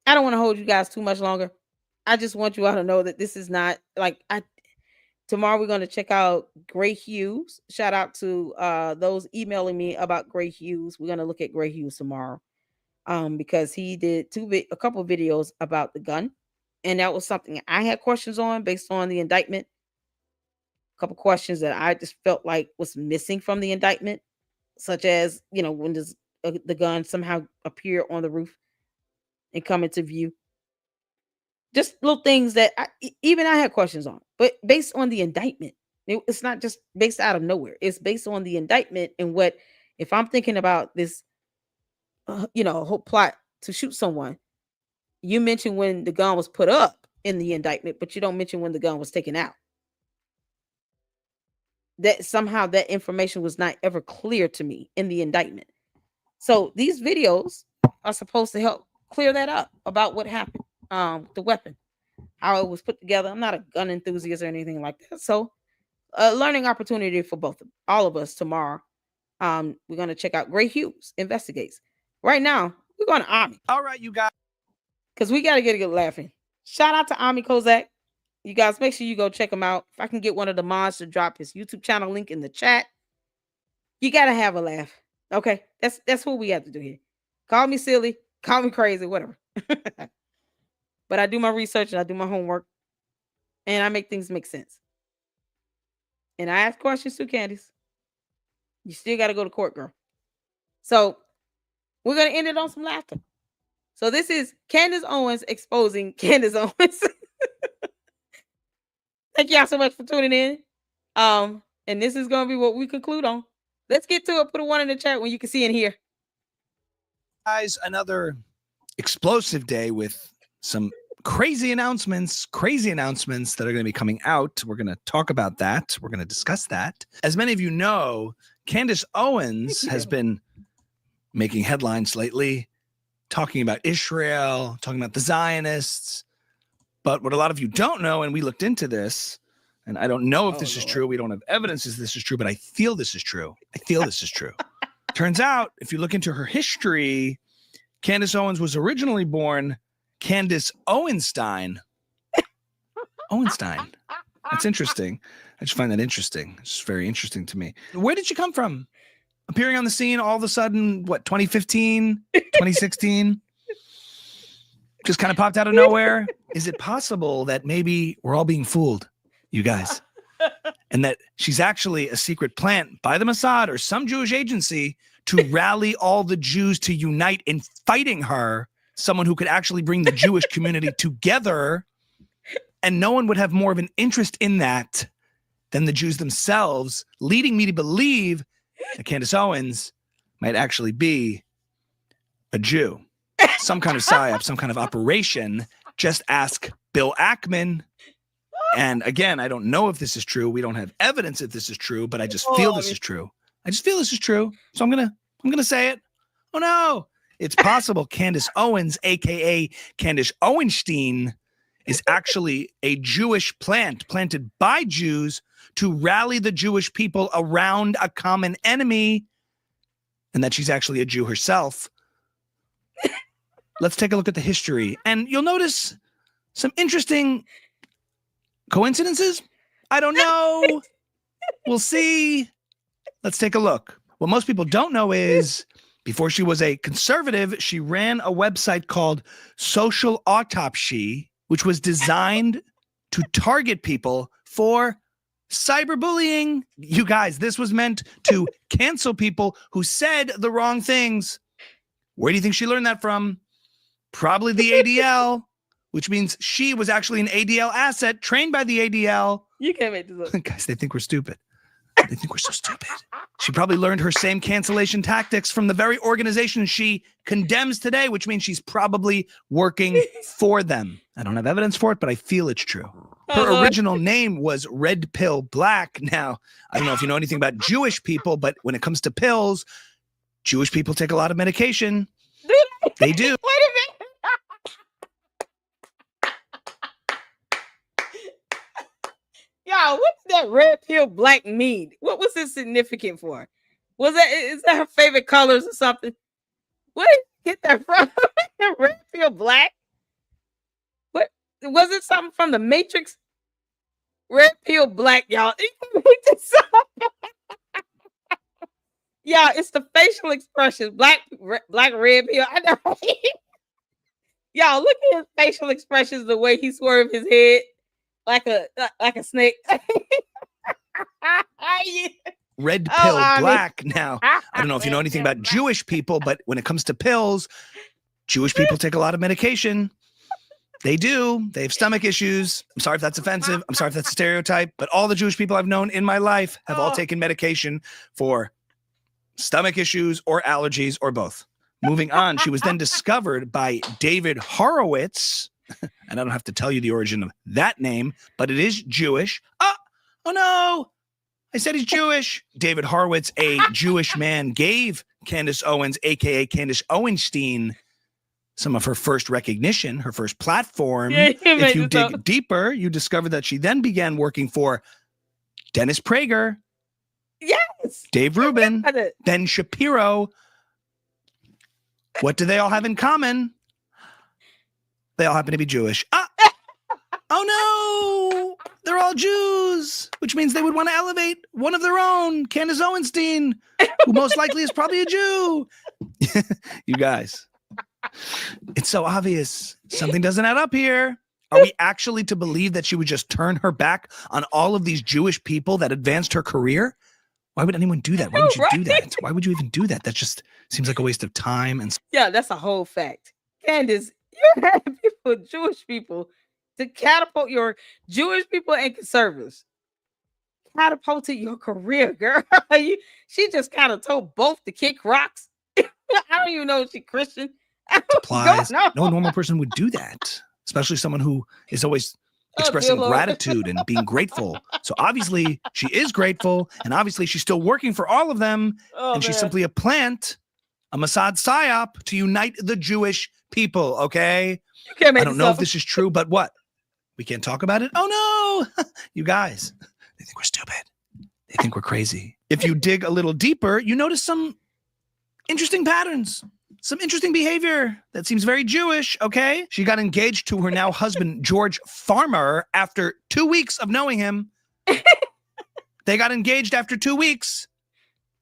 I don't want to hold you guys too much longer. I just want you all to know that this is not like tomorrow we're going to check out Gray Hughes. Shout out to those emailing me about Gray Hughes. We're going to look at Gray Hughes tomorrow because he did a couple of videos about the gun. And that was something I had questions on based on the indictment. A couple questions that I just felt like was missing from the indictment, such as, when does the gun somehow appear on the roof and come into view? Just little things that even I had questions on, but based on the indictment, it's not just based out of nowhere. It's based on the indictment and what, if I'm thinking about this, whole plot to shoot someone, you mentioned when the gun was put up in the indictment, but you don't mention when the gun was taken out. That somehow that information was not ever clear to me in the indictment. So these videos are supposed to help clear that up about what happened, the weapon, how it was put together. I'm not a gun enthusiast or anything like that. So a learning opportunity for all of us tomorrow. We're going to check out Gray Hughes Investigates. Right now, we're going to Ami. All right, you guys. Because we got to get a good laughing. Shout out to Ami Kozak. You guys, make sure you go check him out. If I can get one of the mods to drop his YouTube channel link in the chat, you got to have a laugh. Okay? That's what we have to do here. Call me silly. Call me crazy. Whatever. But I do my research and I do my homework. And I make things make sense. And I ask questions too, Candace. You still got to go to court, girl. So, We're going to end it on some laughter. So this is Candace Owens exposing Candace Owens. Thank y'all so much for tuning in. And this is going to be what we conclude on. Let's get to it. Put a 1 in the chat when you can see and hear. Guys, another explosive day with some crazy announcements that are going to be coming out. We're going to talk about that. We're going to discuss that. As many of you know, Candace Owens has been making headlines lately, talking about Israel, talking about the Zionists. But what a lot of you don't know, and we looked into this, and I don't know if this is true. We don't have evidence that this is true, but I feel this is true. Turns out, if you look into her history, Candace Owens was originally born Candace Owenstein. Owenstein. That's interesting. I just find that interesting. It's very interesting to me. Where did she come from? Appearing on the scene all of a sudden, 2015, 2016? Just kind of popped out of nowhere? Is it possible that maybe we're all being fooled, you guys? And that she's actually a secret plant by the Mossad or some Jewish agency to rally all the Jews to unite in fighting her, someone who could actually bring the Jewish community together, and no one would have more of an interest in that than the Jews themselves, leading me to believe that Candace Owens might actually be a Jew. Some kind of psyop, some kind of operation. Just ask Bill Ackman. And again, I don't know if this is true. We don't have evidence that this is true, but I just feel this is true. So I'm gonna say it. Oh no, it's possible Candace Owens, aka Candace Owenstein, is actually a Jewish plant planted by Jews to rally the Jewish people around a common enemy, and that she's actually a Jew herself. Let's take a look at the history, and you'll notice some interesting coincidences. I don't know. We'll see. Let's take a look. What most people don't know is before she was a conservative, she ran a website called Social Autopsy, which was designed to target people for cyberbullying. You guys, this was meant to cancel people who said the wrong things. Where do you think she learned that from? Probably the ADL, which means she was actually an ADL asset trained by the ADL. You can't make this up. Guys, they think we're stupid. They think we're so stupid. She probably learned her same cancellation tactics from the very organization she condemns today, which means she's probably working for them. I don't have evidence for it, but I feel it's true. Her original name was Red Pill Black. Now, I don't know if you know anything about Jewish people, but when it comes to pills, Jewish people take a lot of medication. They do. Wait a minute. Y'all, what did that red pill black mean? What was it significant for? Is that her favorite colors or something? Where did you get that from? Red pill black? What was it, something from the Matrix? Red pill black, y'all. Y'all, it's the facial expressions. Black, red pill. I know. Y'all, look at his facial expressions, the way he swerved his head like a snake. Red Pill Black. Now, I don't know if you know anything about Jewish people, but when it comes to pills, Jewish people take a lot of medication. They do. They have stomach issues. I'm sorry if that's offensive. I'm sorry if that's a stereotype, but all the Jewish people I've known in my life have all taken medication for stomach issues or allergies or both. Moving on, she was then discovered by David Horowitz, and I don't have to tell you the origin of that name, but it is Jewish. Oh no, I said he's Jewish. David Horowitz, a Jewish man, gave Candace Owens, aka Candace Owenstein, some of her first recognition, her first platform. If you dig deeper, you discover that she then began working for Dennis Prager, yes, Dave Rubin, Ben Shapiro. What do they all have in common? They all happen to be Jewish. Oh no, they're all Jews, which means they would want to elevate one of their own, Candace Owenstein, who most likely is probably a Jew. You guys, it's so obvious. Something doesn't add up here. Are we actually to believe that she would just turn her back on all of these Jewish people that advanced her career? Why would anyone do that? Why would you do Right? that? Why would you even do that? That just seems like a waste of time. And Yeah, that's a whole fact. Candace, you had people, Jewish people, to catapult your Jewish people and conservatives. Catapulted your career, girl. She just kind of told both to kick rocks. I don't even know if she's Christian. applies. No normal person would do that, especially someone who is always expressing gratitude and being grateful. So obviously she is grateful, and obviously she's still working for all of them. And she's simply a plant, a Mossad psyop to unite the Jewish people. Okay. I don't know if this is true, but what? We can't talk about it? Oh no, you guys, they think we're stupid. They think we're crazy. If you dig a little deeper, you notice some interesting patterns, some interesting behavior that seems very Jewish, okay? She got engaged to her now husband, George Farmer, after 2 weeks of knowing him. They got engaged after 2 weeks.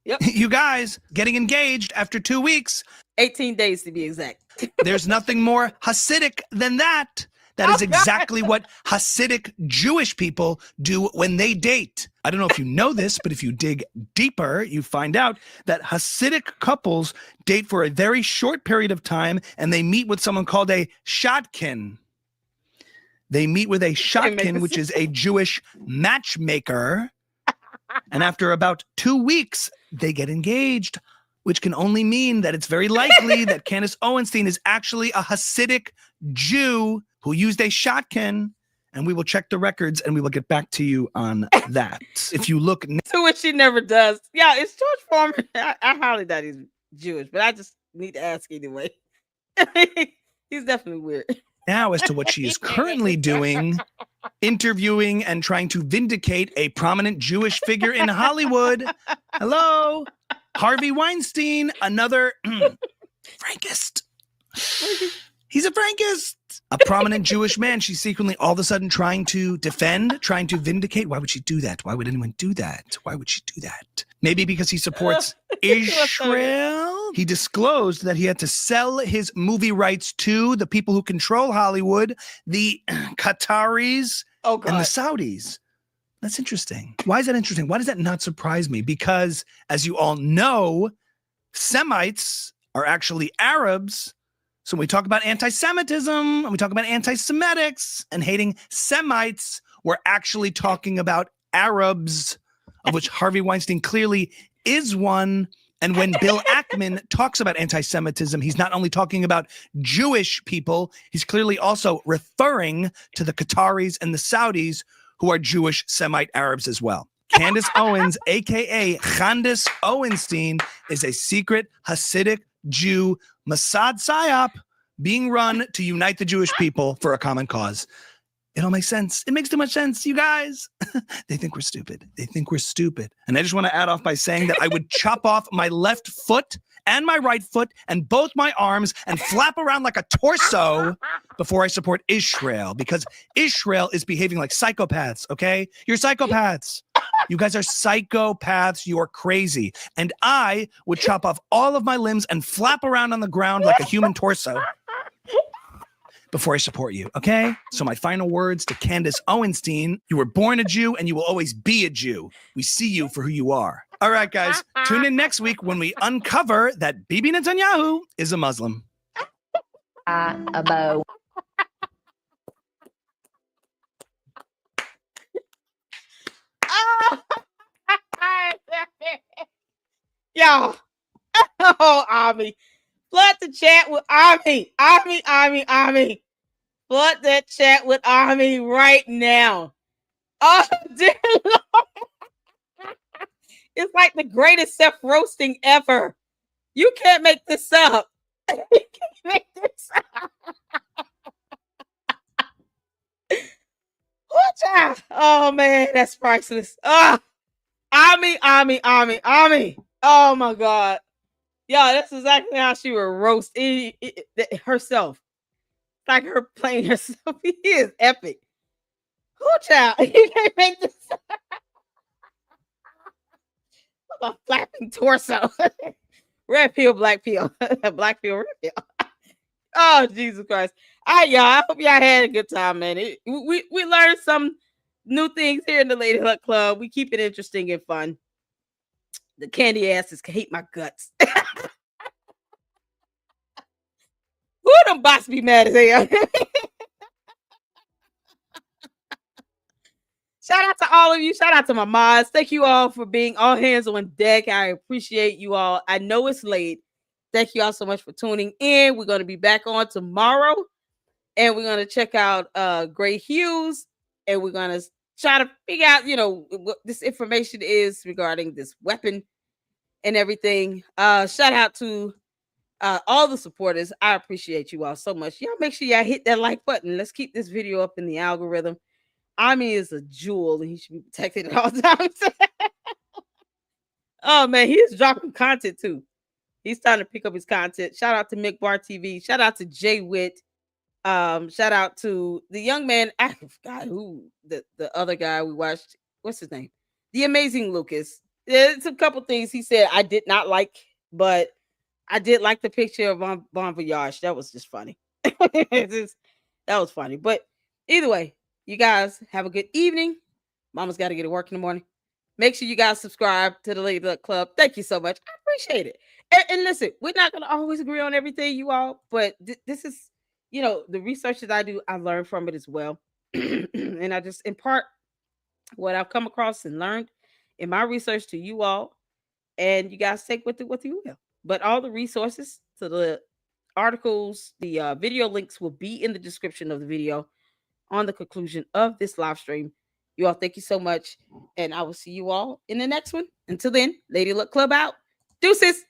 Yep. You guys, getting engaged after 2 weeks. 18 days to be exact. There's nothing more Hasidic than that. That is exactly what Hasidic Jewish people do when they date. I don't know if you know this, but if you dig deeper, you find out that Hasidic couples date for a very short period of time, and they meet with someone called a shotkin. They meet with a shotkin, which is a Jewish matchmaker. And after about 2 weeks, they get engaged, which can only mean that it's very likely that Candace Owens is actually a Hasidic Jew who used a shotkin, and we will check the records and we will get back to you on that. If you look to which she never does. Yeah, it's George Farmer. I highly doubt he's Jewish, but I just need to ask anyway. He's definitely weird. Now as to what she is currently doing, interviewing and trying to vindicate a prominent Jewish figure in Hollywood. Hello, Harvey Weinstein, another Frankist. He's a Frankist, a prominent Jewish man. She's secretly all of a sudden trying to defend, trying to vindicate. Why would she do that? Why would anyone do that? Why would she do that? Maybe because he supports Israel. He disclosed that he had to sell his movie rights to the people who control Hollywood, the Qataris and the Saudis. That's interesting. Why is that interesting? Why does that not surprise me? Because as you all know, Semites are actually Arabs. So when we talk about anti-Semitism, and we talk about anti-Semitics and hating Semites, we're actually talking about Arabs, of which Harvey Weinstein clearly is one. And when Bill Ackman talks about anti-Semitism, he's not only talking about Jewish people, he's clearly also referring to the Qataris and the Saudis, who are Jewish Semite Arabs as well. Candace Owens, a.k.a. Candace Owenstein, is a secret Hasidic Jew Mossad psyop being run to unite the Jewish people for a common cause. It all makes sense. It makes too much sense, you guys. They think we're stupid. They think we're stupid. And I just want to add off by saying that I would chop off my left foot and my right foot and both my arms and flap around like a torso before I support Israel, because Israel is behaving like psychopaths, okay? You're psychopaths. You guys are psychopaths. You are crazy. And I would chop off all of my limbs and flap around on the ground like a human torso before I support you, okay? So my final words to Candace Owenstein: you were born a Jew and you will always be a Jew. We see you for who you are. All right, guys, tune in next week when we uncover that Bibi Netanyahu is a Muslim. A bow. Yo. Oh, Ami. Flood the chat with Ami. Ami. Flood that chat with Ami right now. Oh, dear Lord. It's like the greatest self-roasting ever. You can't make this up. You can't make this up. Oh, man, that's priceless. Ami. Oh, my God. Yeah, that's exactly how she would roast herself. Like her playing herself. He is epic. Who child? You can't make this up. A flapping torso. Red pill, black pill. Black pill, red pill. Oh, Jesus Christ. Y'all, I hope y'all had a good time, man. We learned some new things here in the Lady Luck Club. We keep it interesting and fun. The candy asses can hate my guts. Who them bots be mad as hell? Shout out to all of you. Shout out to my mods. Thank you all for being all hands on deck. I appreciate you all. I know it's late. Thank you all so much for tuning in. We're going to be back on tomorrow, and we're going to check out Gray Hughes, and we're going to try to figure out, what this information is regarding this weapon and everything. Shout out to all the supporters. I appreciate you all so much. Y'all make sure y'all hit that like button. Let's keep this video up in the algorithm. Ami is a jewel and he should be protected at all times. Oh man, he is dropping content too. He's starting to pick up his content. Shout out to Mick Bar TV. Shout out to Jay Witt. Shout out to the young man. I forgot who the other guy we watched. What's his name? The Amazing Lucas. It's a couple things he said I did not like, but I did like the picture of Bon Voyage. That was just funny. That was funny. But either way, you guys have a good evening. Mama's got to get to work in the morning. Make sure you guys subscribe to the Lady Luck Club. Thank you so much. I appreciate it. And listen, we're not going to always agree on everything, you all, but this is, the research that I do, I learn from it as well. And I just impart what I've come across and learned in my research to you all. And you guys take with it what you will. But all the resources to the articles, the video links will be in the description of the video on the conclusion of this live stream. You all, thank you so much. And I will see you all in the next one. Until then, Lady Luck Club out. Deuces.